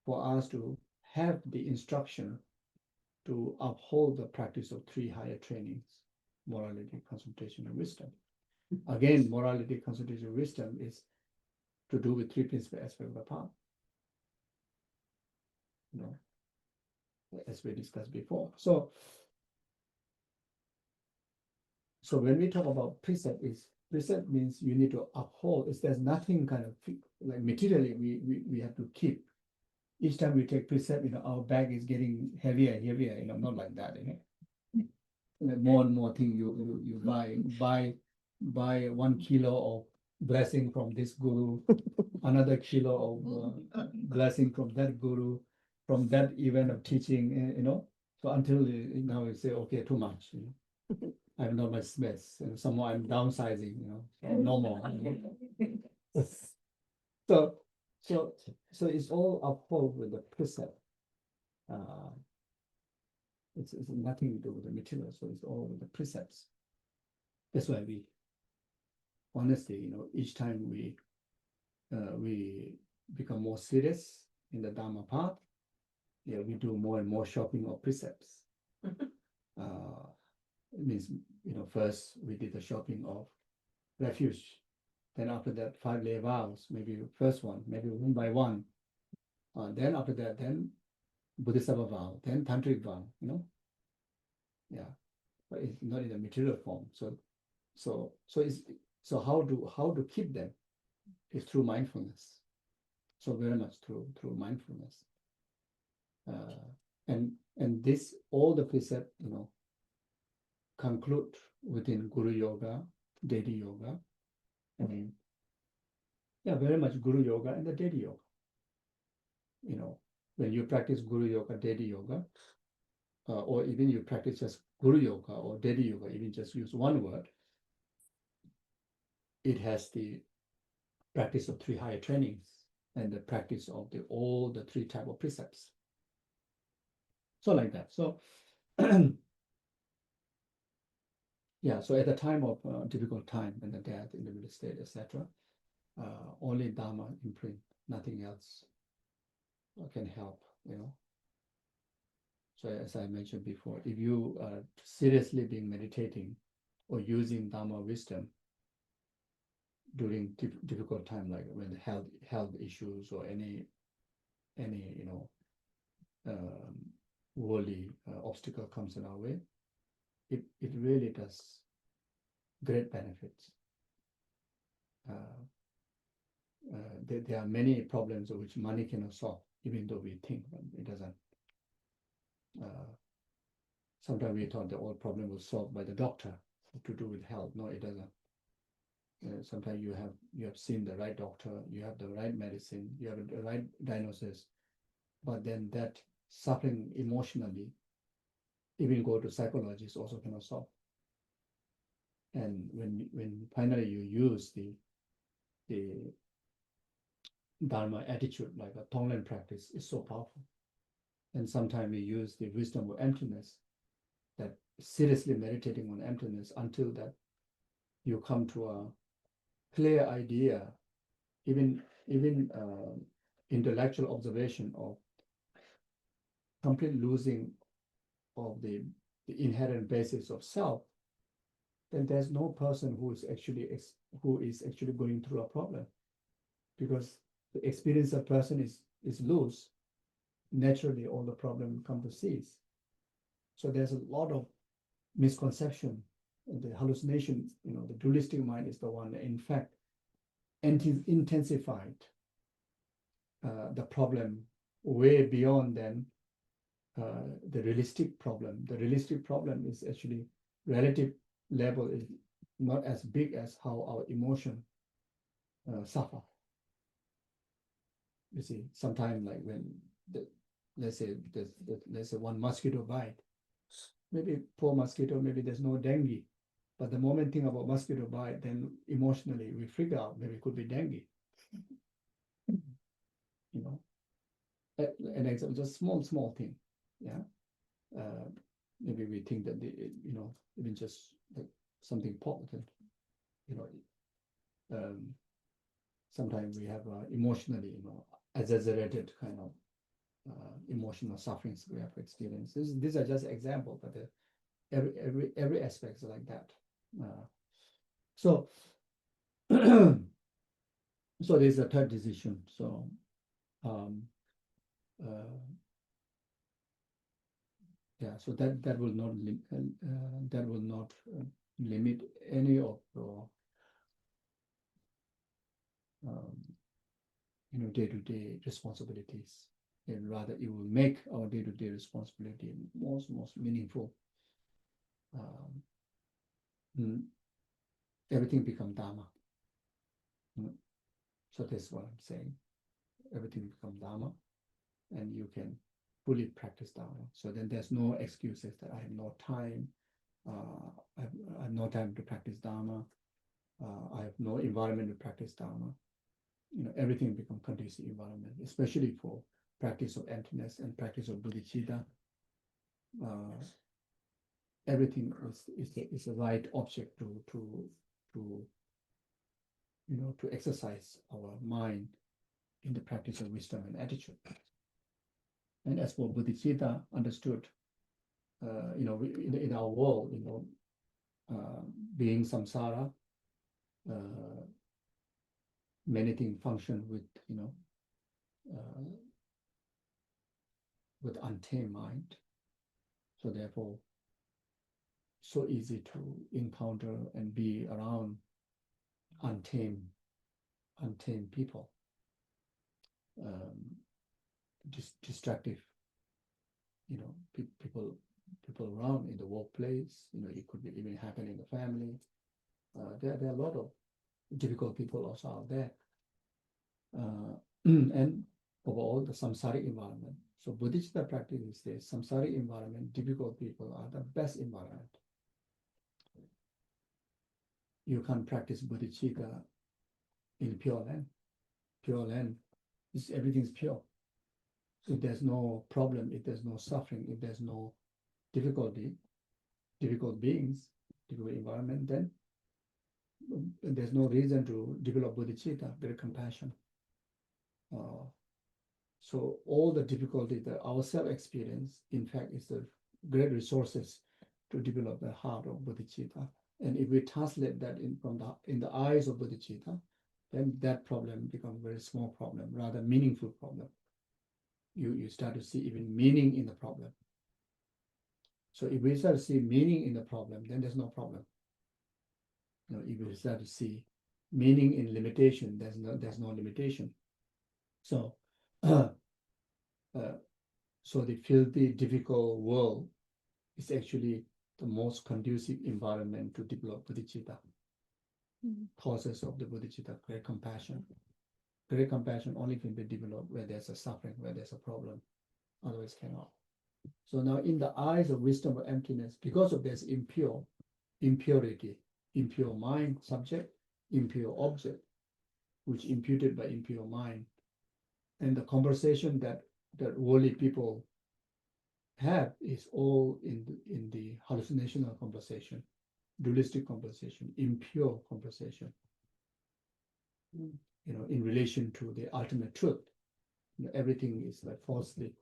for us to have the instruction to uphold the practice of 3 higher trainings: morality, concentration, and wisdom. Again, morality, concentration, and wisdom is to do with 3 principal aspects of the path. You know, as we discussed before. So when we talk about precept means you need to uphold. There's nothing kind of like materially we have to keep. Each time we take precept, you know, our bag is getting heavier and heavier, you know, not like that, you know. Like more and more thing you buy 1 kilo of blessing from this guru, another kilo of blessing from that guru, from that event of teaching, you know. So until now you say, okay, too much, you know. I have not much space, and somehow I'm downsizing, you know, so no more. You know? So it's all uphold with the precept. It's nothing to do with the material, so it's all with the precepts. That's why we, honestly, you know, each time we become more serious in the Dharma path, yeah, we do more and more shopping of precepts. It means, you know, first we did the shopping of refuge. Then after that, 5 lay vows, maybe first one, maybe one by one. Then after that, then Bodhisattva vow, then tantric vow, you know. Yeah, but it's not in the material form. So how to keep them is through mindfulness. So very much through mindfulness. And this, all the precept, you know, conclude within Guru Yoga, Deity Yoga, and yeah, very much Guru Yoga and the Deity Yoga. You know, when you practice Guru Yoga, Deity Yoga, or even you practice just Guru Yoga or Deity Yoga, even just use one word, it has the practice of 3 higher trainings and the practice of all the 3 type of precepts. So like that. So yeah, so at the time of difficult time and the death in the middle state, etc., only Dharma imprint, nothing else can help, you know. So as I mentioned before, if you are seriously being meditating or using Dharma wisdom during difficult time, like when the health issues or any you know worldly obstacle comes in our way, it really does great benefits. there are many problems which money cannot solve, even though we think it doesn't. Sometimes we thought the all problem was solved by the doctor to do with health. No, it doesn't. Sometimes you have seen the right doctor, you have the right medicine, you have the right diagnosis, but then that suffering emotionally, even go to psychologists, also cannot solve. And when finally you use the Dharma attitude, like a Tonglen practice, is so powerful. And sometimes we use the wisdom of emptiness, that seriously meditating on emptiness until that you come to a clear idea, even intellectual observation of complete losing of the inherent basis of self, then there's no person who is actually going through a problem, because the experience of person is loose. Naturally, all the problem come to cease. So there's a lot of misconception, the hallucination. The dualistic mind is the one that, in fact, intensified the problem way beyond than the realistic problem. The realistic problem is actually relative level is not as big as how our emotion suffer. You see, sometimes like when let's say one mosquito bite, maybe poor mosquito, maybe there's no dengue, but the moment think about mosquito bite, then emotionally we figure out maybe it could be dengue. An example, just small thing, yeah. Maybe we think that even just like something important, sometimes we have emotionally, exaggerated kind of emotional sufferings we have experienced. These are just examples, but every aspect is like that. So there's a third decision. So yeah, so that will not limit any of the day-to-day responsibilities, and rather it will make our day-to-day responsibility most meaningful. Everything become Dharma. So that's what I'm saying. Everything become Dharma, and you can fully practice Dharma. So then there's no excuses that I have no time. I have no time to practice Dharma. I have no environment to practice Dharma. Everything become conducive environment, especially for practice of emptiness and practice of bodhicitta. Everything is a right object to exercise our mind in the practice of wisdom and attitude. And as for bodhicitta, understood, in our world, being samsara, many things function with untamed mind. So therefore, so easy to encounter and be around untamed people, destructive, people around in the workplace. It could be even happen in the family. There are a lot of difficult people also out there, and overall the samsaric environment. So bodhicitta practice is the samsaric environment. Difficult people are the best environment. You can't practice bodhicitta in Pure Land. Pure Land is everything's pure. If there's no problem, if there's no suffering, if there's no difficulty, difficult beings, difficult environment, then there's no reason to develop bodhicitta, very compassion. So all the difficulty that our self experience, in fact, is the great resources to develop the heart of bodhicitta. And if we translate that in the eyes of bodhicitta, then that problem becomes a very small problem, rather meaningful problem. You start to see even meaning in the problem. So if we start to see meaning in the problem, then there's no problem. If we start to see meaning in limitation, there's no limitation. So, so the filthy, difficult world is actually the most conducive environment to develop bodhicitta. Causes of the bodhicitta, great compassion. Great compassion only can be developed where there's a suffering, where there's a problem, otherwise cannot. So now in the eyes of wisdom or emptiness, because of this impurity, impure mind subject, impure object, which imputed by impure mind, and the conversation that worldly people have is all in the hallucinational conversation, dualistic conversation, impure conversation. In relation to the ultimate truth, everything is like falsely.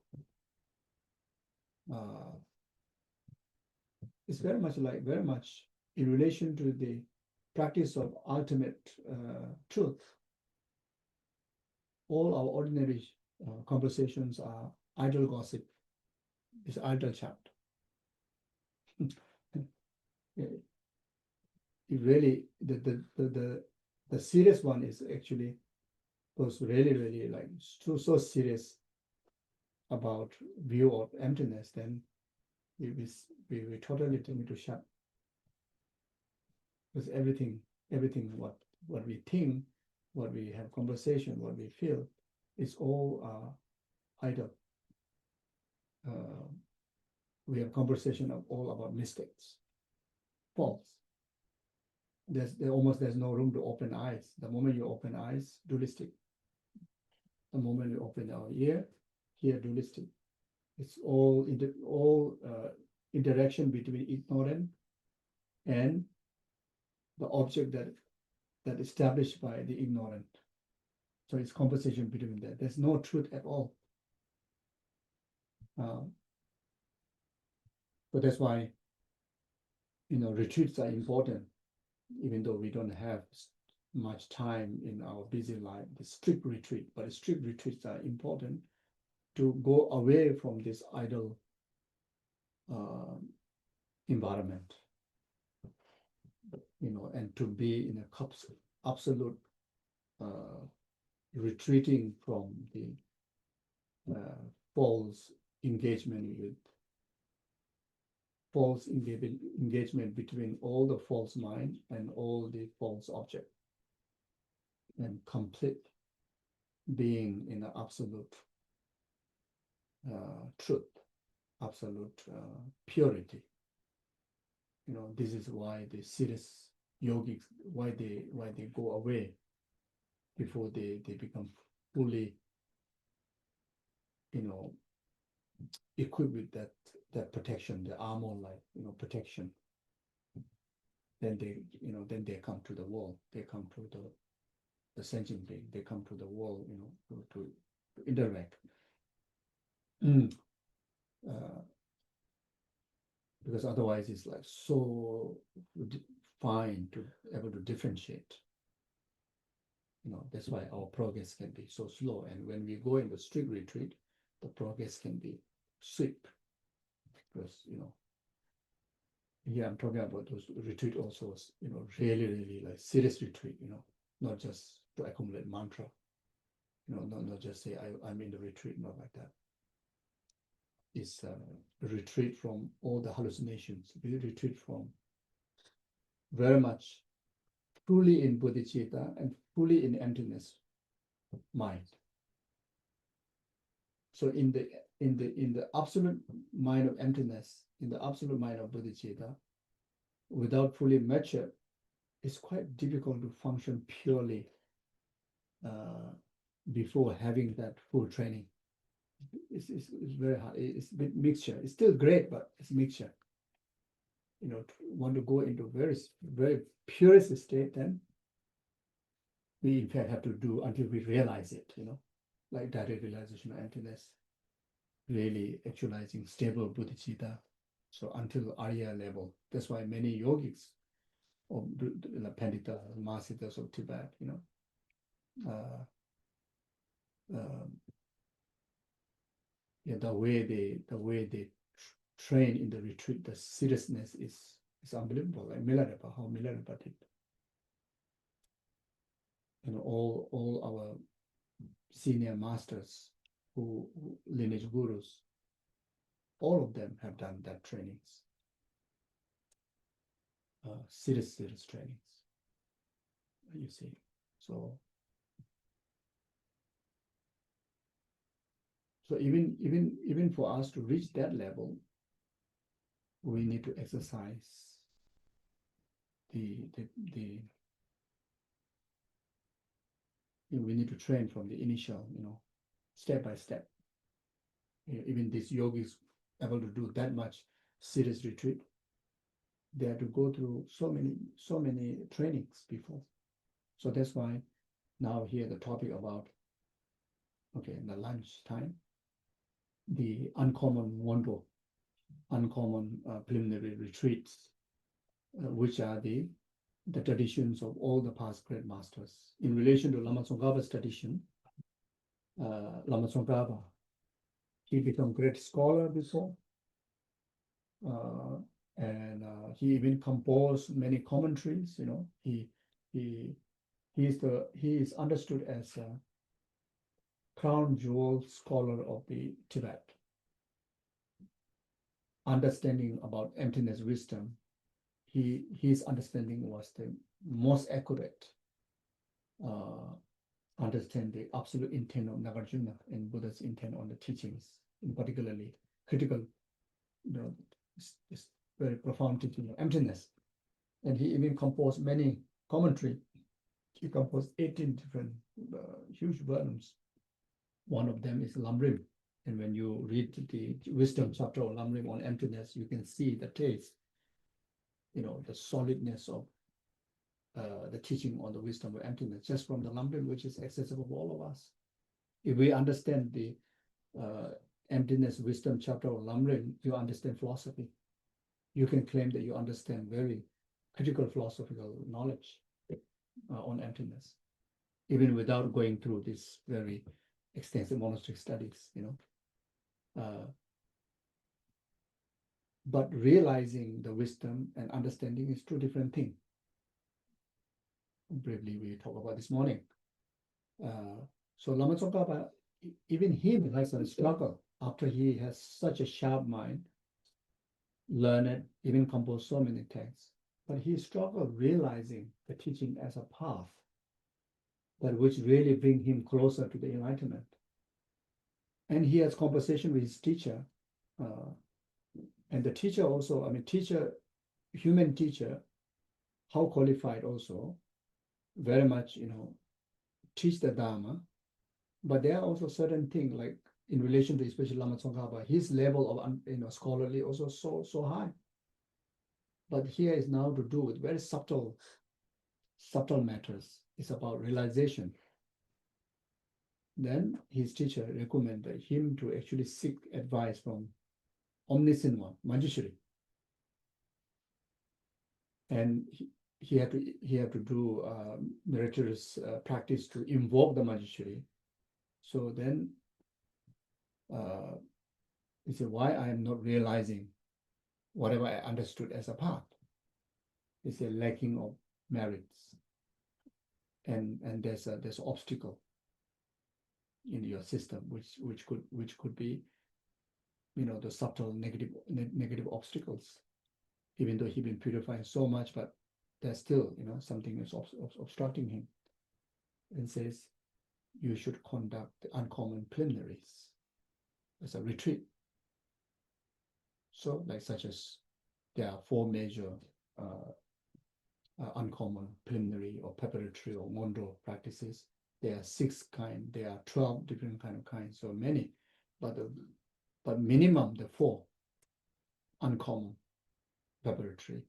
It's very much in relation to the practice of ultimate truth. All our ordinary conversations are idle gossip. It's idle chat. It really, the serious one is actually was really like so serious about view of emptiness, then we totally need to shut. Because everything what we think, what we have conversation, what we feel, is all idle. We have conversation of all about mistakes, false. There's no room to open eyes. The moment you open eyes, dualistic. The moment you open our ear, here dualistic. It's all interaction between ignorant and the object that established by the ignorant. So it's conversation between that. There's no truth at all. But that's why retreats are important, even though we don't have much time in our busy life. The strict retreat, but the strict retreats are important to go away from this idle environment, and to be in a absolute retreating from the false engagement between all the false mind and all the false object, and complete being in the absolute truth, absolute purity. This is why the serious yogics, why they go away before they become fully equipped with that protection, the armor like protection. Then they come to the world, they come to the sentient being, they come to the world, to interact. Because otherwise it's like so fine to able to differentiate. That's why our progress can be so slow. And when we go into strict retreat, the progress can be swift. Because here I'm talking about those retreat also, really like serious retreat, not just to accumulate mantra, not just say I'm in the retreat, not like that. It's a retreat from all the hallucinations. We retreat from very much fully in bodhicitta and fully in emptiness mind. So in the absolute mind of emptiness, in the absolute mind of bodhicitta, without fully mature, it's quite difficult to function purely before having that full training. It's very hard. It's a bit mixture. It's still great, but it's mixture. To want to go into very, very purest state, then we in fact have to do until we realize it, like direct realization of emptiness, really actualizing stable bodhicitta. So until Arya level. That's why many yogics or Pandita, Mahasiddhas of Tibet, the way they train in the retreat, the seriousness is unbelievable. Like Milarepa, how Milarepa did. all our senior masters who lineage gurus, all of them have done that trainings. Serious trainings. You see, so even for us to reach that level, we need to exercise we need to train from the initial, step by step. Even these yogis able to do that much serious retreat, they have to go through so many trainings before. So that's why now here the topic about, in the lunch time, the uncommon wando, uncommon preliminary retreats, which are the traditions of all the past great masters. In relation to Lama Tsongkhapa's tradition, Lama Tsongkhapa, he became great scholar before, and he even composed many commentaries. He is understood as a crown jewel scholar of the Tibet. Understanding about emptiness wisdom, his understanding was the most accurate. Understand the absolute intent of Nagarjuna and Buddha's intent on the teachings, in particularly critical, this very profound teaching of emptiness. And he even composed many commentary. He composed 18 different huge volumes. One of them is Lamrim. And when you read the wisdom chapter of Lamrim on emptiness, you can see the taste, the solidness of the teaching on the wisdom of emptiness, just from the Lamrim, which is accessible to all of us. If we understand the emptiness wisdom chapter of Lamrim, you understand philosophy. You can claim that you understand very critical philosophical knowledge on emptiness, even without going through this very extensive monastic studies, But realizing the wisdom and understanding is two different things. Briefly, we talked about this morning. So Lama Tsongkhapa, even him has a struggle after he has such a sharp mind, learned, even composed so many texts. But he struggled realizing the teaching as a path that which really bring him closer to the enlightenment. And he has conversation with his teacher, and the teacher also, human teacher, how qualified also, very much, teach the Dharma, but there are also certain things like in relation to especially Lama Tsongkhapa, his level of scholarly also so high. But here is now to do with very subtle matters. It's about realization. Then his teacher recommended him to actually seek advice from omniscient one, Manjushri. And he had to do meritorious practice to invoke the Manjushri. So then he said, why I am not realizing whatever I understood as a path? It's a lacking of merits. And there's an obstacle in your system, which could be, the subtle negative obstacles. Even though he's been purifying so much, but there's still, something is obstructing him. And says, you should conduct the uncommon preliminaries as a retreat. So, such as there are 4 major uncommon preliminary or preparatory or mondo practices. There are 6 kinds. There are 12 different kinds. So many, but minimum the 4 uncommon preparatory.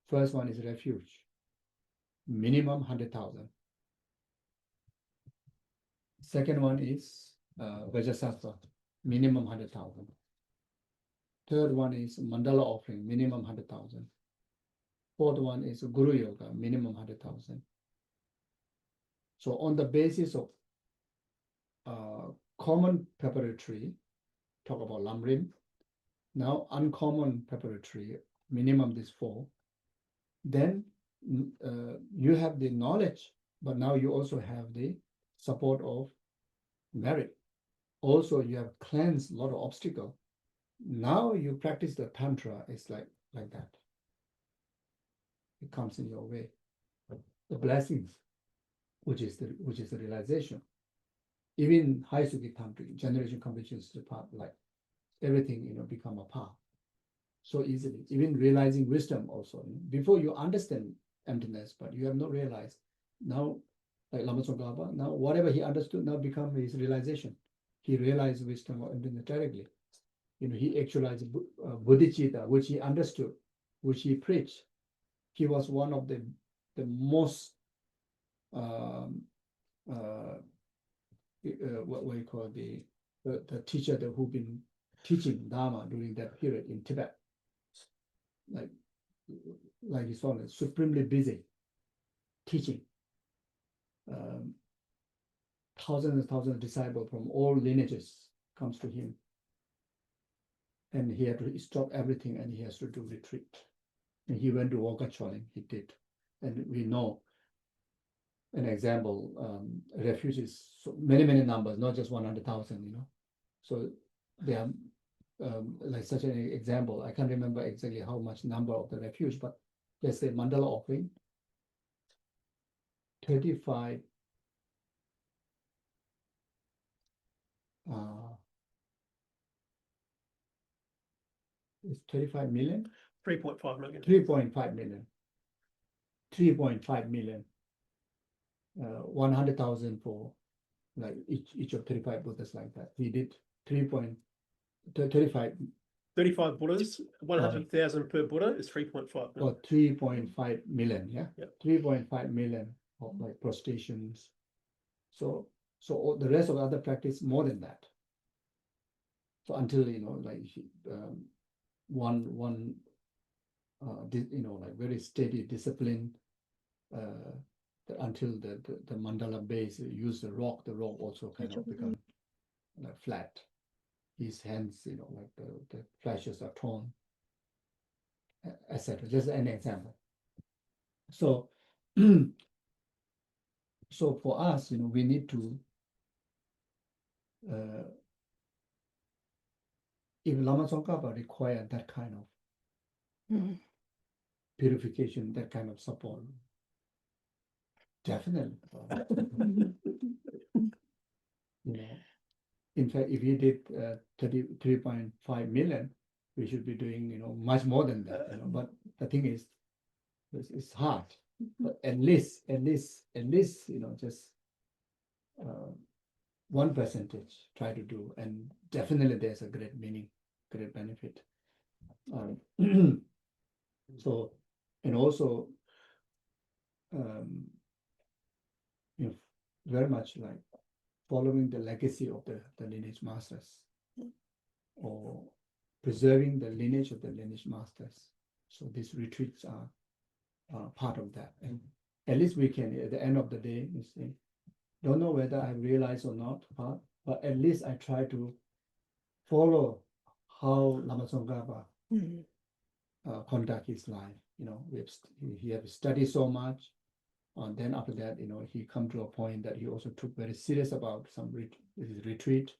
First one is refuge. Minimum 100,000. Second one is Vajrasattva, minimum 100,000. Third one is mandala offering, minimum 100,000. Fourth one is Guru Yoga, minimum 100,000. So on the basis of common preparatory, talk about Lamrim. Now uncommon preparatory, minimum this 4. Then you have the knowledge but now you also have the support of merit. Also, you have cleansed a lot of obstacle. Now you practice the tantra, it's like that. It comes in your way. The blessings, which is the realization. Even high Suki tantric generation completions the path, like everything, become a path so easily. Even realizing wisdom also. Before you understand emptiness, but you have not realized. Now, like Lama Tsongkhapa, now whatever he understood now become his realization. He realized wisdom of emptiness directly. He actualized bodhicitta, which he understood, which he preached. He was one of the most what we call the teacher who been teaching Dharma during that period in Tibet. Like he's always supremely busy teaching. Thousands and thousands of disciples from all lineages comes to him. And he had to stop everything and he has to do retreat. And he went to Wakacholing, he did. And we know an example, refugees, so many numbers, not just 100,000, So they are like such an example. I can't remember exactly how much number of the refuge, but let's say mandala offering, 35 it's 35 million? 3.5 million. 3.5 million. 3.5 million. 100,000 for like each of 35 Buddhas like that. We did 35 Buddhas, 100,000 per Buddha is 3.5 million. or 3.5 million, yeah? Yep. 3.5 million of like prostrations. So all the rest of the other practice more than that. So until like one like very steady discipline until the mandala base use the rock also kind of become like flat. His hands, like the fleshes are torn, etc. Just an example. So so for us, we need to if Lama Tsongkhapa require that kind of purification, that kind of support, definitely. In fact, if he did 33.5 million, we should be doing much more than that. But the thing is, it's hard. But at least just 1% try to do, and definitely there's a great meaning, great benefit. So, and also very much like following the legacy of the lineage masters, or preserving the lineage of the lineage masters. So these retreats are part of that. And at least we can, at the end of the day, you see, don't know whether I realize or not, but at least I try to follow how Lama Tsongkhapa conduct his life. He have studied so much, and then after that, he come to a point that he also took very serious about his retreat.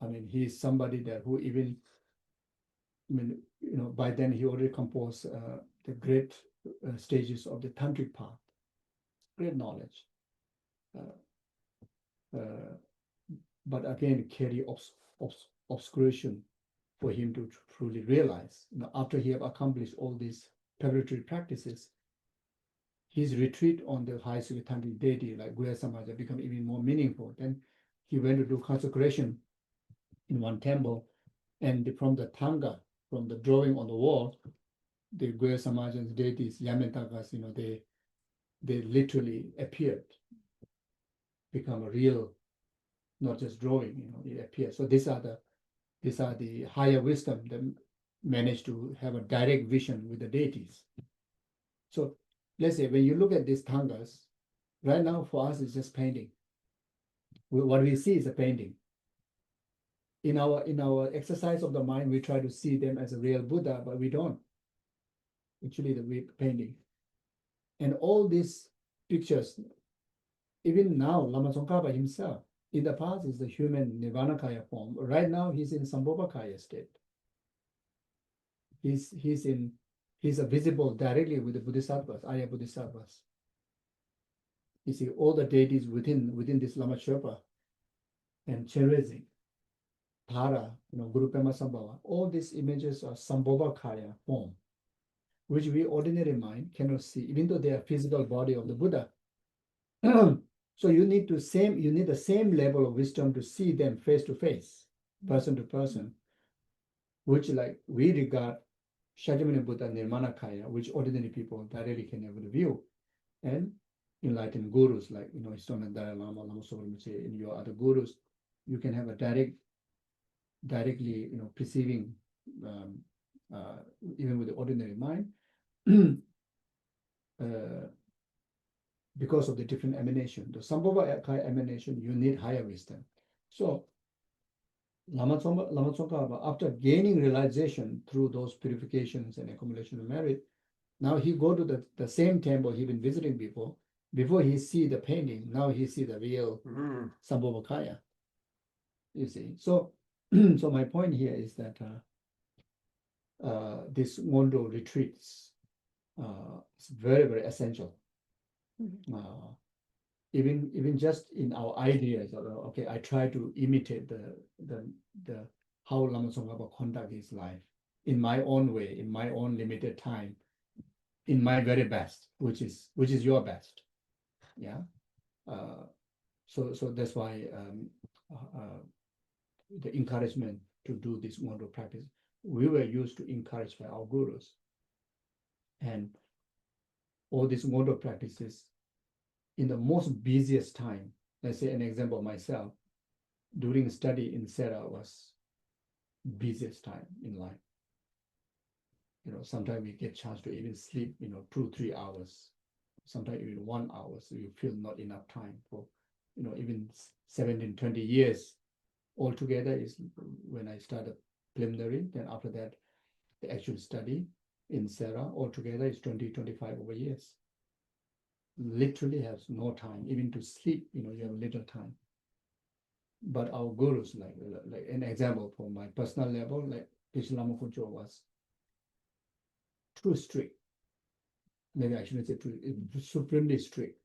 I mean, he's somebody that who even, by then he already composed the great stages of the tantric path, great knowledge. But again, carry obscuration for him to truly realize. After he have accomplished all these preparatory practices, his retreat on the high Suki tantric deity like Guya Samaja become even more meaningful. Then he went to do consecration in one temple, and from the Tanga, from the drawing on the wall, the Guya Samajan's deities, Yamentakas, they literally appeared, become a real, not just drawing, it appears. So these are the higher wisdom that manage to have a direct vision with the deities. So let's say when you look at these tangas, right now for us it's just painting. What we see is a painting. In our exercise of the mind, we try to see them as a real Buddha, but we don't. Actually, we're painting. And all these pictures even now, Lama Tsongkhapa himself, in the past is the human Nirvanakaya form. Right now, he's in Sambhogakaya state. He's visible directly with the Bodhisattvas, Arya Bodhisattvas. You see all the deities within this Lama Sherpa and Cherezi, Tara, Guru Pema Sambhava. All these images are Sambhogakaya form, which we ordinary mind cannot see, even though they are physical body of the Buddha. So you need the same level of wisdom to see them face to face, person to person, which like we regard Shakyamuni Buddha Nirmanakaya, which ordinary people directly can never view, and enlightened gurus like His Holiness Dalai Lama, Lama Zopa Rinpoche, and your other gurus, you can have a directly perceiving, even with the ordinary mind. Because of the different emanation, the Sambhogakaya emanation, you need higher wisdom. So Lama Tsongkhapa, after gaining realization through those purifications and accumulation of merit, now he go to the same temple he been visiting before. Before he see the painting, now he see the real Sambhogakaya. You see, so so my point here is that this Ngondo retreats is very, very essential. Even just in our ideas, okay, I try to imitate the how Lama Tsongkhapa conduct his life in my own way, in my own limited time, in my very best, which is your best. Yeah. So that's why the encouragement to do this Ngondo practice, we were used to encourage by our gurus. And all these Ngondo practices in the most busiest time, let's say an example of myself, during study in Sera was busiest time in life. Sometimes we get chance to even sleep, 2-3 hours, sometimes even 1 hour, so you feel not enough time for, even 17-20 years altogether is when I started preliminary. Then after that, the actual study in Sera altogether is 20-25 over years. Literally has no time, even to sleep, you have little time. But our gurus, like an example from my personal level, like Geshe Lama Kuncho was too strict. Maybe I shouldn't say too, supremely strict.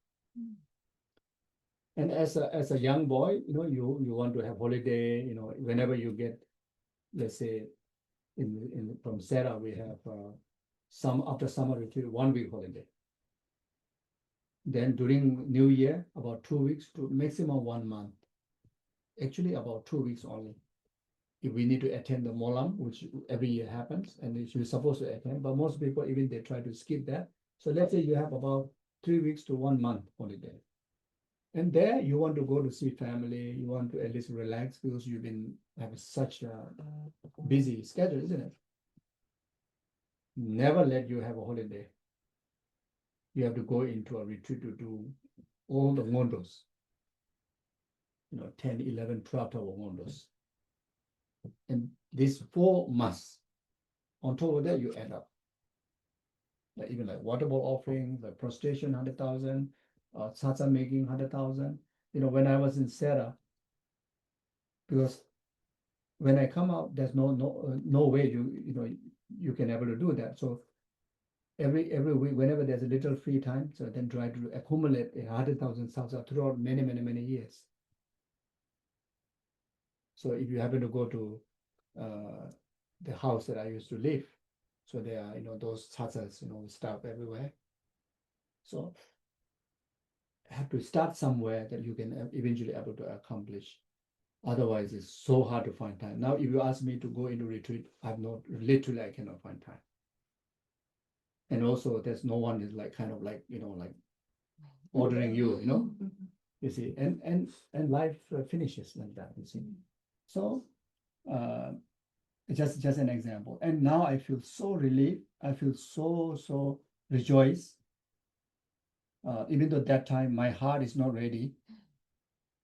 And as a young boy, you want to have holiday, whenever you get, let's say, from Sera, we have after summer retreat, 1 week holiday. Then during New Year, about 2 weeks to maximum 1 month. Actually, about 2 weeks only. If we need to attend the Molam, which every year happens, and you're supposed to attend, but most people, even they try to skip that. So let's say you have about 3 weeks to 1 month holiday. And there you want to go to see family, you want to at least relax because you've been having such a busy schedule, isn't it? Never let you have a holiday. You have to go into a retreat to do all the Ngondos. 10, 11, 12 hour Ngondos. And these 4 months, on top of that, you add up. Like even like water bowl offering, like prostration 100,000, satsang making 100,000. When I was in Sera, because when I come out, there's no way you can able to do that. So every week, whenever there's a little free time, so then try to accumulate 100,000 satsa throughout many years. So if you happen to go to the house that I used to live, so there are those satsas, stuff everywhere. So have to start somewhere that you can eventually able to accomplish. Otherwise, it's so hard to find time. Now, if you ask me to go into retreat, I cannot find time. And also, there's no one is like ordering you, you see, and life finishes like that, you see. So, just an example. And now I feel so relieved. I feel so rejoiced. Even though that time my heart is not ready,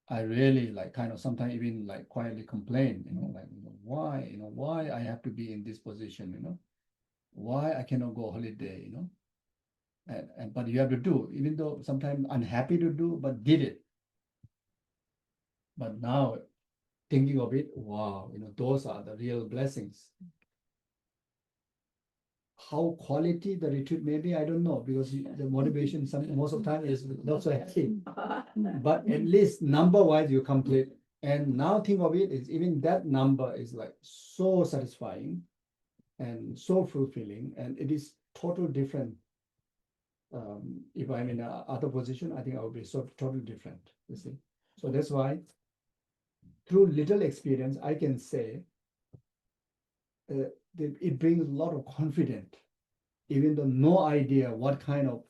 I really sometimes even quietly complain, why I have to be in this position, why I cannot go holiday, And but you have to do, even though sometimes unhappy to do, but did it. But now thinking of it, wow, those are the real blessings. How quality the retreat may be, I don't know, because the motivation most of the time is not so happy. But at least number-wise you complete. And now think of it, is even that number is like so satisfying and so fulfilling, and it is total different. If I'm in a other position, I think I would be so totally different, you see. So that's why through little experience, I can say it brings a lot of confidence, even though no idea what kind of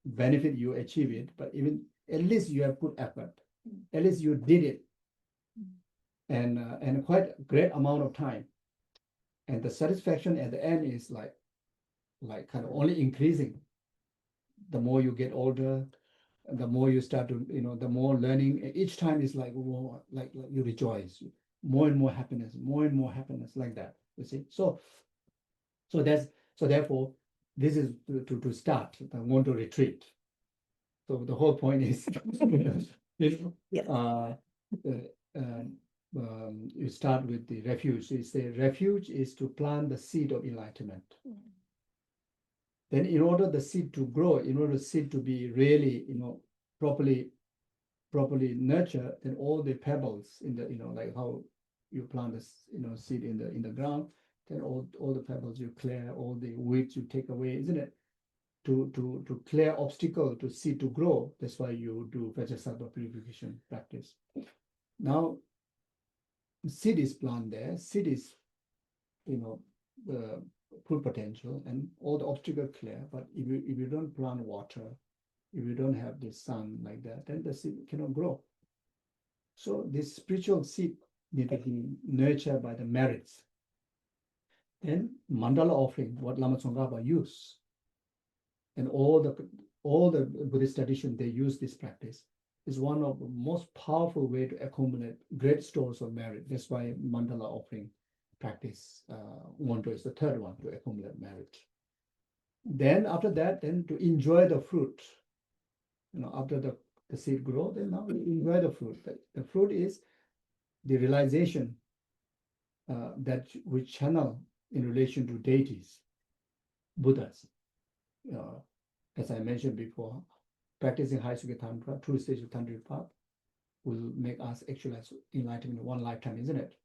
benefit you achieve it, but even at least you have put effort, at least you did it, and quite a great amount of time, and the satisfaction at the end is like kind of only increasing. The more you get older, the more you start to, the more learning. Each time is like, whoa, like you rejoice, more and more happiness, like that. You see, so therefore, this is to start. I want to retreat. So the whole point is, Yes. You start with the refuge. So it's the refuge is to plant the seed of enlightenment. Then in order the seed to grow, in order the seed to be really, properly nurtured, then all the pebbles in the, like how you plant this, seed in the ground, then all the pebbles you clear, all the weeds you take away, isn't it? To clear obstacle to seed to grow. That's why you do Vajrasattva purification practice. Now, seed is planted there. Seed is, full potential and all the obstacle clear. But if you don't plant water, if you don't have the sun like that, then the seed cannot grow. So this spiritual seed need to be nurtured by the merits. Then mandala offering, what Lama Tsongkhapa use, and all the Buddhist tradition, they use this practice, is one of the most powerful way to accumulate great stores of merit. That's why mandala offering practice is the third one to accumulate merit. Then after that, then to enjoy the fruit. After the seed grow, then now we enjoy the fruit. The fruit is the realization that we channel in relation to deities, Buddhas. As I mentioned before, practicing High Sukha Tantra, true stage of Tantric path, will make us actualize enlightenment in one lifetime, isn't it?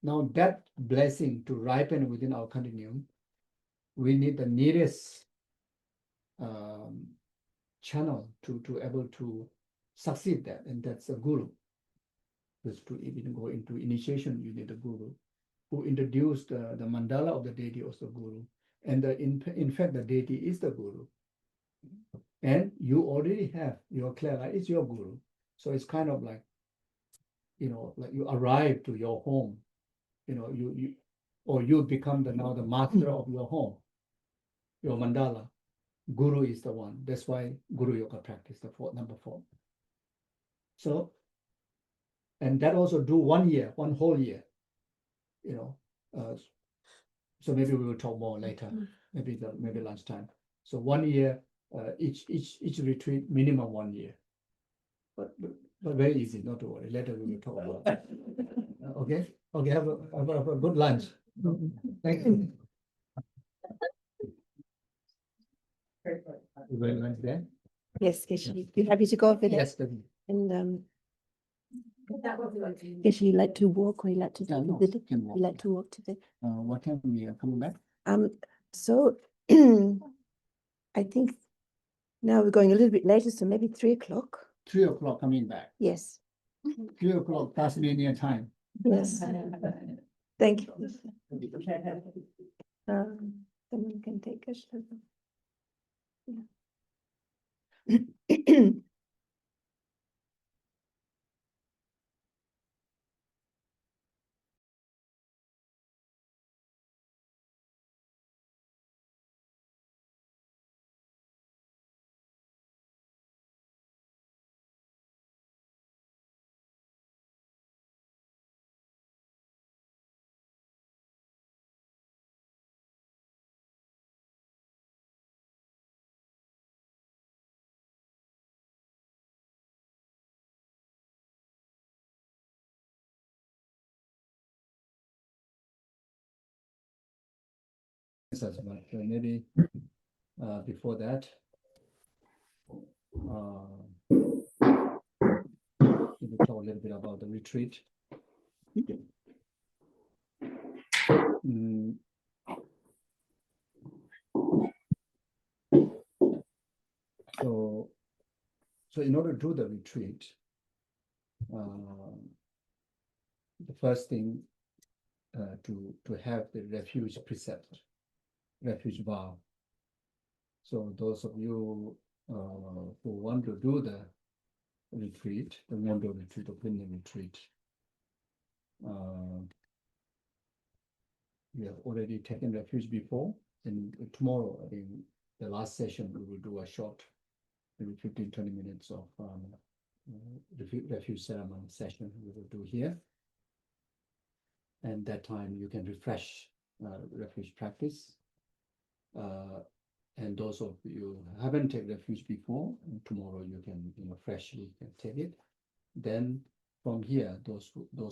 Now that blessing to ripen within our continuum, we need the nearest channel to able to succeed that, and that's a guru. Because to even go into initiation, you need a guru who introduced the mandala of the deity as the guru, and in fact the deity is the guru, and you already have your clear light is your guru. So it's kind of like, like you arrive to your home, you become now the master of your home, your mandala. Guru is the one. That's why Guru Yoga practice, number 4. So, and that also do 1 year, one whole year, so maybe we will talk more later, maybe lunchtime. So 1 year, each retreat, minimum 1 year. But very easy, not to worry. Later we will talk about it. Okay, have a good lunch. Thank you. You going lunch there? Yes, Geshe, you happy to go over there? Yes, definitely. And Geshe, you like to walk or you like to No, visit? can walk. You like to walk today? What time we are coming back? So I think now we're going a little bit later, so maybe 3 o'clock. 3 o'clock coming back. Yes. 3 o'clock Tasmania time. Yes. Thank you. Someone can take us. Yeah. but maybe before that, we talk a little bit about the retreat. Mm. So in order to do the retreat, the first thing to have the refuge precept, refuge vow. So those of you who want to do the retreat, the Mondo retreat or Punya retreat, we have already taken refuge before, and tomorrow in the last session we will do a short, maybe 15-20 minutes of refuge ceremony session we will do here. And that time you can refresh refuge practice. And those of you who haven't taken refuge before, tomorrow you can, freshly can take it. Then from here, those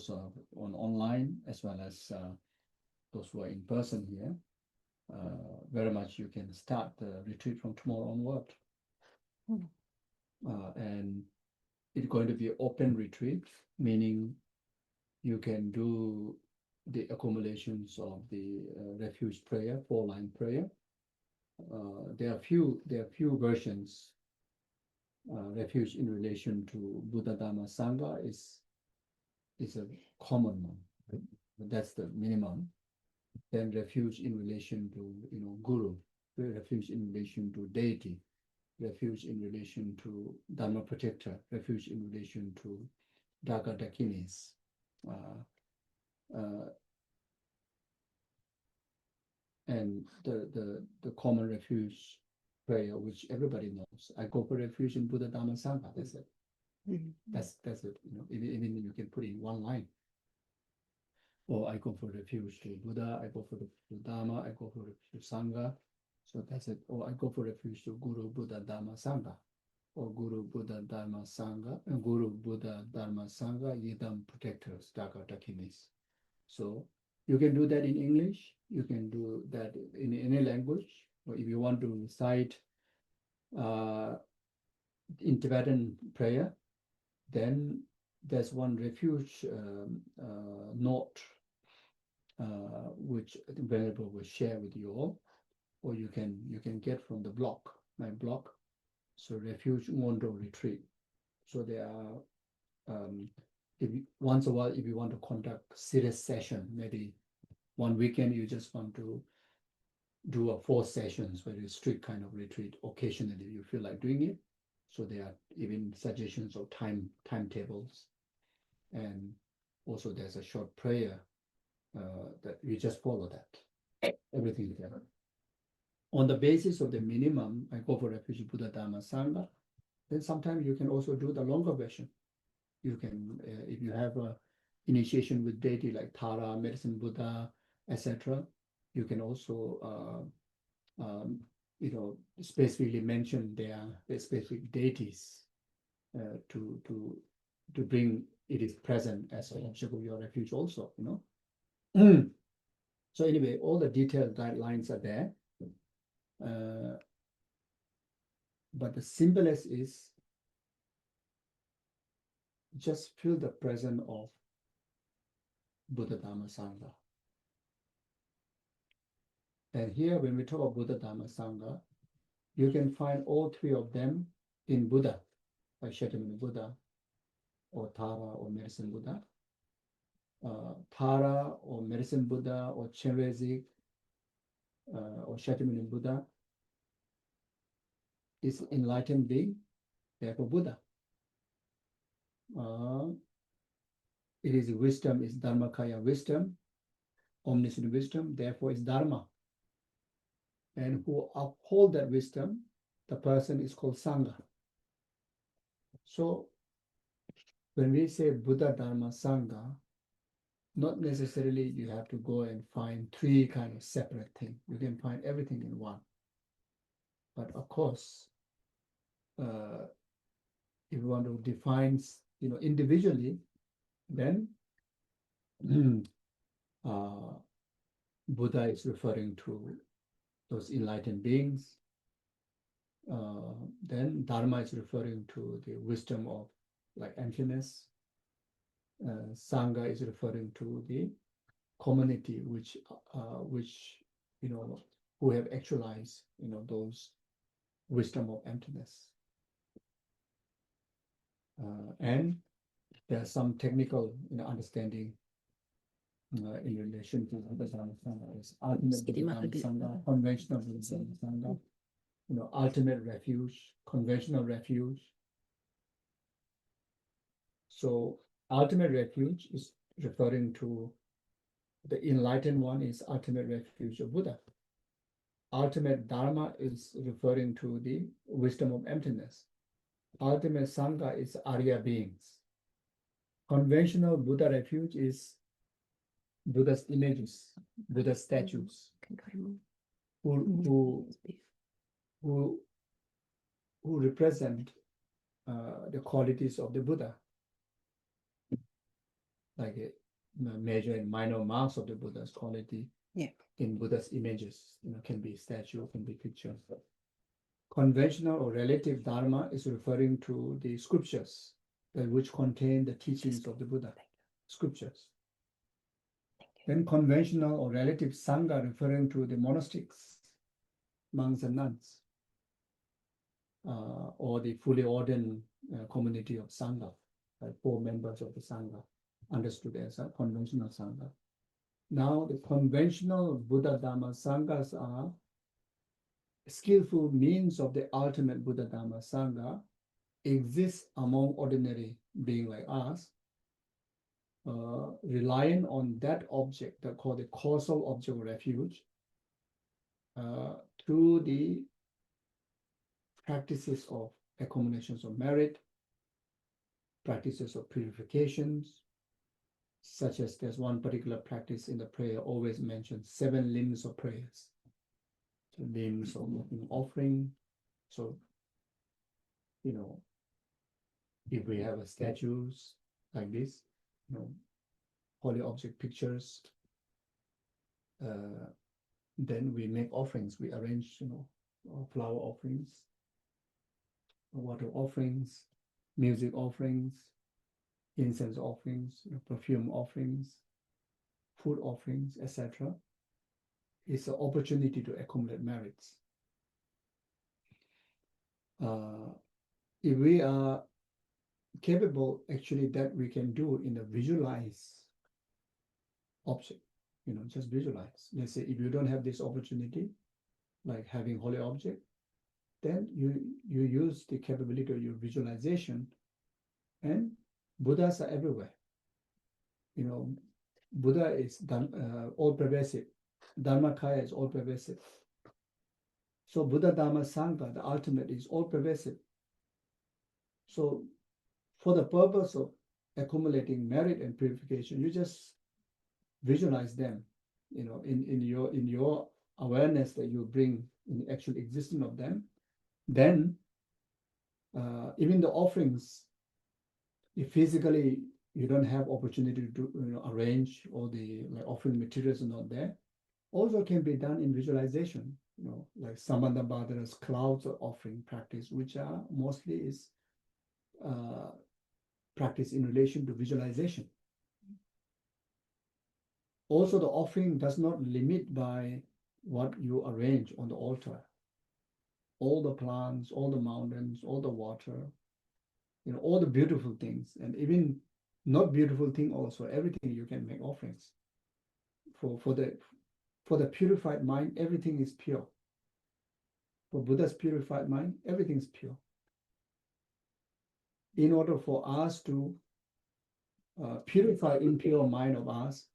are online as well as those who are in person here, very much you can start the retreat from tomorrow onward. And it's going to be open retreat, meaning you can do the accumulations of the refuge prayer, 4-line prayer. There are few versions. Refuge in relation to Buddha Dhamma Sangha is a common one, right? But that's the minimum. Then refuge in relation to Guru, refuge in relation to deity, refuge in relation to Dharma protector, refuge in relation to Daga Dakinis. And the common refuge prayer, which everybody knows. I go for refuge in Buddha Dhamma Sangha. That's it. That's it. Even you can put it in one line. Or I go for refuge to Buddha. I go for the Dhamma. I go for refuge to Sangha. So that's it. Or I go for refuge to Guru Buddha Dhamma Sangha. Or Guru Buddha Dharma Sangha. And Guru Buddha Dharma Sangha Yidam protectors Daga Dakinis. So you can do that in English. You can do that in any language. Or if you want to recite in Tibetan prayer, then there's one refuge note which the Venerable will share with you all, or you can get from the blog, my blog. So Refuge Mondo Retreat. So there are once a while, if you want to conduct serious session, maybe one weekend you just want to do a 4 sessions, very strict kind of retreat. Occasionally you feel like doing it. So there are even suggestions of timetables, and also there's a short prayer that you just follow that. Everything together. On the basis of the minimum, I go for Refuge Buddha Dhamma Sangha. Then sometimes you can also do the longer version. You can, if you have a initiation with deity like Tara, Medicine Buddha, etc., you can also specifically mention their specific deities to bring it is present as an object of your refuge also, So anyway, all the detailed guidelines are there. But the simplest is just feel the presence of Buddha Dhamma Sangha. And here, when we talk about Buddha Dhamma Sangha, you can find all 3 of them in Buddha, like Shakyamuni Buddha, or Tara, or Medicine Buddha. Tara, or Medicine Buddha, or Chenrezig, or Shakyamuni Buddha is enlightened being, therefore Buddha. It is wisdom, is Dharmakaya wisdom, omniscient wisdom, therefore is Dharma. And who uphold that wisdom, the person is called Sangha. So when we say Buddha Dharma Sangha, not necessarily you have to go and find 3 kind of separate things. You can find everything in one. But of course, if you want to define, individually, then Buddha is referring to those enlightened beings. Then Dharma is referring to the wisdom of like emptiness. Sangha is referring to the community which you know, who have actualized, you know, those wisdom of emptiness. And there are some technical, you know, understanding in relation to the Dharma Sangha is ultimate Dharma Sangha, conventional Dharma Sangha, you know, ultimate refuge, conventional refuge. So ultimate refuge is referring to the enlightened one is ultimate refuge of Buddha. Ultimate Dharma is referring to the wisdom of emptiness. Ultimate Sangha is Arya beings. Conventional Buddha refuge is Buddha's images, Buddha's statues, who represent the qualities of the Buddha, like a major and minor marks of the Buddha's quality. Yeah. In Buddha's images, you know, can be statue, can be picture. Conventional or relative Dharma is referring to the scriptures, which contain the teachings of the Buddha, scriptures. Then conventional or relative Sangha referring to the monastics, monks and nuns, or the fully ordained community of Sangha, like 4 members of the Sangha, understood as a conventional Sangha. Now, the conventional Buddha Dhamma Sanghas are skillful means of the ultimate Buddha Dhamma Sangha, exist among ordinary beings like us, relying on that object that called the causal object of refuge, through the practices of accumulations of merit, practices of purifications, such as there's one particular practice in the prayer always mentioned 7 limbs of prayers. So limbs of offering. So, you know, if we have a statues like this, you know, holy object pictures, then we make offerings. We arrange, you know, flower offerings, water offerings, music offerings, incense offerings, you know, perfume offerings, food offerings, etc. It's an opportunity to accumulate merits. If we are capable, actually, that we can do in a visualize object, you know, just visualize. Let's say if you don't have this opportunity, like having holy object, then you use the capability of your visualization, and Buddhas are everywhere. You know, Buddha is all pervasive. Dharmakaya is all pervasive. So Buddha Dhamma Sangha, the ultimate, is all pervasive. So for the purpose of accumulating merit and purification, you just visualize them, you know, in your awareness that you bring in the actual existence of them. Then even the offerings, if physically you don't have opportunity to, you know, arrange all the like offering materials are not there, also can be done in visualization, you know, like Samandabhadara's clouds of offering practice, which are mostly is practice in relation to visualization. Also, the offering does not limit by what you arrange on the altar. All the plants, all the mountains, all the water, you know, all the beautiful things, and even not beautiful thing also, everything you can make offerings. For the purified mind, everything is pure. For Buddha's purified mind, everything is pure. In order for us to purify impure mind of us,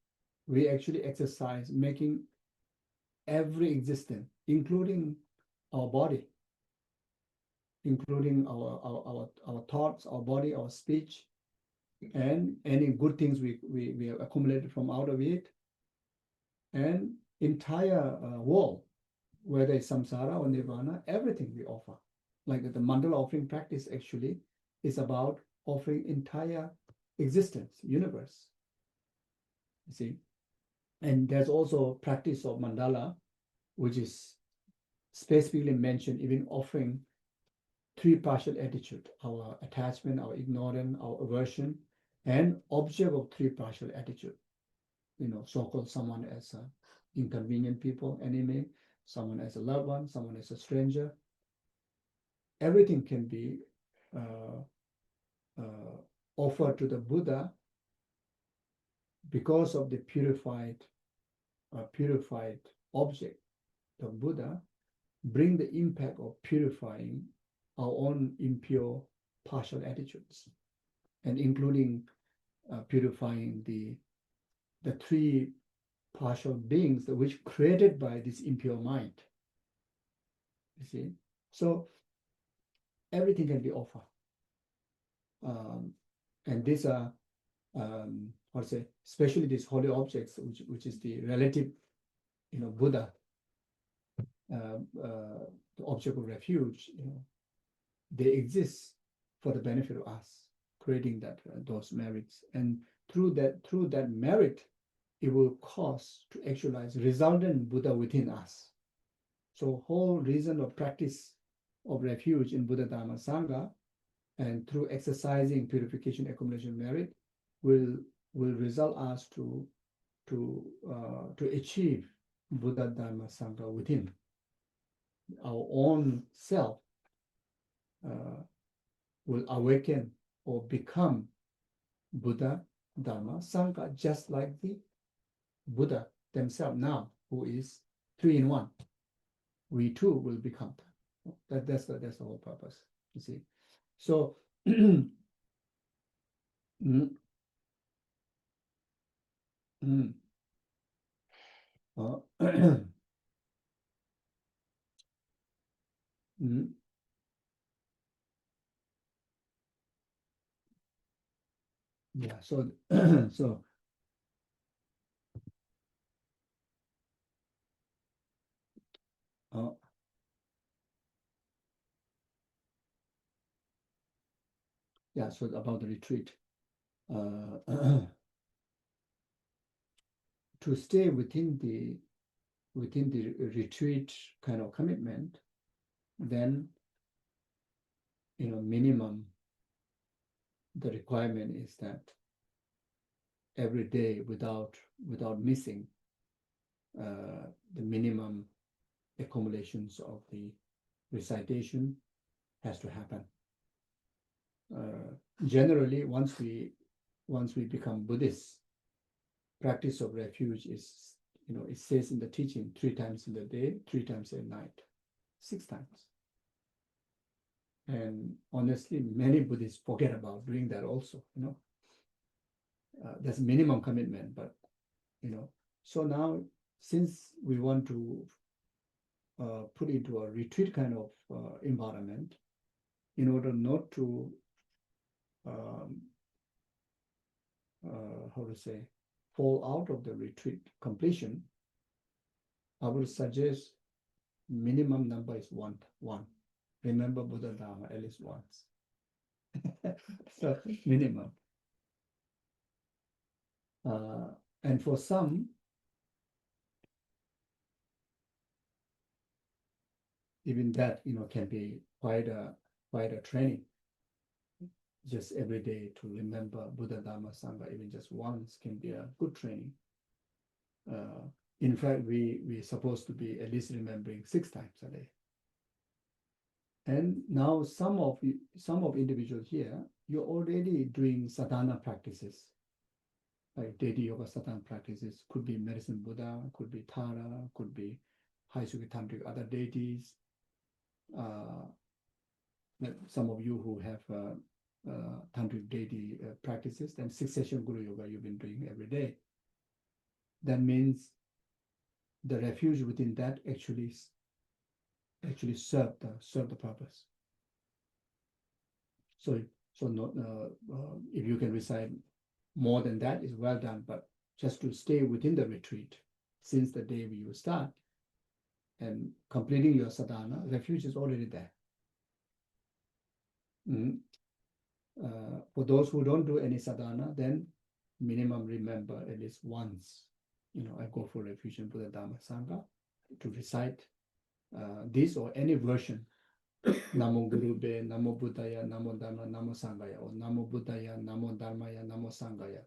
we actually exercise making every existence, including our body, including our thoughts, our body, our speech, and any good things we have accumulated from out of it, and entire world, whether it's samsara or nirvana, everything we offer. Like the mandala offering practice actually is about offering entire existence, universe. You see? And there's also practice of mandala, which is specifically mentioned even offering three partial attitude: our attachment, our ignorance, our aversion, and object of three partial attitude. So-called someone as a inconvenient people, enemy, someone as a loved one, someone as a stranger. Everything can be offered to the Buddha because of the purified object. The Buddha bring the impact of purifying our own impure partial attitudes, and including purifying the three partial beings which created by this impure mind. You see, so everything can be offered, and these are especially these holy objects, which is the relative, Buddha, the object of refuge. They exist for the benefit of us, creating those merits, and through that merit, it will cause to actualize resultant Buddha within us. So whole reason of practice of refuge in Buddha Dharma Sangha, and through exercising purification accumulation merit, will result us to achieve Buddha Dharma Sangha within our own self. Will awaken or become Buddha Dharma Sangha, just like the Buddha themselves now, who is 3 in 1. We too will become that. That's the whole purpose. You see, so yeah. So yeah. So about the retreat, to stay within the retreat kind of commitment, then minimum the requirement is that every day without missing the minimum accumulations of the recitation has to happen. Generally, once we become Buddhists, practice of refuge is, it says in the teaching 3 times in the day, 3 times at night, 6 times. And honestly, many Buddhists forget about doing that also. That's minimum commitment, but so now, since we want to put into a retreat kind of environment, in order not to fall out of the retreat completion, I would suggest minimum number is one. Remember Buddha Dharma at least once. So minimum. And for some, even that can be quite a training. Just every day to remember Buddha Dharma Sangha, even just once, can be a good training. In fact, we're supposed to be at least remembering 6 times a day. And now some of individuals here, you're already doing sadhana practices, like Deity Yoga sadhana practices. Could be Medicine Buddha, could be Tara, could be High Sukhi Tantric, other deities. Some of you who have Tantric deity practices, then 6-session Guru Yoga you've been doing every day. That means the refuge within that actually serve the purpose. So not if you can recite more than that is well done, but just to stay within the retreat since the day you start and completing your sadhana, refuge is already there. For those who don't do any sadhana, then minimum remember at least once. I go for refuge in Buddha Dharma Sangha to recite this or any version, Namo Gurube, Namo Buddhaya, Namo Dhamma, Namo Sanghaya, or Namo Buddhaya, Namo Dharmaya, Namo Sanghaya.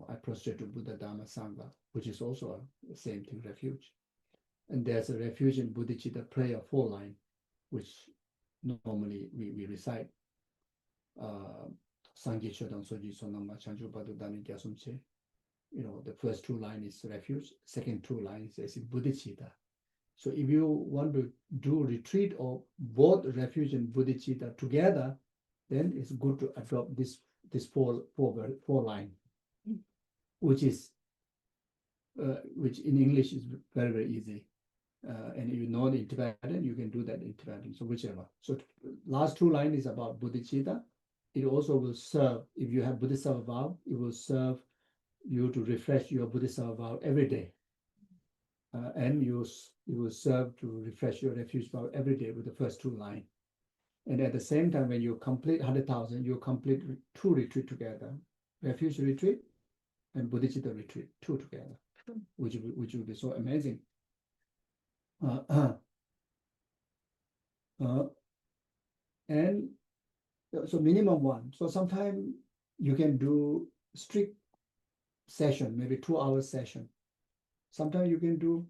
I prostrate to Buddha, Dhamma, Sangha, which is also the same thing, refuge. And there's a refuge in Bodhicitta prayer 4-line, which normally we recite. Sangye Chodang Soji Sonama Chanju Badu Dani Gyasumche. The first 2 lines is refuge, second 2 lines is Bodhicitta. So if you want to do retreat of both refuge and Bodhicitta together, then it's good to adopt this 4 line, which in English is very, very easy. And if you know the Tibetan, you can do that in Tibetan. So whichever. So last 2 lines is about Bodhicitta. It also will serve, if you have Bodhisattva vow, it will serve you to refresh your Bodhisattva vow every day. And you will serve to refresh your refuge vow every day with the first 2 lines. And at the same time, when you complete 100,000, you complete 2 retreat together, refuge retreat and Bodhicitta retreat, 2 together, which will be so amazing. And so minimum 1. So sometimes you can do strict session, maybe 2-hour session. Sometimes you can do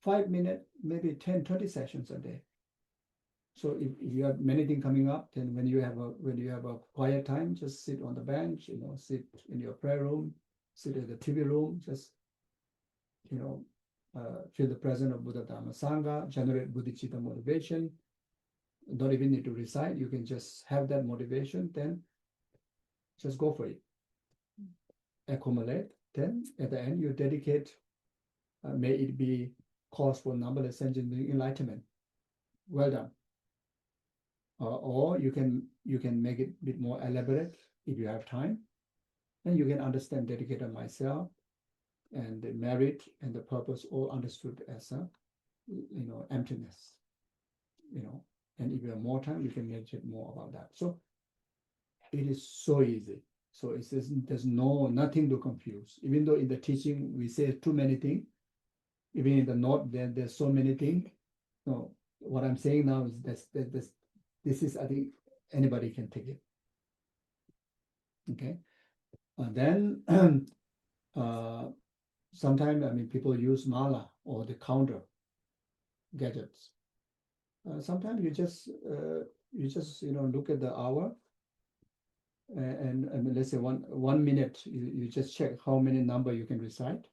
5 minutes, maybe 10, 20 sessions a day. So if you have many things coming up, then when you have a quiet time, just sit on the bench, sit in your prayer room, sit in the TV room, just feel the presence of Buddha, Dhamma, Sangha, generate Bodhicitta motivation. Don't even need to recite. You can just have that motivation, then just go for it. Accumulate. Then at the end, you dedicate, may it be cause for numberless sentient enlightenment. Well done. Or you can make it a bit more elaborate if you have time. And you can understand dedicated myself and the merit and the purpose all understood as a emptiness. And if you have more time, you can meditate more about that. So it is so easy. So it says there's nothing to confuse. Even though in the teaching we say too many things, even in the note there's so many things. No, what I'm saying now is this is, I think anybody can take it. Okay. And then sometimes people use mala or the counter gadgets. Sometimes you just look at the hour and let's say one minute you just check how many number you can recite,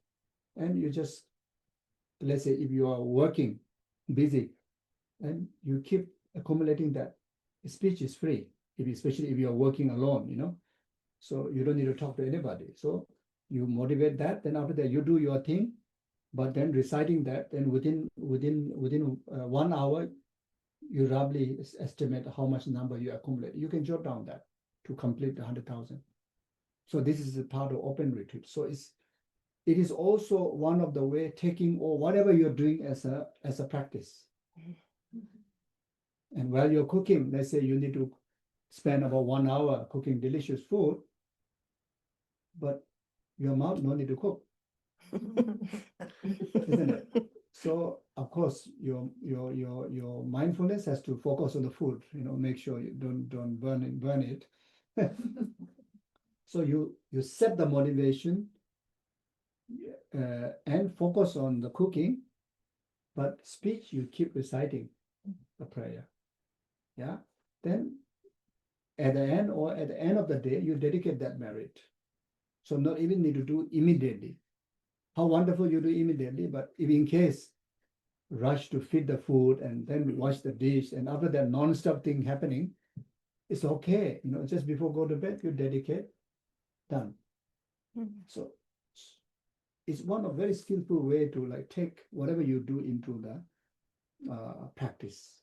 and you just, let's say if you are working busy, and you keep accumulating that. Speech is free, especially if you are working alone, so you don't need to talk to anybody. So you motivate that, then after that you do your thing, but then reciting that, then within 1 hour you roughly estimate how much number you accumulate. You can jot down that to complete the 100,000. So this is a part of open retreat. So it is also one of the way taking or whatever you're doing as a practice. And while you're cooking, let's say you need to spend about 1 hour cooking delicious food, but your mouth no need to cook, isn't it? So of course your mindfulness has to focus on the food. Make sure you don't burn it. So you set the motivation and focus on the cooking, but speech you keep reciting the prayer. Yeah. Then at the end of the day, you dedicate that merit. So not even need to do immediately. How wonderful you do immediately, but if in case rush to feed the food and then wash the dish, and after that non-stop thing happening, it's okay. Just before go to bed, you dedicate, done. So it's one of very skillful way to take whatever you do into the practice.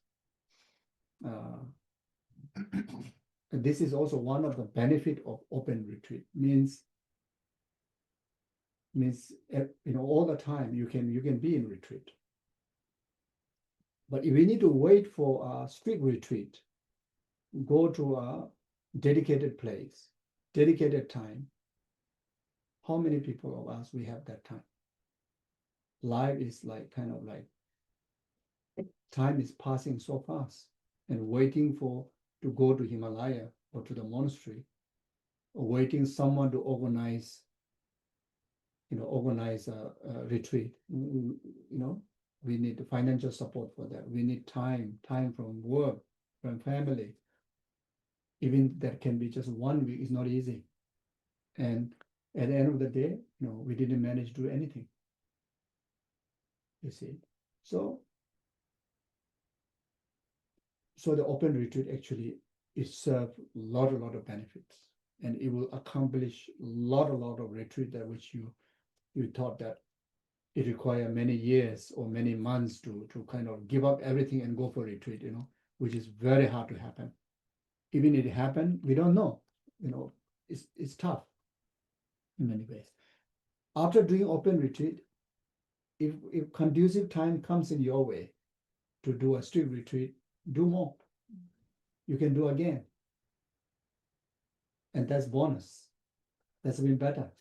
This is also one of the benefit of open retreat. Means all the time you can be in retreat. But if we need to wait for a strict retreat, go to a dedicated place, dedicated time, how many people of us we have that time? Life is kind of time is passing so fast, and waiting to go to Himalaya or to the monastery, or waiting someone to organize a retreat. We need financial support for that. We need time from work, from family. Even that can be just 1 week is not easy. And at the end of the day, we didn't manage to do anything. You see, so the open retreat actually it serves a lot of benefits, and it will accomplish a lot of retreat that which you thought that it require many years or many months to kind of give up everything and go for retreat, which is very hard to happen. Even if it happened, we don't know, it's tough in many ways. After doing open retreat, if conducive time comes in your way to do a strict retreat, do more. You can do again. And that's bonus. That's been better.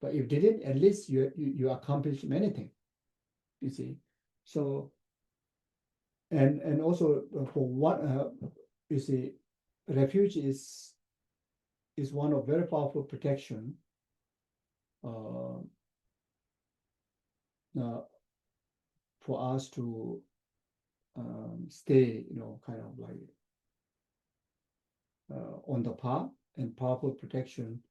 But if you didn't, at least you accomplished many things. You see. So and also for what you see, refuge is one of very powerful protection for us to stay, kind of like on the path, and powerful protection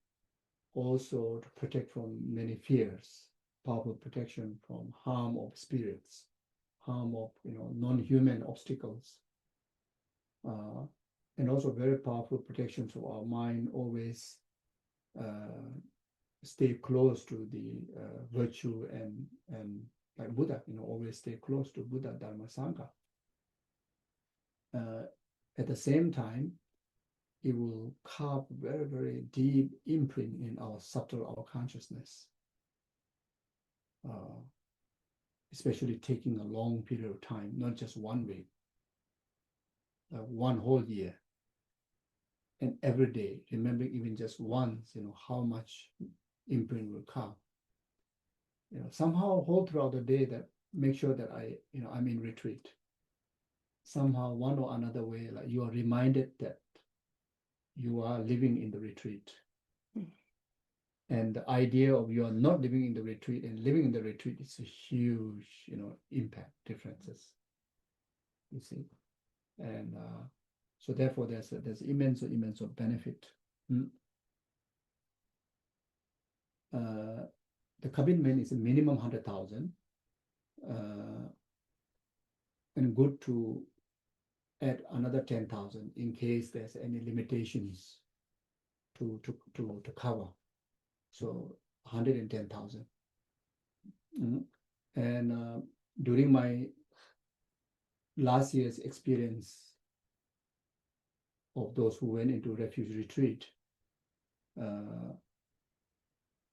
also to protect from many fears, powerful protection from harm of spirits, harm of non-human obstacles, and also very powerful protection so our mind always stay close to the virtue and like Buddha, always stay close to Buddha, Dharma, Sangha. At the same time, it will carve very, very deep imprint in our consciousness, especially taking a long period of time, not just 1 week, 1 whole year, and every day, remembering even just once, how much imprint will come. Somehow hold throughout the day that make sure that I'm in retreat. Somehow, one or another way, like you are reminded that you are living in the retreat. And the idea of you are not living in the retreat and living in the retreat is a huge, impact differences. You see, and so therefore there's immense benefit. The commitment is a minimum 100,000, and good to add another 10,000 in case there's any limitations to cover. So 110,000. And during my last year's experience of those who went into refuge retreat,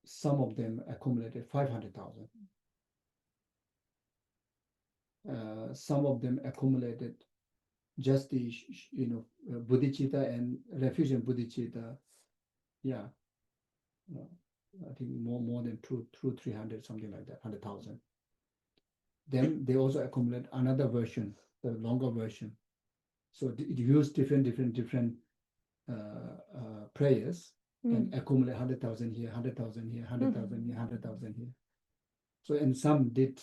some of them accumulated 500,000. Some of them accumulated just the bodhicitta and refuge and bodhicitta. Yeah, I think more than 300, something like that, 100,000. Then they also accumulate another version, the longer version. So it used different prayers and accumulate 100,000 here, 100,000 here, 100,000 here, 100,000 here. So and some did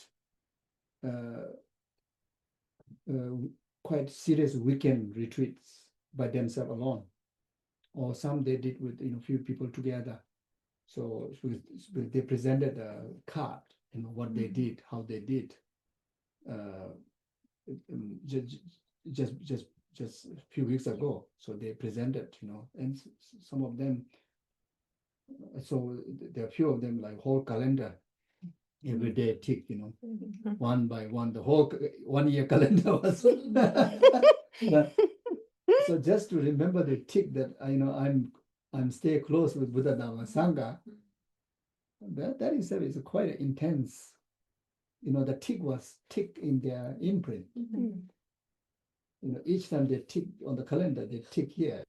quite serious weekend retreats by themselves alone, or some they did with few people together. So they presented a card, what they did, how they did. Just a few weeks ago. So they presented, and some of them. So there are a few of them like whole calendar, every day tick, one by one. The whole 1 year calendar was. So just to remember the tick that I'm stay close with Buddha, Dharma, Sangha. That itself is quite intense. The tick was tick in their imprint. Each time they tick on the calendar, they tick here.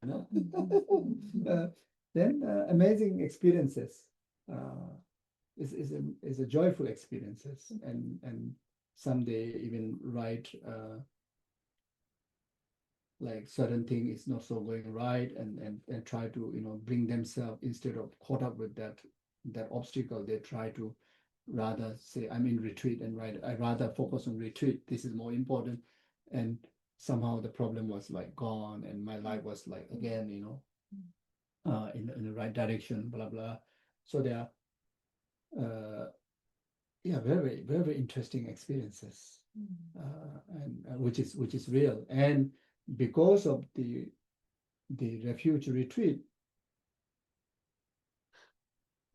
Then amazing experiences. Is a joyful experiences, and some they even write like certain thing is not so going right, and try to, you know, bring themselves, instead of caught up with that obstacle, they try to rather say, I'm in retreat, and I rather focus on retreat. This is more important. And somehow the problem was like gone, and my life was like again, you know, in the right direction, blah blah. So there are yeah, very, very interesting experiences, and which is real. And because of the refuge retreat,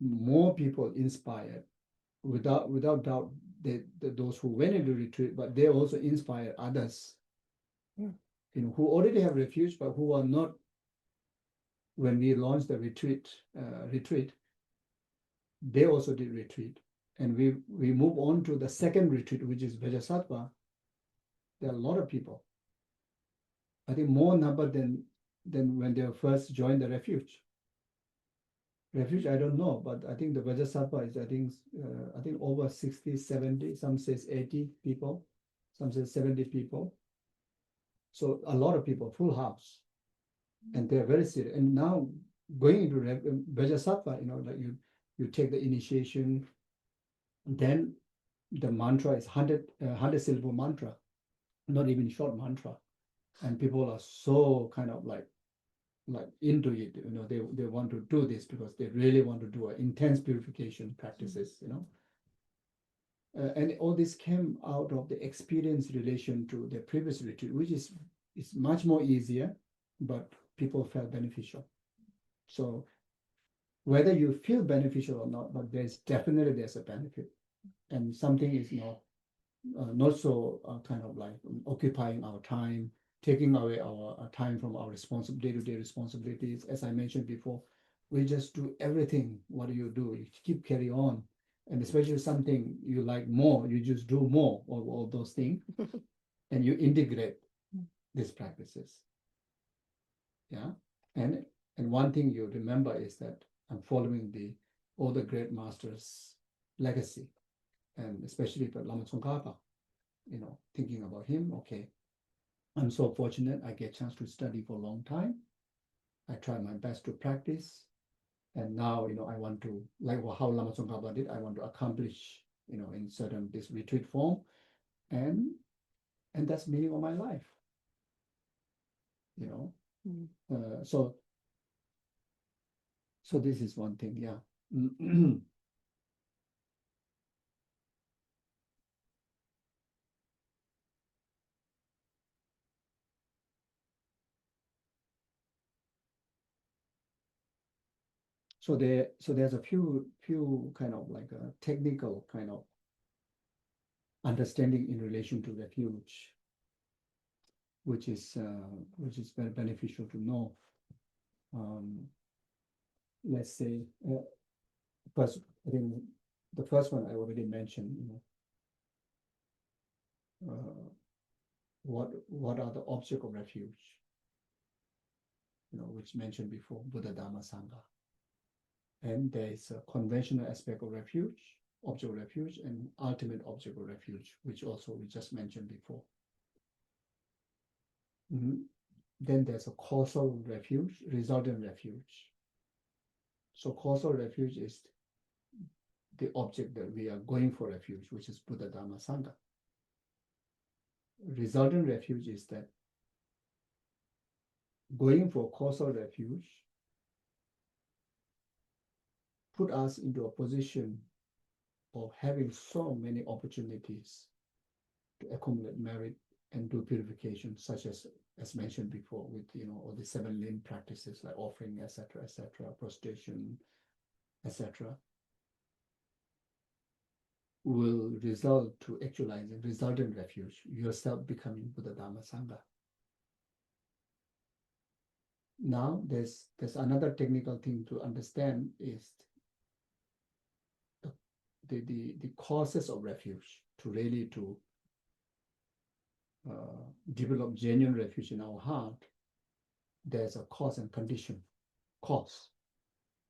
more people inspired, without doubt, those who went into retreat, but they also inspire others, Yeah. you know, who already have refuge, but who are not. When we launched the retreat, they also did retreat, and we move on to the second retreat, which is Vajrasattva. There are a lot of people. I think more number than when they first joined the refuge. Refuge, I don't know, but I think the Vajrasattva is, I think over 60, 70, some says 80 people, some says 70 people. So a lot of people, full house, and they're very serious. And now going into Vajrasattva, you know, like you take the initiation, then the mantra is 100 syllable mantra, not even short mantra. And people are so kind of like into it, you know, they want to do this because they really want to do an intense purification practices, you know. And all this came out of the experience relation to the previous retreat, which is much more easier, but people felt beneficial. So whether you feel beneficial or not, but there's a benefit, and something is not so kind of like occupying our time, taking away our time from our day-to-day responsibilities. As I mentioned before, we just do everything. What do? You keep carry on, and especially something you like more, you just do more of all those things, and you integrate these practices. Yeah, and one thing you remember is that I'm following all the great masters' legacy, and especially for Lama Tsongkhapa, you know, thinking about him. Okay, I'm so fortunate I get a chance to study for a long time. I try my best to practice. And now, you know, I want to, like how Lama Tsongkhapa did, I want to accomplish, you know, in certain this retreat form. And that's meaning of my life. You know. So this is one thing, yeah. So there's a few kind of like a technical kind of understanding in relation to refuge, which is very beneficial to know. Let's say first, I think the first one I already mentioned. You know, what are the object of refuge? You know, which mentioned before, Buddha, Dharma, Sangha. And there is a conventional aspect of refuge, object of refuge, and ultimate object of refuge, which also we just mentioned before. Then there's a causal refuge, resultant refuge. So causal refuge is the object that we are going for refuge, which is Buddha, Dharma, Sangha. Resultant refuge is that going for causal refuge put us into a position of having so many opportunities to accumulate merit and do purification, such as mentioned before, with, you know, all the 7 limb practices like offering, etc., prostration, etc., will result to actualizing resultant refuge, yourself becoming Buddha, Dharma, Sangha. Now there's another technical thing to understand is the causes of refuge, to really to develop genuine refuge in our heart. There's a cause and condition. Cause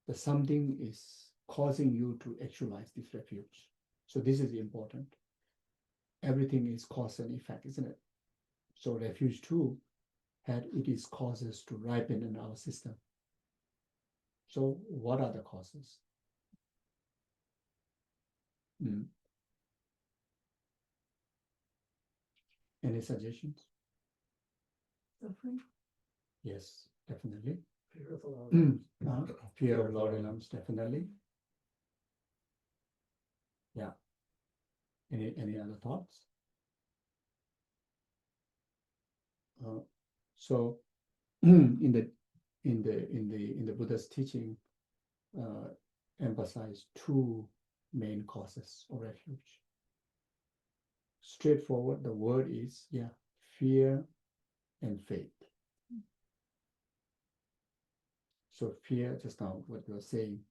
that something is causing you to actualize this refuge. So this is important. Everything is cause and effect, isn't it? So refuge too had its causes to ripen in our system. So what are the causes? Any suggestions? Suffering. Yes, definitely. Fear of the Fear of Lord realms, definitely. Yeah. Any other thoughts? So in the Buddha's teaching, emphasize two main causes of refuge. Straightforward, the word is fear and faith. So fear, just now what you were saying,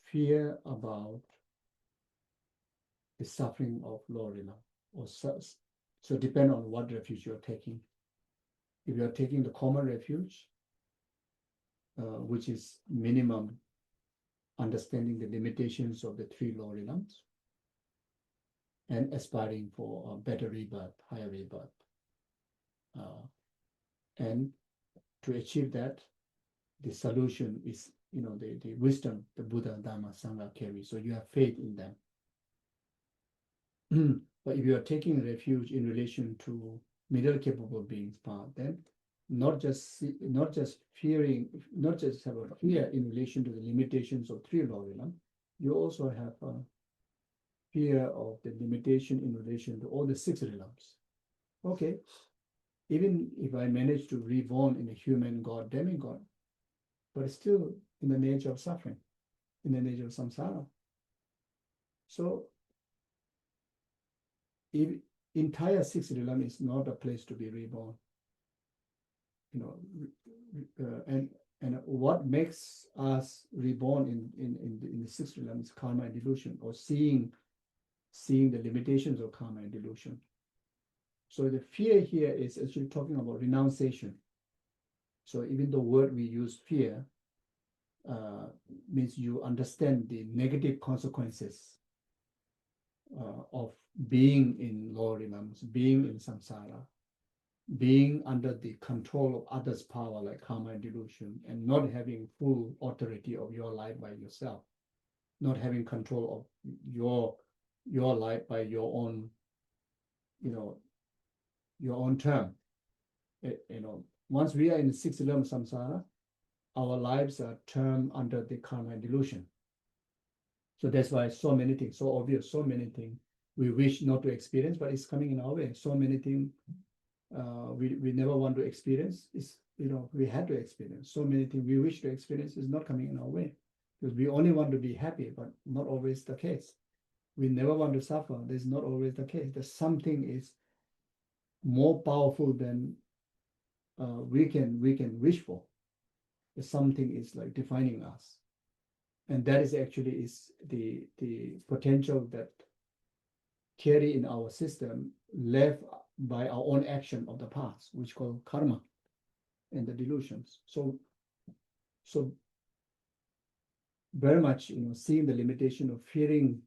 fear about the suffering of Lord, or so depend on what refuge you're taking. If you're taking the common refuge, which is minimum understanding the limitations of the three Lord realms and aspiring for a better rebirth, higher rebirth. And to achieve that, the solution is, the wisdom the Buddha, Dharma, Sangha carry. So you have faith in them. But if you are taking refuge in relation to middle capable beings path, then not just fearing, not just have a fear in relation to the limitations of three Lord realms, you also have a fear of the limitation in relation to all the six realms. Okay, even if I manage to reborn in a human god, demigod, but still in the nature of suffering, in the nature of samsara. So if entire six realm is not a place to be reborn, and what makes us reborn in the sixth realm is karma and delusion, or seeing the limitations of karma and delusion. So the fear here is actually talking about renunciation. So even the word we use, fear, means you understand the negative consequences of being in lower realms, being in samsara, being under the control of others' power like karma and delusion, and not having full authority of your life by yourself, not having control of your life by your own, your own term. Once we are in the sixth realm samsara, our lives are termed under the karma and delusion. So that's why so many things, so obvious, so many things we wish not to experience, but it's coming in our way. So many things we never want to experience is, we had to experience. So many things we wish to experience is not coming in our way, because we only want to be happy, but not always the case. We never want to suffer. That's not always the case. There's something is more powerful than we can wish for. There's something is like defining us, and that is actually is the potential that carry in our system left by our own action of the past, which called karma and the delusions. So very much, seeing the limitation of fearing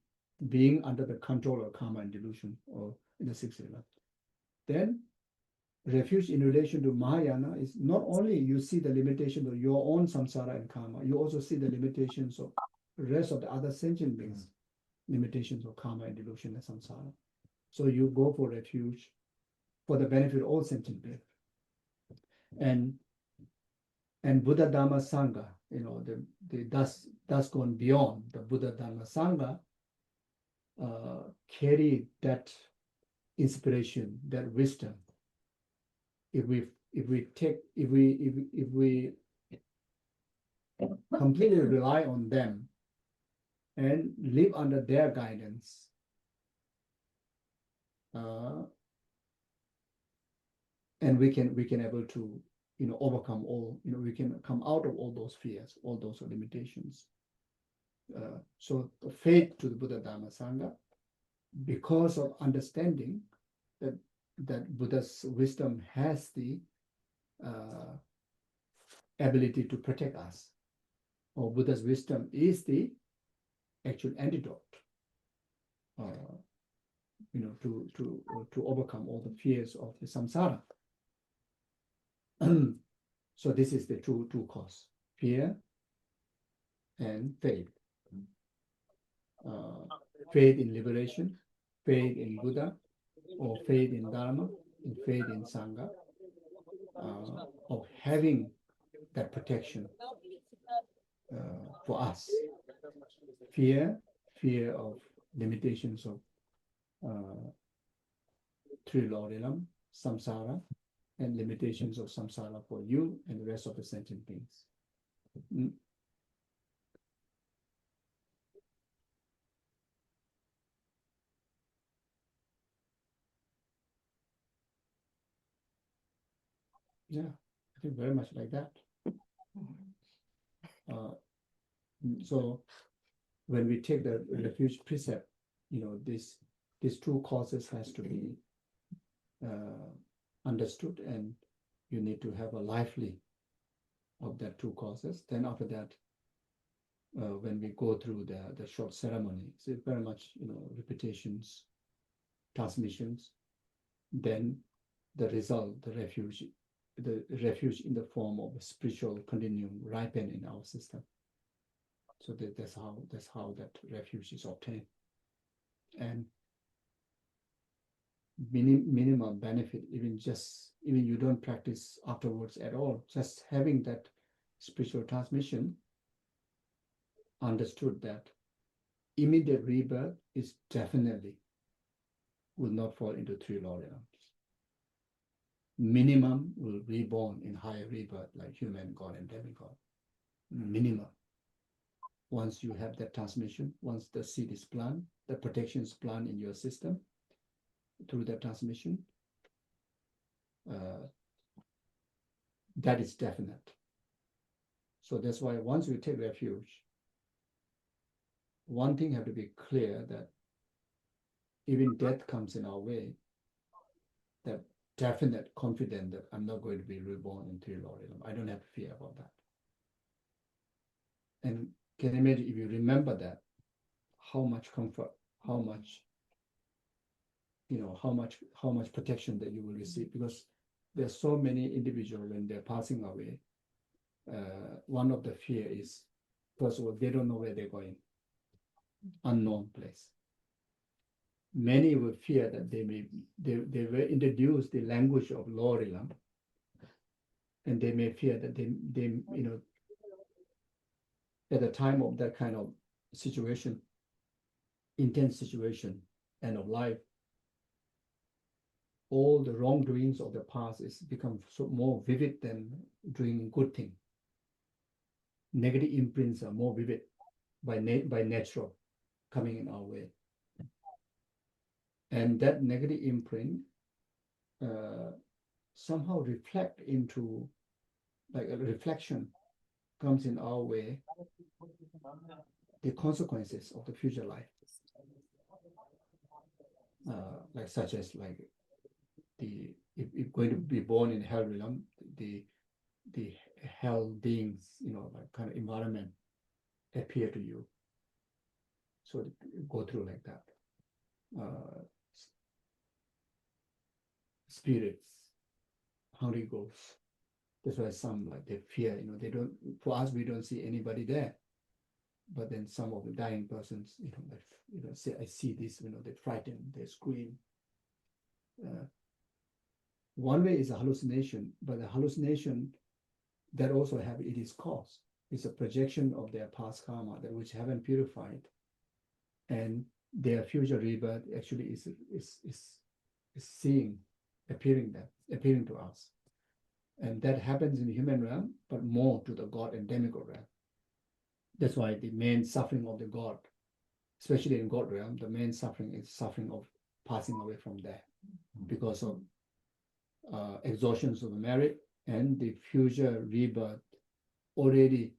being under the control of karma and delusion, or in the sixth realm. Then refuge in relation to Mahayana is not only you see the limitations of your own samsara and karma, you also see the limitations of the rest of the other sentient beings, limitations of karma and delusion and samsara. So you go for refuge for the benefit of all sentient beings. And Buddha Dharma Sangha, the thus gone beyond the Buddha Dharma Sangha, carry that inspiration, that wisdom. If we completely rely on them and live under their guidance, and we can able to overcome all, we can come out of all those fears, all those limitations. So the faith to the Buddha Dharma Sangha, because of understanding that Buddha's wisdom has the ability to protect us, or Buddha's wisdom is the actual antidote, to overcome all the fears of the samsara. So this is the two cause: fear and faith. Faith in liberation, faith in Buddha, or faith in Dharma, and faith in Sangha, of having that protection for us. Fear of limitations of three Lord realm, samsara, and limitations of samsara for you and the rest of the sentient beings. Yeah, I think very much like that. So when we take the refuge precept, these two causes has to be understood, and you need to have a lively of that two causes. Then after that, when we go through the short ceremony, it's very much repetitions, transmissions, then the result, the refuge in the form of a spiritual continuum ripen in our system. So that's how that refuge is obtained. And minimum benefit, even you don't practice afterwards at all, just having that spiritual transmission, understood that immediate rebirth is definitely will not fall into three Lord realms. Minimum will reborn in higher rebirth like human, God, and demigod. Minimum. Once you have that transmission, once the seed is planted, the protection is planted in your system through that transmission, that is definite. So that's why once we take refuge, one thing have to be clear, that even death comes in our way, that definite confident that I'm not going to be reborn in three Lord realm. I don't have fear about that. And can you imagine if you remember that, how much comfort, how much protection that you will receive, because there's so many individuals when they're passing away. One of the fear is, first of all, they don't know where they're going, unknown place. Many will fear that they will introduce the language of Lord realm, and they may fear that they at the time of that kind of situation, intense situation, end of life, all the wrongdoings of the past is become so more vivid than doing good thing. Negative imprints are more vivid by natural coming in our way. And that negative imprint somehow reflect into, like a reflection comes in our way, the consequences of the future life. Like such as like if going to be born in hell realm, the hell beings, like kind of environment appear to you. So go through like that. Spirits, hungry ghosts. That's why some like they fear, they don't, for us, we don't see anybody there. But then some of the dying persons, say, I see this, they frighten, they scream. One way is a hallucination, but the hallucination that also have its cause. It's a projection of their past karma that which haven't purified, and their future rebirth actually is seeing, appearing to us. And that happens in the human realm, but more to the God and demigod realm. That's why the main suffering of the God, especially in God realm, the main suffering is suffering of passing away from there because of exhaustions of the merit and the future rebirth already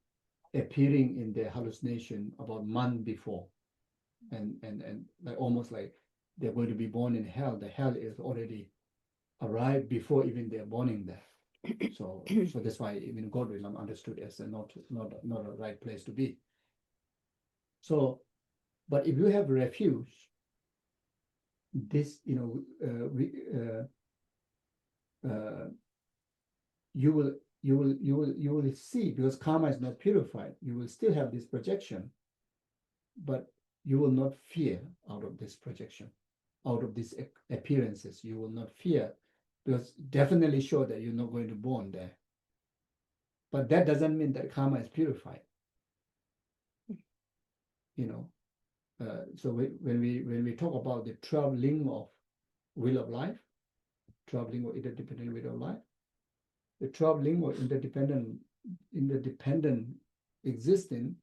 appearing in their hallucination about a month before. And like almost like they're going to be born in hell. The hell is already arrived before even they're born in there. So that's why even God realm understood as a not a right place to be. So, but if you have refuge, this you will see, because karma is not purified, you will still have this projection, but you will not fear out of this projection, out of these appearances. You will not fear, because definitely sure that you're not going to born there. But that doesn't mean that karma is purified. You know, so when we talk about the 12 ling of will of life, 12 ling of interdependent will of life, the 12 ling of interdependent existing,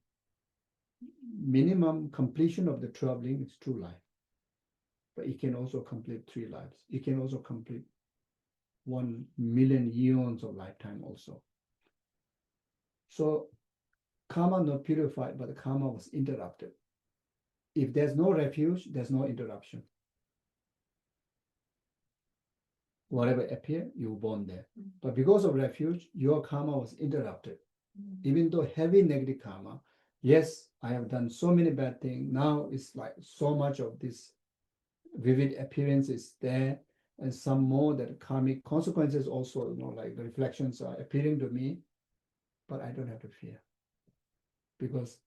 minimum completion of the 12 ling is 2 life. But it can also complete 3 lives. It can also complete 1 million eons of lifetime also. So karma not purified, but the karma was interrupted. If there's no refuge, there's no interruption. Whatever appear, you were born there. But because of refuge, your karma was interrupted. Even though heavy negative karma, yes, I have done so many bad things. Now it's like so much of this vivid appearance is there, and some more that karmic consequences also, you know, like the reflections are appearing to me, but I don't have to fear, because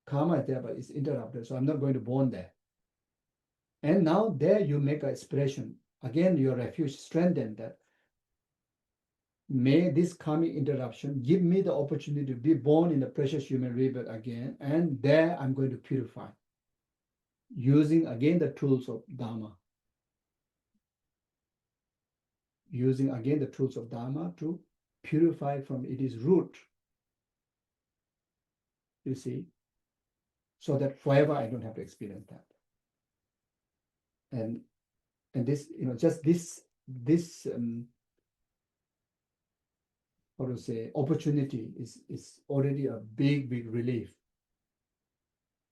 karma is there, but it's interrupted. So I'm not going to born there. And now there you make an aspiration. Again, your refuge strengthened that. May this karmic interruption give me the opportunity to be born in the precious human rebirth again, and there I'm going to purify, using again the tools of Dharma. Using again the tools of Dharma to purify from its root. You see, so that forever I don't have to experience that. And this, you know, just this how to say, opportunity is already a big relief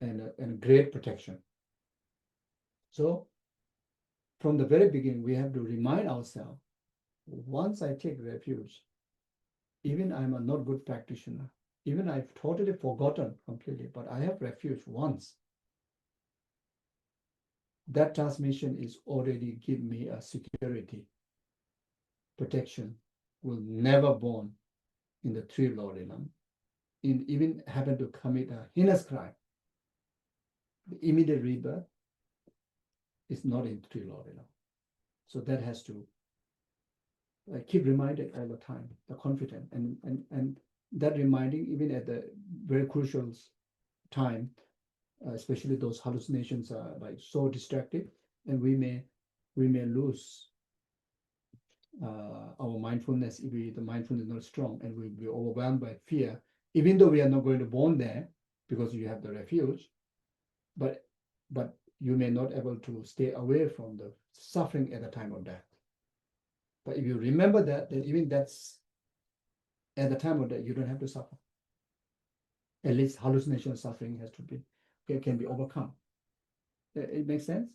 and a great protection. So from the very beginning, we have to remind ourselves, once I take refuge, even I'm a not good practitioner, even I've totally forgotten completely, but I have refuge once. That transmission is already give me a security, protection, will never born in the 3 Lord realm, in even happen to commit a heinous crime. The immediate rebirth is not in 3 Lord realm. So that has to keep reminded all the time, the confident, and that reminding even at the very crucial time, especially those hallucinations are like so distracted, and we may lose our mindfulness if the mindfulness is not strong, and we'll be overwhelmed by fear, even though we are not going to born there because you have the refuge, but you may not able to stay away from the suffering at the time of death. But if you remember that, then even that's at the time of death, you don't have to suffer. At least hallucination suffering has to be, can be overcome. It makes sense?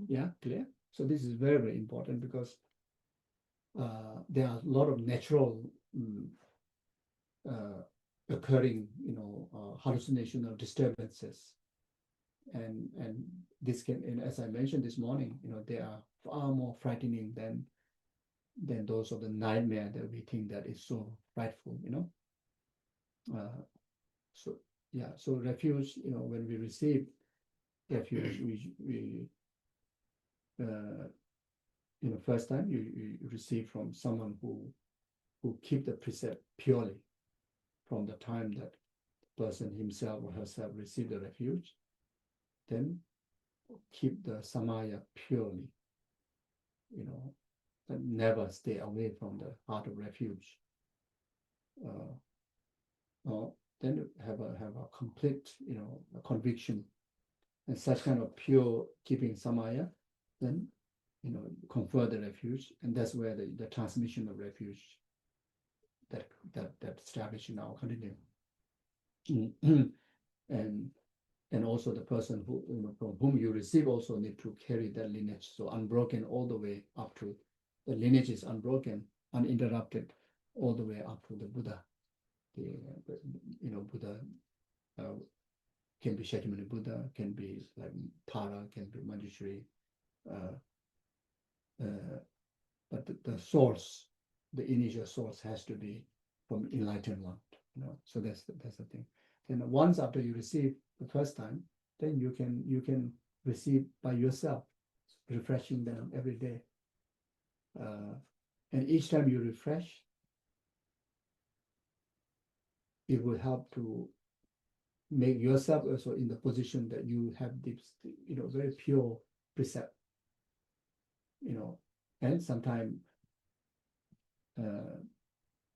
Yeah, clear? So this is very important, because there are a lot of natural occurring, you know, hallucination or disturbances, and this can, and as I mentioned this morning, you know, they are far more frightening than those of the nightmare that we think that is so frightful, you know. So yeah, so refuge, you know, when we receive refuge, we you know, first time you receive from someone who keep the precept purely from the time that person himself or herself received the refuge, then keep the samaya purely, you know, and never stay away from the heart of refuge. Then have a complete, you know, a conviction, and such kind of pure keeping samaya, then, you know, confer the refuge, and that's where the transmission of refuge that established now continue. And also the person who, you know, from whom you receive also need to carry that lineage, so unbroken all the way up to the lineage is unbroken, uninterrupted, all the way up to the Buddha. You know, Buddha can be Shakyamuni Buddha, can be like Tara, can be Manjushri, but the source the initial source has to be from enlightened one, so that's the thing. Then once after you receive the first time, then you can receive by yourself, refreshing them every day. And each time you refresh, it will help to make yourself also in the position that you have this, very pure precept, and sometimes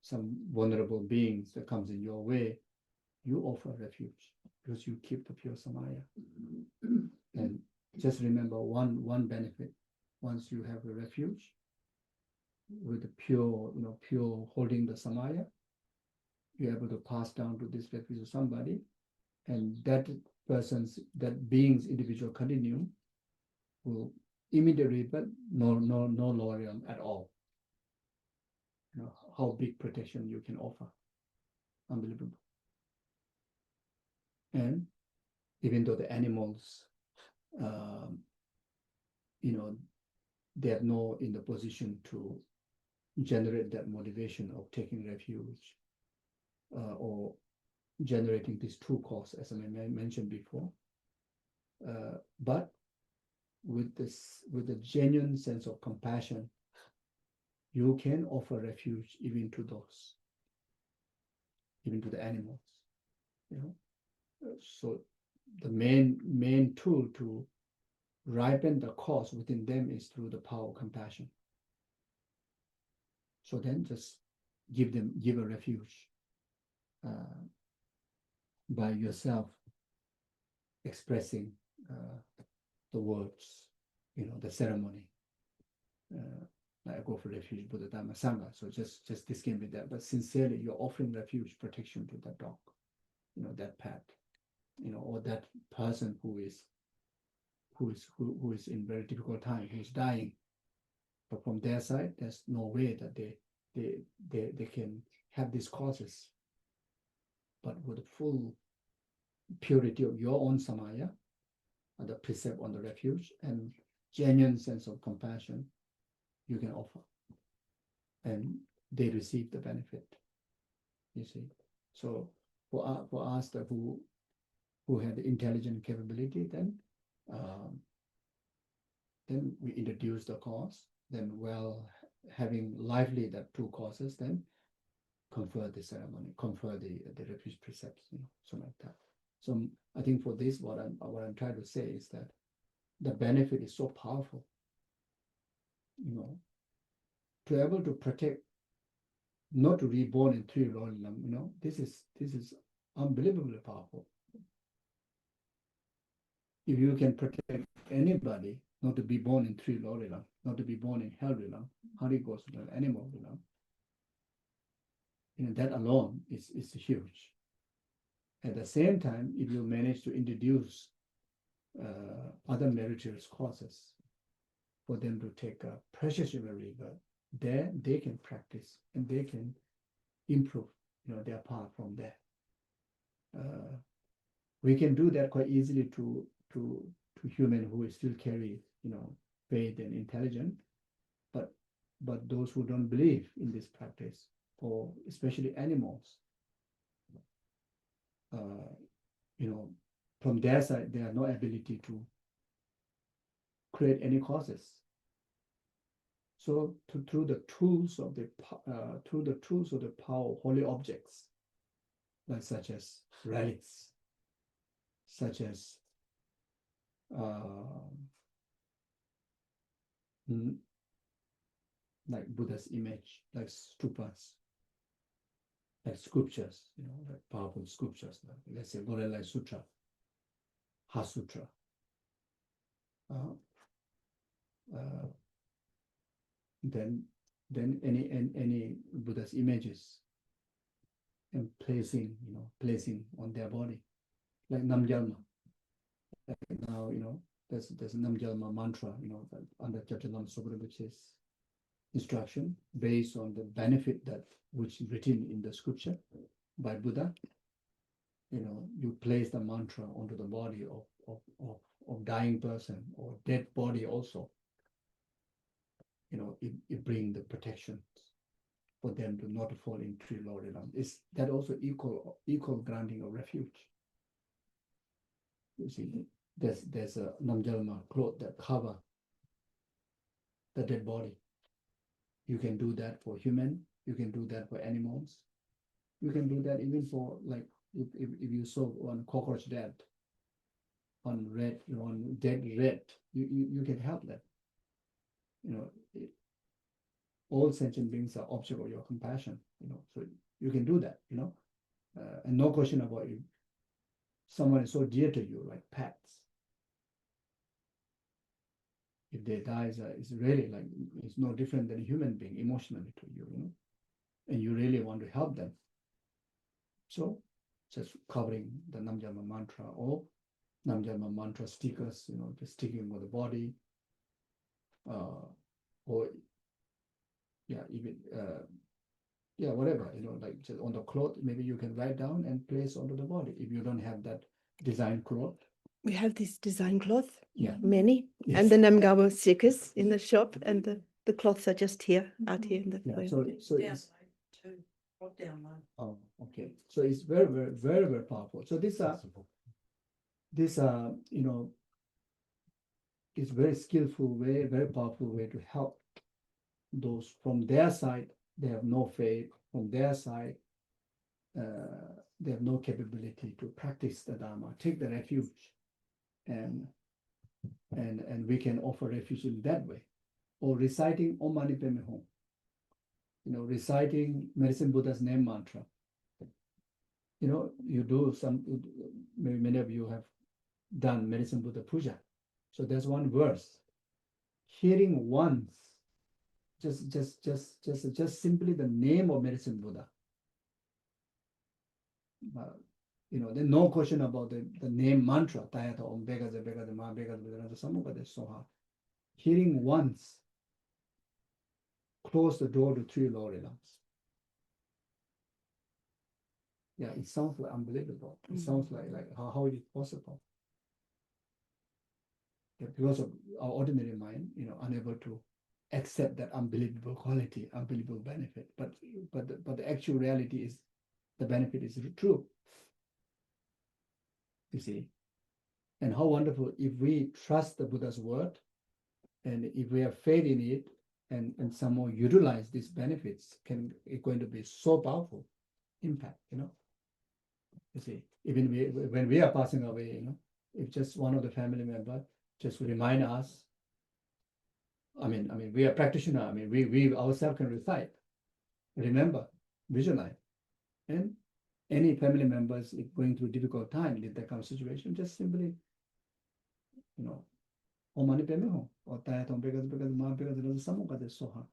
some vulnerable beings that comes in your way, you offer refuge because you keep the pure samaya. And just remember one benefit: once you have a refuge with the pure, pure holding the samaya, you're able to pass down to this refuge to somebody, and that being's individual continuum will immediately, but no lorium at all. How big protection you can offer. Unbelievable. And even though the animals, they are not in the position to generate that motivation of taking refuge or generating this true cause, as I mentioned before. But with the genuine sense of compassion, you can offer refuge even to those, even to the animals. So the main tool to ripen the cause within them is through the power of compassion. So then just give a refuge by yourself expressing the words, the ceremony. I go for refuge, Buddha, Dhamma, Sangha. So just this can be that, but sincerely, you're offering refuge, protection to that dog, that pet, or that person who is in very difficult time, who's dying. But from their side, there's no way that they can have these causes. But with the full purity of your own samaya, and the precept on the refuge, and genuine sense of compassion, you can offer, and they receive the benefit. You see, so for us that who had the intelligent capability, then we introduce the cause. Then, having lively that two causes, then confer the ceremony, confer the refuge precepts, so like that. So I think for this, what I'm trying to say is that the benefit is so powerful. To be able to protect, not to reborn in three lorilam, this is unbelievably powerful. If you can protect anybody not to be born in three lorilam, not to be born in hell realm, how do you go to the animal realm? That alone is huge. At the same time, if you manage to introduce other meritorious causes for them to take a precious human rebirth, there they can practice and they can improve, their path from there. We can do that quite easily to human who still carry, faith and intelligence, but those who don't believe in this practice, or especially animals, from their side, they have no ability to create any causes. So through the tools of the power of holy objects, like such as relics, such as like Buddha's image, like stupas, like sculptures, like powerful sculptures, like, let's say Borelai Sutra, Ha Sutra. Then any Buddha's images, and placing on their body, like Namgyalma. Like now, there's Namgyalma mantra, under Jatalam Sobrabuchi's instruction, based on the benefit that which is written in the scripture by Buddha. You place the mantra onto the body of dying person or dead body also. It brings the protection for them to not fall in three Lord realms. Is that also equal granting of refuge? You see, there's a namjalma cloth that cover the dead body. You can do that for human. You can do that for animals. You can do that even for like if you saw one cockroach dead, on dead rat, you can help that. You know, all sentient beings are object of your compassion. You know, so you can do that. You know, and no question about it. Someone is so dear to you, like pets. If they die, it's really like it's no different than a human being emotionally to you. You know, and you really want to help them. So, just covering the Namjalma mantra or Namjalma mantra stickers, you know, just sticking with the body, or yeah, even whatever, you know, like just on the cloth, maybe you can write down and place onto the body if you don't have that design cloth. We have this design cloth, Yeah. many, Yes. and the Namgawa stickers in the shop, and the cloths are just here, out here in the Yeah, foyer. so it's oh, okay. So it's very, very, very, very powerful. So this you know, is very skillful way, very powerful way to help those from their side. They have no faith. From their side, they have no capability to practice the Dharma, take the refuge, and we can offer refuge in that way, or reciting Om Mani Padme Hum. You know, reciting Medicine Buddha's name mantra. You know, you do some. Maybe many of you have done Medicine Buddha puja. So there's one verse. Hearing once, just simply the name of Medicine Buddha. You know, there's no question about the name mantra. Tayata Om Begaza Begaza Ma Begaza Begaza Samukade Soha. Hearing once, close the door to three Lord realms. Yeah, it sounds like unbelievable. It sounds like how is it possible? Yeah, because of our ordinary mind, you know, unable to accept that unbelievable quality, unbelievable benefit. But the actual reality is the benefit is true. You see, and how wonderful if we trust the Buddha's word, and if we have faith in it, and somehow utilize these benefits, it's going to be so powerful impact. You know, you see, even when we are passing away, you know, if just one of the family member just remind us. I mean, we are practitioner. I mean, we ourselves can recite, remember, visualize, and any family members if going through difficult time in that kind of situation, just simply, you know, Om Mani Padme Hum or Tayatam Begaza Ma Begaza Samukade Soha.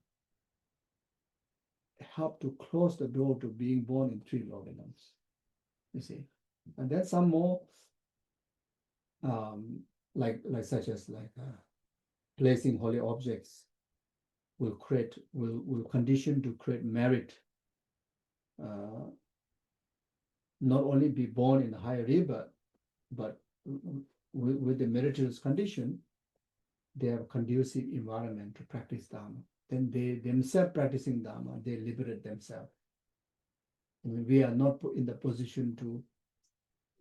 Help to close the door to being born in three Lord realms. You see, and then some more, like such as placing holy objects will condition to create merit. Not only be born in a higher rebirth, but with the meritorious condition, they have a conducive environment to practice Dharma. Then they themselves practicing Dharma, they liberate themselves. I mean, we are not in the position to,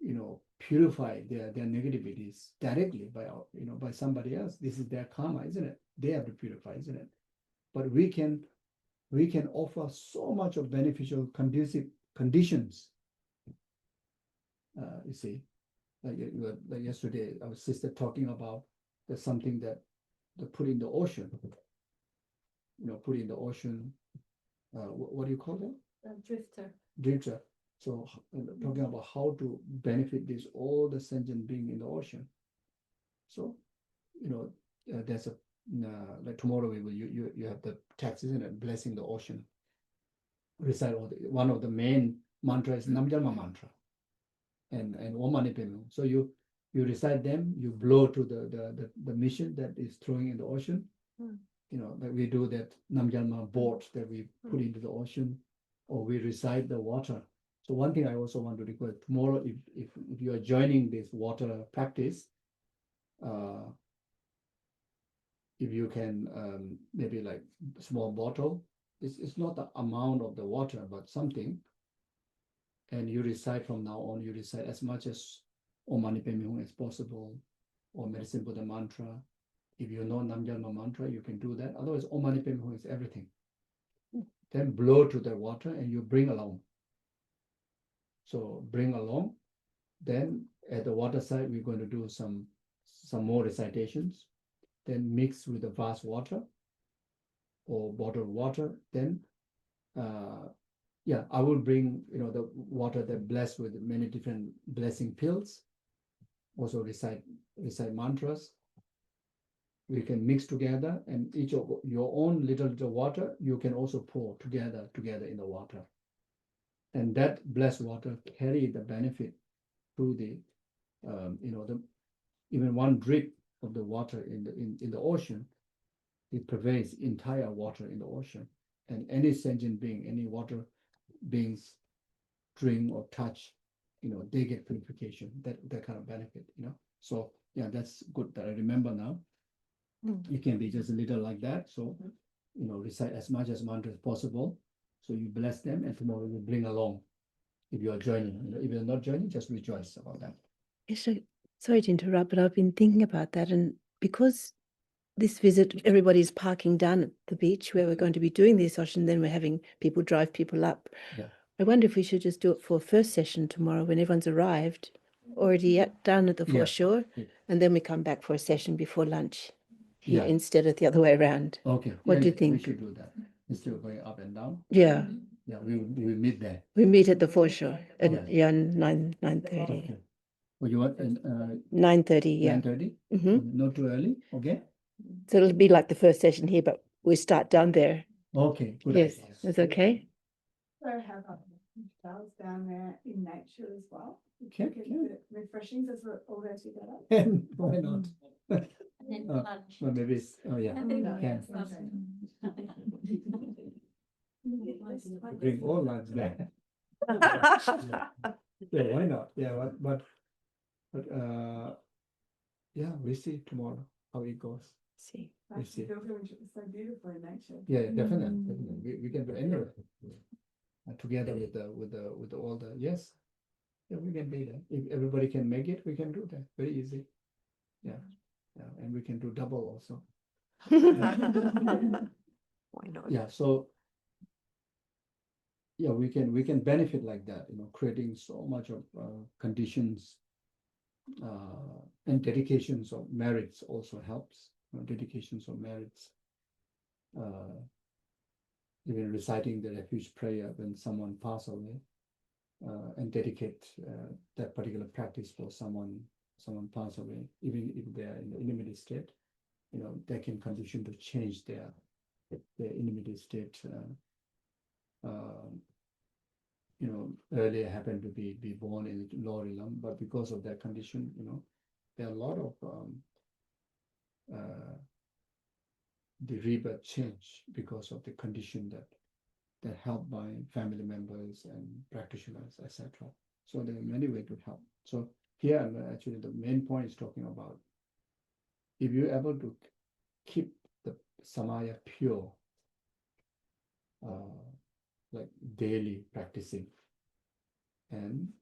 you know, purify their negativities directly by somebody else. This is their karma, isn't it? They have to purify, isn't it? But we can offer so much of beneficial conducive conditions. You see, like yesterday, our sister talking about there's something that they put in the ocean. You know, put in the ocean. What do you call that? Drifter. So talking about how to benefit all the sentient being in the ocean. So, you know, there's a like tomorrow you have the text, isn't it? Blessing the ocean. Recite one of the main mantra is Namjalma mantra, and Om Mani Padme Hum. So you recite them, you blow to the mission that is throwing in the ocean. You know, like we do that Namjalma boat that we put into the ocean, or we recite the water. So one thing I also want to request tomorrow, if you are joining this water practice, if you can maybe like small bottle it's not the amount of the water, but something. And you recite from now on, you recite as much as Om Mani Padme Hum as possible, or Medicine Buddha mantra. If you know Nam Gyalma mantra, you can do that. Otherwise, Om Mani Padme Hum is everything. Then blow to the water and you bring along. So bring along. Then at the water side, we're going to do some more recitations. Then mix with the vase water or bottled water. Then, I will bring, the water that blessed with many different blessing pills. Also recite mantras. We can mix together, and each of your own little water, you can also pour together in the water. And that blessed water carry the benefit to the, even one drip of the water in the ocean, it pervades entire water in the ocean. And any sentient being, any water beings drink or touch, they get purification, that kind of benefit, So yeah, that's good that I remember now. It can be just a little like that. So, recite as much as mantra as possible. So you bless them, and tomorrow you bring along. If you are joining, if you're not joining, just rejoice about that. Geshe, sorry to interrupt, but I've been thinking about that, and because this visit, everybody's parking down at the beach where we're going to be doing this session, then we're having people drive people up. Yeah. I wonder if we should just do it for a first session tomorrow when everyone's arrived, already down at the foreshore, and then we come back for a session before lunch here instead of the other way around. Okay. What do you We think? should do that. Instead of going up and down. Yeah. Yeah, we meet there. We meet at the foreshore at Yes. 9:30. Okay. Well, you want 9:30, yeah. 9:30? Mhm. Not too early. Okay. So it'll be like the first session here, but we start down there. Okay. Good Yes, idea. that's okay. So have hotels down there in nature as well. Okay. Get the refreshings as we're all there together. And why not? And then lunch. Well, maybe it's, And then can. Bring all lunch back. Yeah, why not? Yeah, but we see tomorrow how it goes. See. We see. Which is so beautiful in nature. Yeah, definitely. We can do anywhere. Together with all the yes. Yeah, we can be there. If everybody can make it, we can do that. Very easy. Yeah. And we can do double also. Why not? Yeah, so yeah, we can benefit like that, creating so much of conditions, and dedications of merits also helps. Dedications of merits, even reciting the refuge prayer when someone passes away, and dedicate that particular practice for someone pass away, even if they are in the intermediate state, they can condition to change their intermediate state. Earlier happened to be born in lower realm, but because of that condition, there are a lot of the rebirth change because of the condition that helped by family members and practitioners, etc. So there are many ways to help. So here, actually, the main point is talking about if you're able to keep the samaya pure, like daily practicing, and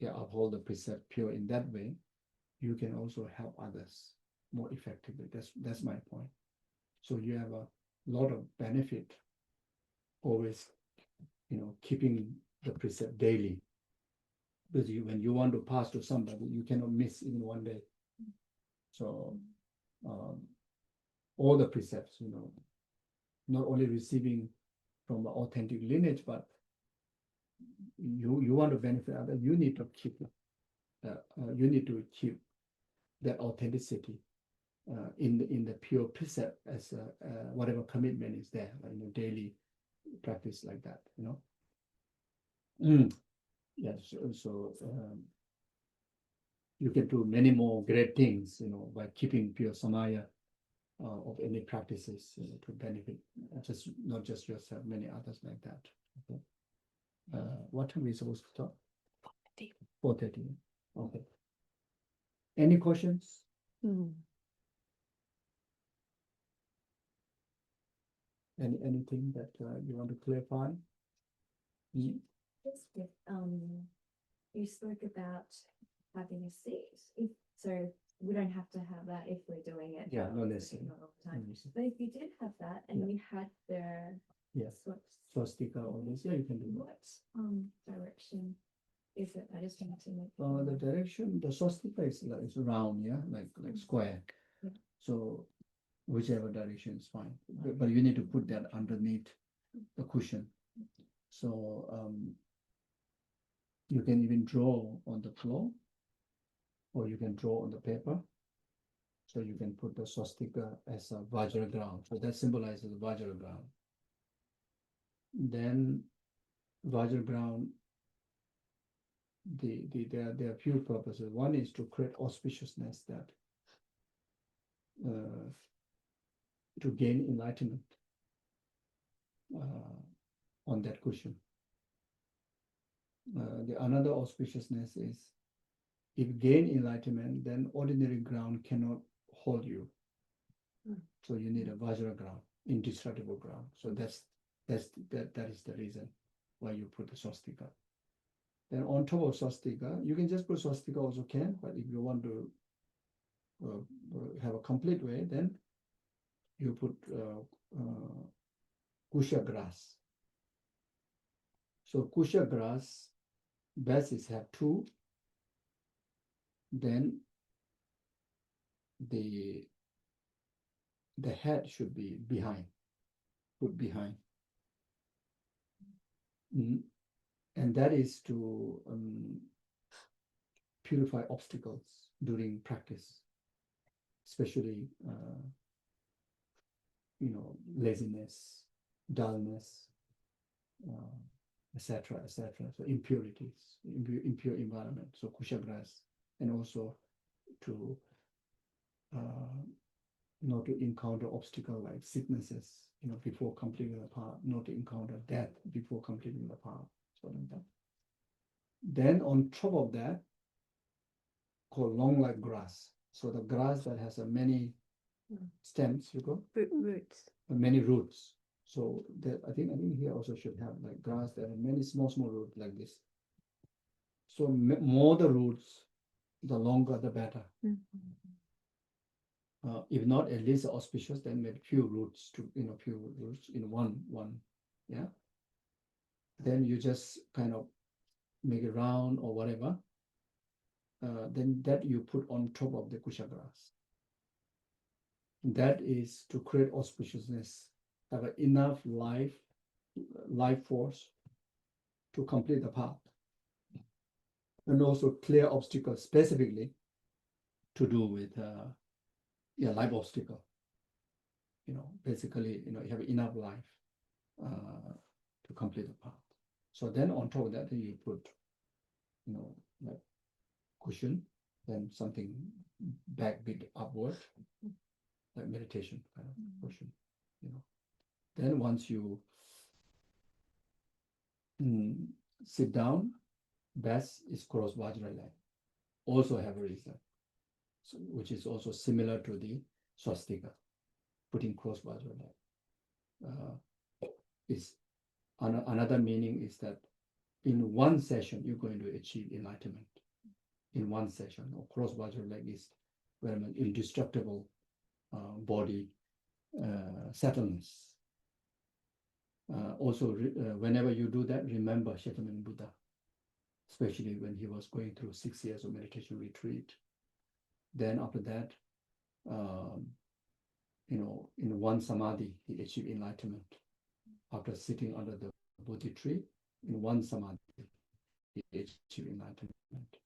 uphold the precept pure in that way, you can also help others more effectively. That's my point. So you have a lot of benefit always, keeping the precept daily. Because when you want to pass to somebody, you cannot miss in one day. So all the precepts, not only receiving from the authentic lineage, but you want to benefit others, you need to keep that authenticity in the pure precept as whatever commitment is there, like, daily practice like that, Yes, so you can do many more great things, by keeping pure samaya of any practices, to benefit not just yourself, many others like that. Okay. What time are we supposed to talk? 4:30. Okay. Any questions? anything that you want to clarify? Just with, you spoke about having a seat. So we don't have to have that if we're doing it. Yeah, no not necessary. all the time. But if you did have that and you had the Yes. swaps, Swastika or this, yeah, you can do that. what direction is it? I just wanted to make. The direction, the swastika is round, yeah, like square. Yeah. So whichever direction is fine, but you need to put that underneath the cushion. So you can even draw on the floor, or you can draw on the paper. So you can put the swastika as a Vajra ground. So that symbolizes Vajra ground. Then Vajra ground, there are few purposes. One is to create auspiciousness, that to gain enlightenment on that cushion. The another auspiciousness is, if gain enlightenment, then ordinary ground cannot hold you. So you need a Vajra ground, indestructible ground. So that is the reason why you put the swastika. Then on top of swastika, you can just put swastika also can, but if you want to have a complete way, then you put kusha grass. So kusha grass, best is have two. Then the head should be behind, put behind. And that is to purify obstacles during practice, especially laziness, dullness, etc., etc. So impurities, impure environment. So kusha grass, and also to not to encounter obstacle like sicknesses, before completing the path, not to encounter death before completing the path. So like that. Then on top of that, called long like grass. So the grass that has many stems, Roots. many roots. So that I think here also should have like grass that have many small roots like this. So more the roots, the longer the better. If not, at least auspicious, then maybe few roots in one, yeah. Then you just kind of make it round or whatever. Then that you put on top of the kusha grass. That is to create auspiciousness, have enough life force to complete the path, and also clear obstacles specifically to do with life obstacle. Basically, you have enough life to complete the path. So then on top of that, then you put, like cushion, then something back bit upward, like meditation kind of cushion. Then once you sit down, best is cross Vajra leg. Also have a reason, which is also similar to the swastika, putting cross Vajra leg. Is another meaning is that in one session you're going to achieve enlightenment. In one session, or cross Vajra leg is very much indestructible body settleness. Also, whenever you do that, remember Shetaman Buddha, especially when he was going through 6 years of meditation retreat. Then after that, in one samadhi, he achieved enlightenment. After sitting under the Bodhi tree, in one samadhi, he achieved enlightenment.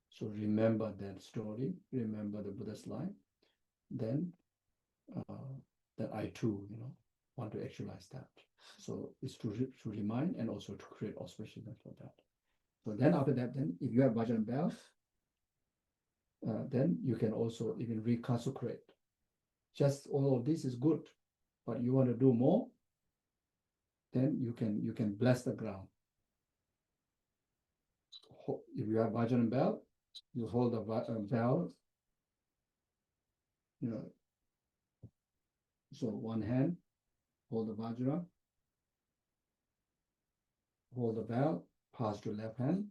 So remember that story, remember the Buddha's life, then that I too, want to actualize that. So it's to remind and also to create auspiciousness for that. So then after that, then if you have Vajra bell, then you can also even reconsecrate. Just all of this is good, but you want to do more, then you can bless the ground. If you have Vajra bell, you hold the bell, so one hand, hold the Vajra, hold the bell, pass to left hand.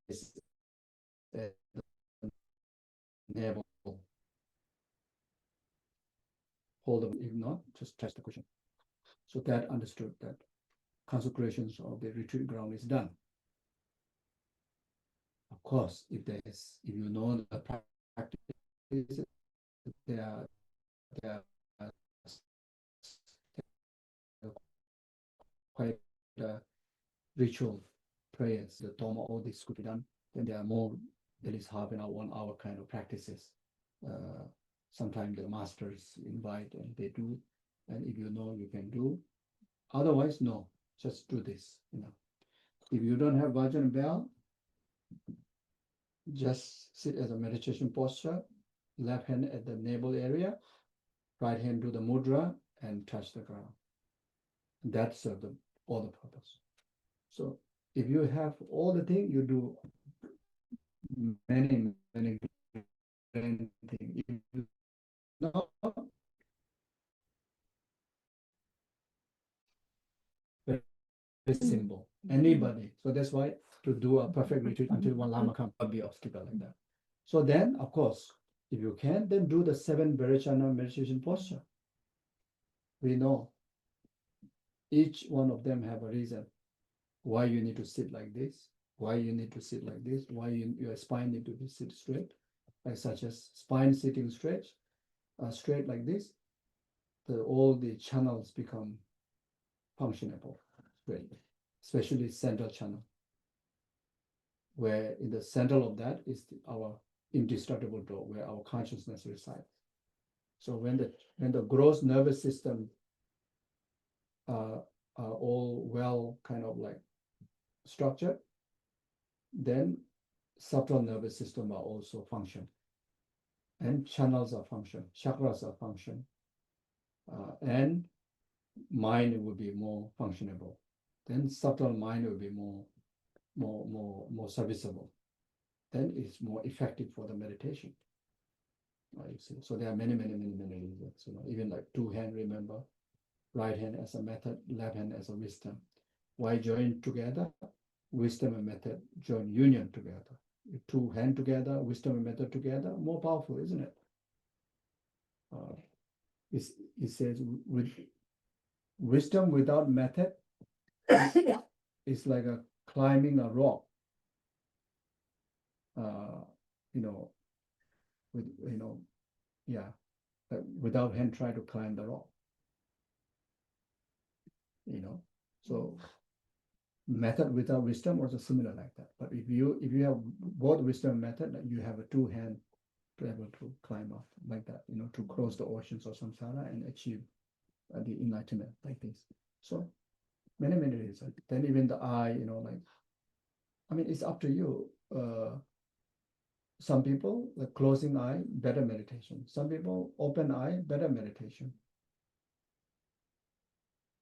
Is, navel. Hold them, if not, just touch the cushion. So that understood that consecrations of the retreat ground is done. Of course, if you know the practice, there are quite ritual prayers, the Dharma, all this could be done. Then there are more, at least half an hour, 1 hour kind of practices. Sometimes the masters invite and they do, and if you know, you can do. Otherwise, no, just do this. If you don't have Vajra bell, just sit as a meditation posture, left hand at the navel area, right hand do the mudra and touch the ground. That serves all the purpose. So if you have all the things, you do many things. If you not, very simple. Anybody. So that's why to do a perfect retreat until one Lama comes, will be obstacle like that. So then, of course, if you can, then do the 7 Berechana meditation posture. We know each one of them have a reason why you need to sit like this, why you need to sit like this, why your spine need to be sit straight, like such as spine sitting straight like this. All the channels become functionable, straight, especially central channel, where in the center of that is our indestructible door, where our consciousness resides. So when the gross nervous system are all well kind of like structured, then subtle nervous system are also function, and channels are function, chakras are function, and mind will be more functionable. Then subtle mind will be more serviceable. Then it's more effective for the meditation. You see. So there are many reasons. Even like 2 hand, remember, right hand as a method, left hand as a wisdom. Why join together? Wisdom and method join union together. 2 hand together, wisdom and method together, more powerful, isn't it? It says with wisdom without method is like a climbing a rock. Without hand try to climb the rock. So method without wisdom also similar like that. But if you have both wisdom and method, you have a 2 hand to able to climb up like that, to cross the oceans of samsara and achieve the enlightenment like this. So many reasons. Then even the eye, it's up to you. Some people like closing eye, better meditation. Some people open eye, better meditation.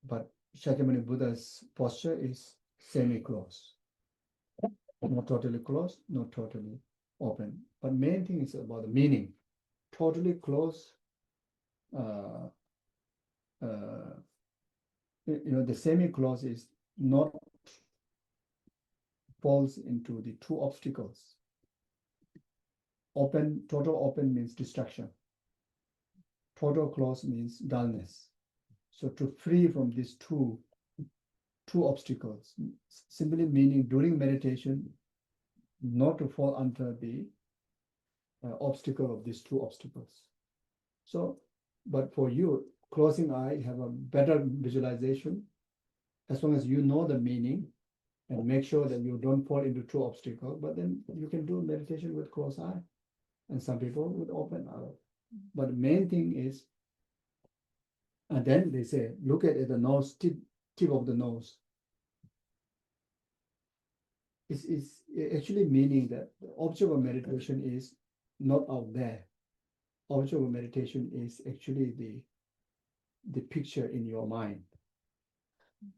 But Shakyamuni Buddha's posture is semi-closed. Not totally closed, not totally open. But main thing is about the meaning. Totally closed, the semi-closed is not falls into the 2 obstacles. Open, total open means distraction. Total close means dullness. So to free from these two obstacles, simply meaning during meditation, not to fall under the obstacle of these 2 obstacles. So, but for you, closing eye, have a better visualization, as long as you know the meaning and make sure that you don't fall into 2 obstacles, but then you can do meditation with closed eye, and some people with open eye. But the main thing is, and then they say, look at the nose, tip of the nose. It's actually meaning that the object of meditation is not out there. Object of meditation is actually the picture in your mind,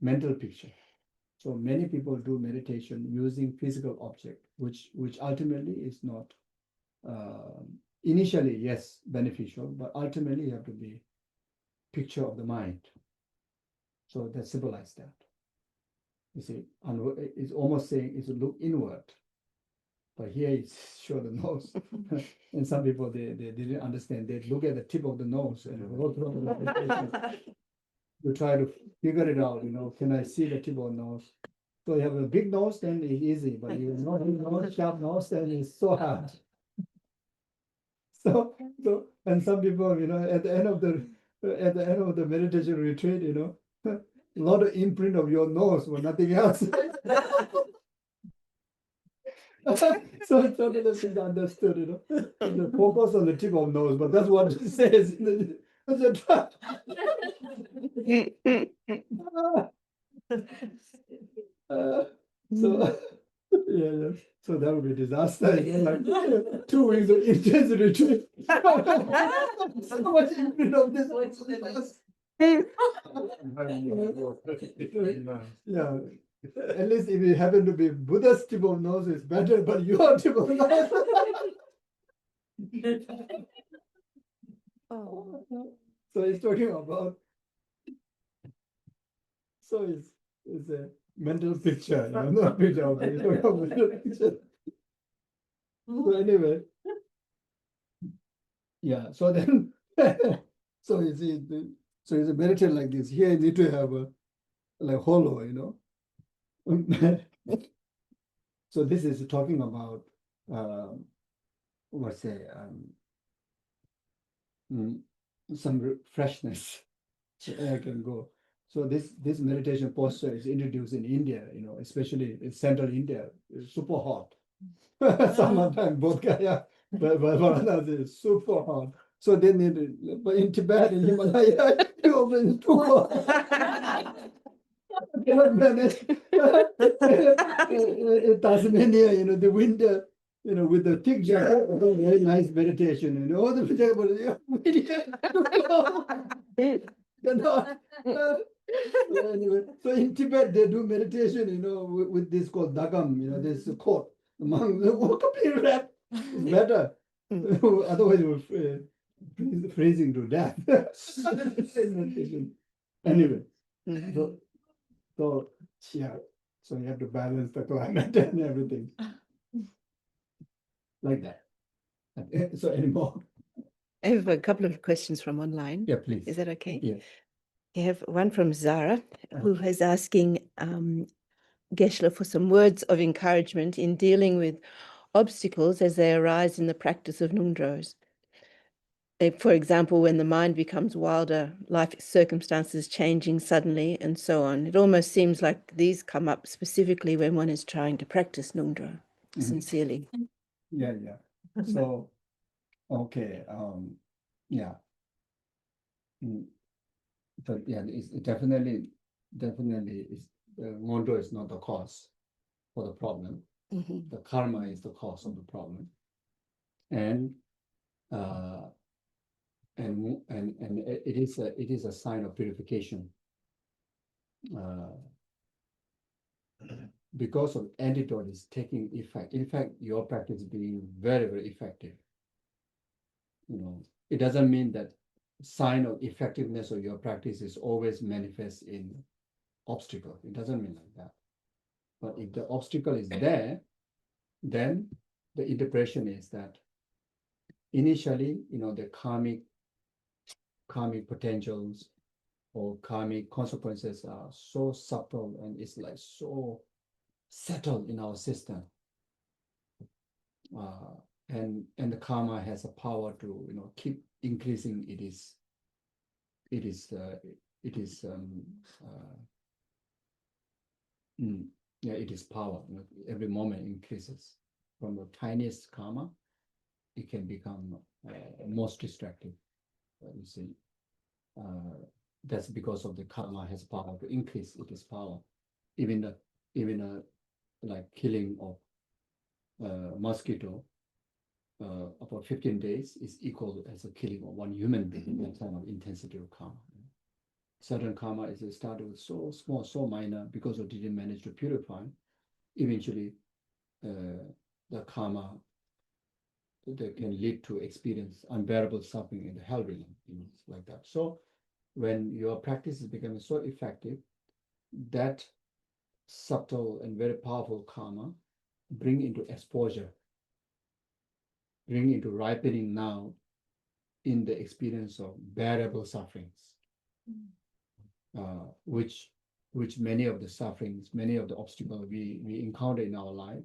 mental picture. So many people do meditation using physical object. which ultimately is not initially, yes, beneficial, but ultimately you have to be picture of the mind. So that symbolize that. You see, it's almost saying it's a look inward. But here it's show the nose. And some people they didn't understand. They look at the tip of the nose and go through the meditation. You try to figure it out, can I see the tip of the nose? So you have a big nose, then it's easy, but you have no sharp nose, then it's so hard. So and some people, at the end of the meditation retreat, a lot of imprint of your nose, but nothing else. So that is understood, the focus on the tip of nose, but that's what it says. So yeah, so that would be disaster. Like 2 weeks of intense retreat. So much imprint of this. Yeah. At least if it happen to be Buddha's tip of nose, it's better, but your tip of nose. Oh. So he's talking about. So it's a mental picture, not picture of it. He's talking about mental picture. So anyway, yeah. So then, so you see, so it's a meditate like this. Here you need to have a like hollow, So this is talking about some freshness. So air can go. So this meditation posture is introduced in India, especially in central India. It's super hot. Summertime, both Gaya, but Varanasi is super hot. So they need it. But in Tibet, in Himalaya, it's too hot. Cannot manage. In Tasmania, the winter, with the thick jacket, very nice meditation, all the anyway, so in Tibet they do meditation, with this called dagam, this coat. Among the completely wrapped, it's better. Otherwise, we're freezing to death. Anyway, so yeah, so you have to balance the climate and everything like that. So anymore? I have a couple of questions from online. Yeah, please. Is that okay? Yes. I have one from Zara, who is asking Geshe for some words of encouragement in dealing with obstacles as they arise in the practice of Nungdros. For example, when the mind becomes wilder, life circumstances changing suddenly, and so on. It almost seems like these come up specifically when one is trying to practice Nungdro sincerely. Yeah. So, okay, yeah. But yeah, it's definitely is Nungdro is not the cause for the problem. Mhm. The karma is the cause of the problem, and it is a sign of purification. Because of antidote is taking effect. In fact, your practice being very, very effective. It doesn't mean that sign of effectiveness of your practice is always manifest in obstacle. It doesn't mean like that. But if the obstacle is there, then the interpretation is that initially, the karmic potentials or karmic consequences are so subtle and it's like so settled in our system. And the karma has a power to keep increasing it is power. Every moment increases. From the tiniest karma, it can become most destructive. You see, that's because of the karma has power to increase its power. Even like killing of mosquito. About 15 days is equal as a killing of one human being, that kind of intensity of karma. Certain karma is started with so small, so minor, because it didn't manage to purify. Eventually, the karma that can lead to experience unbearable suffering in the hell realm, like that. So when your practice is becoming so effective, that subtle and very powerful karma bring into exposure, bring into ripening now in the experience of bearable sufferings, which many of the sufferings, many of the obstacles we encounter in our life,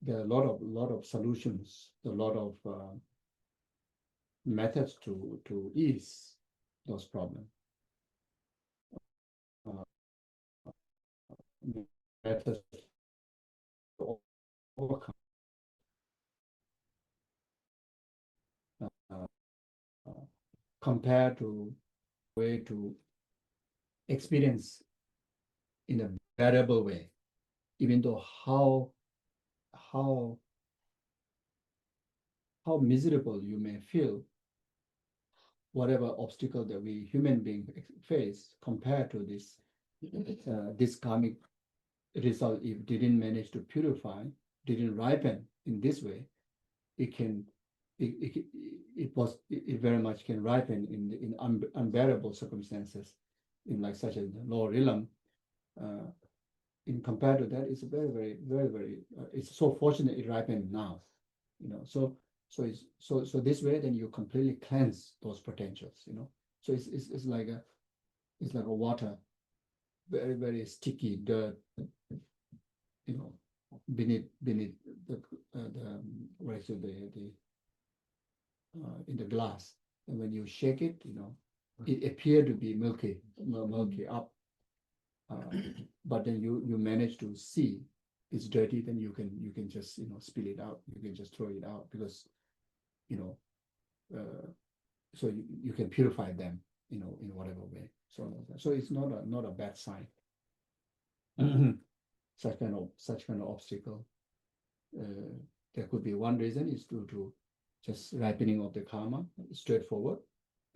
there are a lot of solutions, a lot of methods to ease those problems. Methods to overcome. Compared to way to experience in a bearable way, even though how miserable you may feel, whatever obstacle that we human beings face, compared to this karmic result, if didn't manage to purify, didn't ripen in this way, it very much can ripen in unbearable circumstances, in like such as the lower realm. In compared to that, it's very it's so fortunate it ripened now, So this way, then you completely cleanse those potentials, So it's like a water, very sticky dirt, beneath the in the glass, and when you shake it, it appeared to be milky up, but then you manage to see it's dirty, then you can just spill it out, you can just throw it out, because so you can purify them, in whatever way. So it's not a bad sign. Such kind of obstacle. There could be one reason is to just ripening of the karma, straightforward,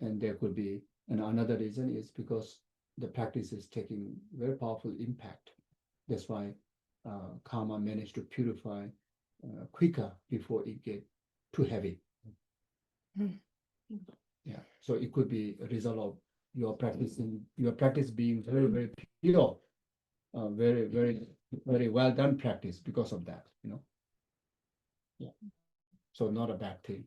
and there could be another reason is because the practice is taking very powerful impact. That's why karma managed to purify quicker before it get too heavy. Yeah, so it could be a result of your practice being very pure, very well done practice because of that, Yeah, so not a bad thing.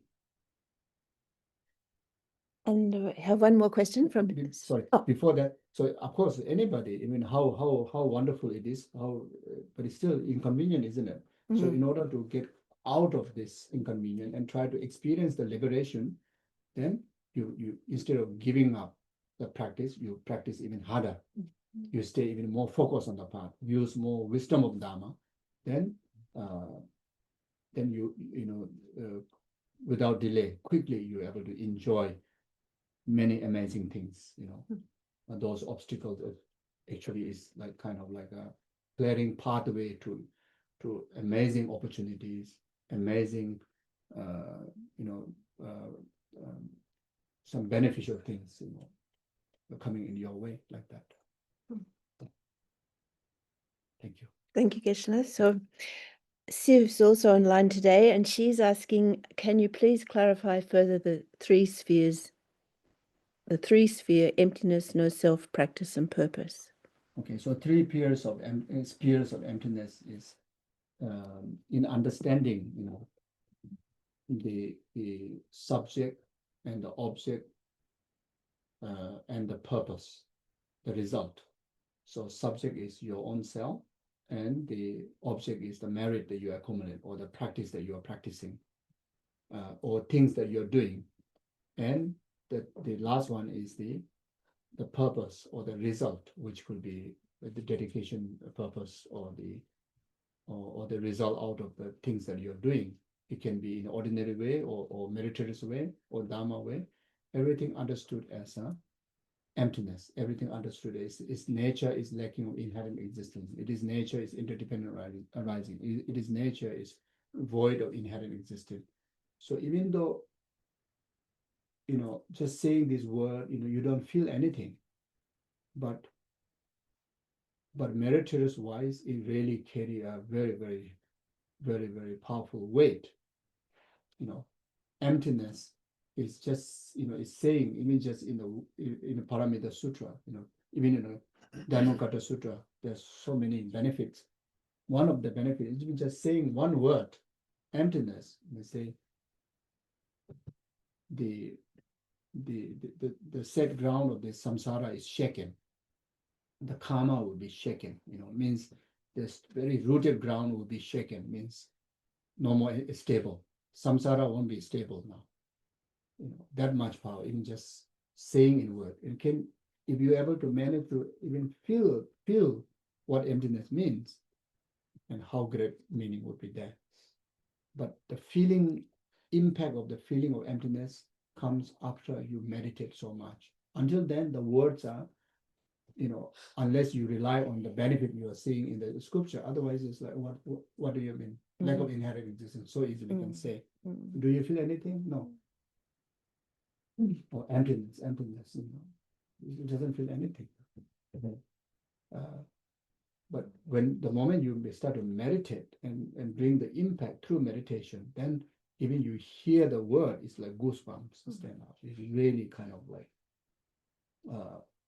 And I have one more question from. Sorry, Oh. before that, so of course anybody, how wonderful it is, but it's still inconvenient, isn't it? So in order to get out of this inconvenience and try to experience the liberation, then you instead of giving up the practice, you practice even harder. You stay even more focused on the path, use more wisdom of Dharma, then without delay, quickly you're able to enjoy many amazing things, Those obstacles actually is like kind of like a clearing pathway to amazing opportunities, amazing some beneficial things, coming in your way like that. Thank you. Thank you, Geshe. So Siv's also online today, and she's asking, can you please clarify further the three sphere emptiness, no self, practice, and purpose? Okay, so three spheres of emptiness is in understanding, the subject and the object and the purpose, the result. So subject is your own self, and the object is the merit that you accumulate, or the practice that you are practicing, or things that you're doing. And the last one is the purpose or the result, which could be the dedication purpose, or the result out of the things that you're doing. It can be in ordinary way, or meritorious way, or Dharma way. Everything understood as emptiness. Everything understood as its nature is lacking of inherent existence. It is nature is interdependent arising. It is nature is void of inherent existence. So even though, just saying this word, you don't feel anything, but but meritorious wise, it really carry a very, very, very, very powerful weight. You know, emptiness is just, you know, it's saying, even just in the Paramita Sutra, you know, even in the Dhammakata Sutra, there's so many benefits. One of the benefits is even just saying one word, emptiness. They say the set ground of the samsara is shaken. The karma will be shaken, you know, means this very rooted ground will be shaken, means no more stable. Samsara won't be stable now. You know, that much power, even just saying in word. And can, if you're able to manage to even feel what emptiness means and how great meaning would be there. But the feeling, impact of the feeling of emptiness comes after you meditate so much. Until then, the words are, you know, unless you rely on the benefit you are seeing in the scripture, otherwise it's like, what do you mean? Lack of inherent existence, so easily can say. Do you feel anything? No. Or emptiness, you know, it doesn't feel anything. But when the moment you start to meditate and bring the impact through meditation, then even you hear the word, it's like goosebumps stand up. It really kind of like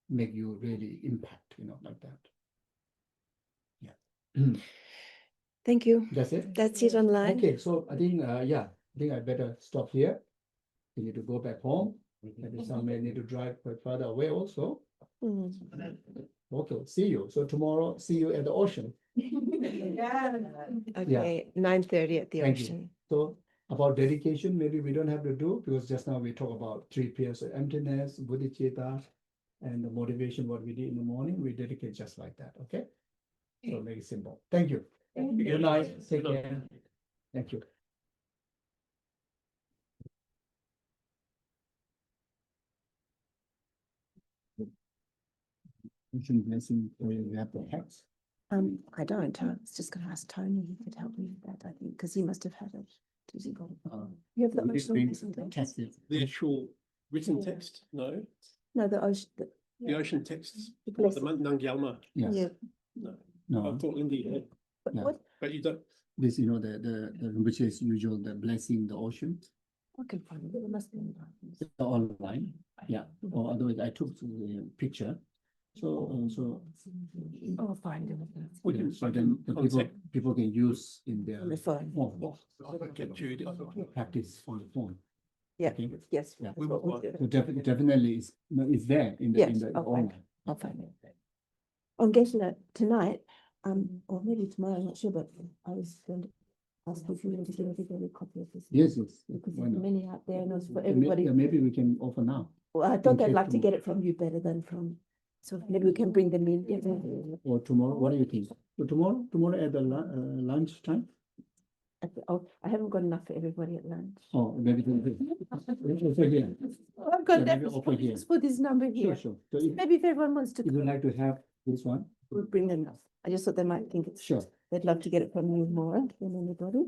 make you really impact, you know, like that. Yeah. Thank you. That's it. That's it online. Okay, so I think I better stop here. You need to go back home. Maybe some may need to drive quite further away also. Mm. Okay, see you. So tomorrow, see you at the ocean. Okay, 9:30 at the Thank you. ocean. So about dedication, maybe we don't have to do, because just now we talk about 3 pairs of emptiness, bodhicitta, and the motivation, what we did in the morning, we dedicate just like that, okay? So make it simple. Thank you. Good night. Take care. Thank you. Blessing, we have the text. I don't. I was just going to ask Tony. He could help me with that, I think, because he must have had it. Does he got it? You have the We ocean bring blessing the text? text. The actual written text, no, No, the ocean. the ocean texts, The or the blessing. Nangyalma, Yes. Yeah. no, No, I thought Lindy had, But Yeah. what? but you don't. this, you know, the which is usual, the blessing, the ocean, I can find it. It must be online. it's online. Yeah, or otherwise I took the picture. So, Oh, I'll find it. We yeah, can- so then the contact. people can use in their On the phone. phone, Get Judy. practice on the phone. Yeah. Okay. Yes. Yeah. that's We what will we'll do. So definitely it's, no, it's there in the, Yes, I'll find online. it. I'll find it. On Geshe tonight, or maybe tomorrow, I'm not sure, but I was going to ask if you wanted to get everybody a copy of this. Yes, Because why there's not? many out there and it's for Yeah, everybody. maybe we can offer now. Well, I thought they'd case like to tomorrow. get it from you better than from, so maybe we can bring them in. Yeah. Or tomorrow, what do you think? So tomorrow at the lunch time? Oh, I haven't got enough for everybody at lunch. Oh, maybe over here. Oh, I've got Yeah, that. maybe over here. Just put this number here. Sure. So if Maybe if everyone wants to, you would like to have this one, we'll bring them up. I just thought they might think it's, sure. they'd love to get it from you more than anybody.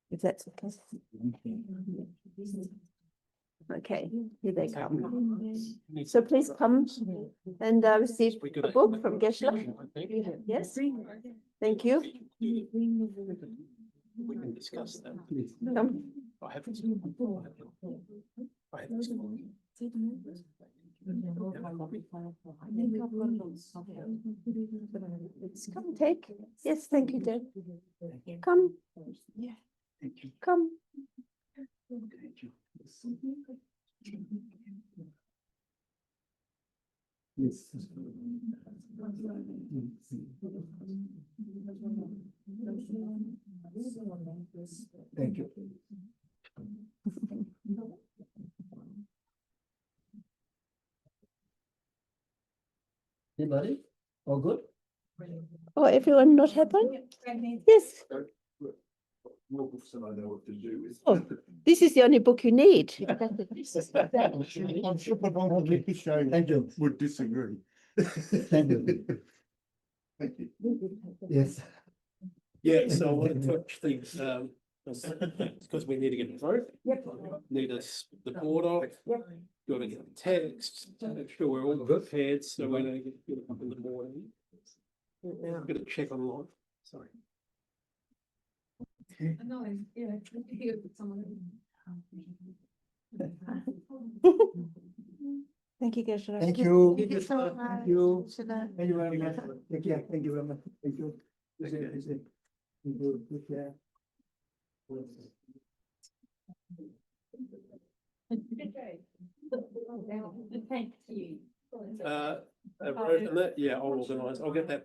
If that's okay. Okay, here they come. So please come and receive We a got book from Geshe. Yes, thank you. We can discuss that. Please. Come. I haven't. I haven't. Come take. Yes, thank you, Deb. Come. Yeah. Thank you. Come. Thank you. Yes. Thank you. Anybody? All good? Oh, everyone not happy? Yes. More books than I know what to do with. Oh, this is the only book you need. I'm sure Paul Thank you. would disagree. Thank you. Thank you. Yes. Yeah, so I want to touch things, because we need to get it through. Yep. Need us, the board off. Got to get the text, make sure we're all prepared, so when I get up in the morning. I'm gonna check online, sorry. No, yeah, hear someone. Thank you, Geshe. Thank you. Thank you so much. Thank you. Geshe. Thank you very much. Take care. Thank you very much. Thank you. Thank you. Take care. Thank you. I've written that, yeah, I'll organise, I'll get that.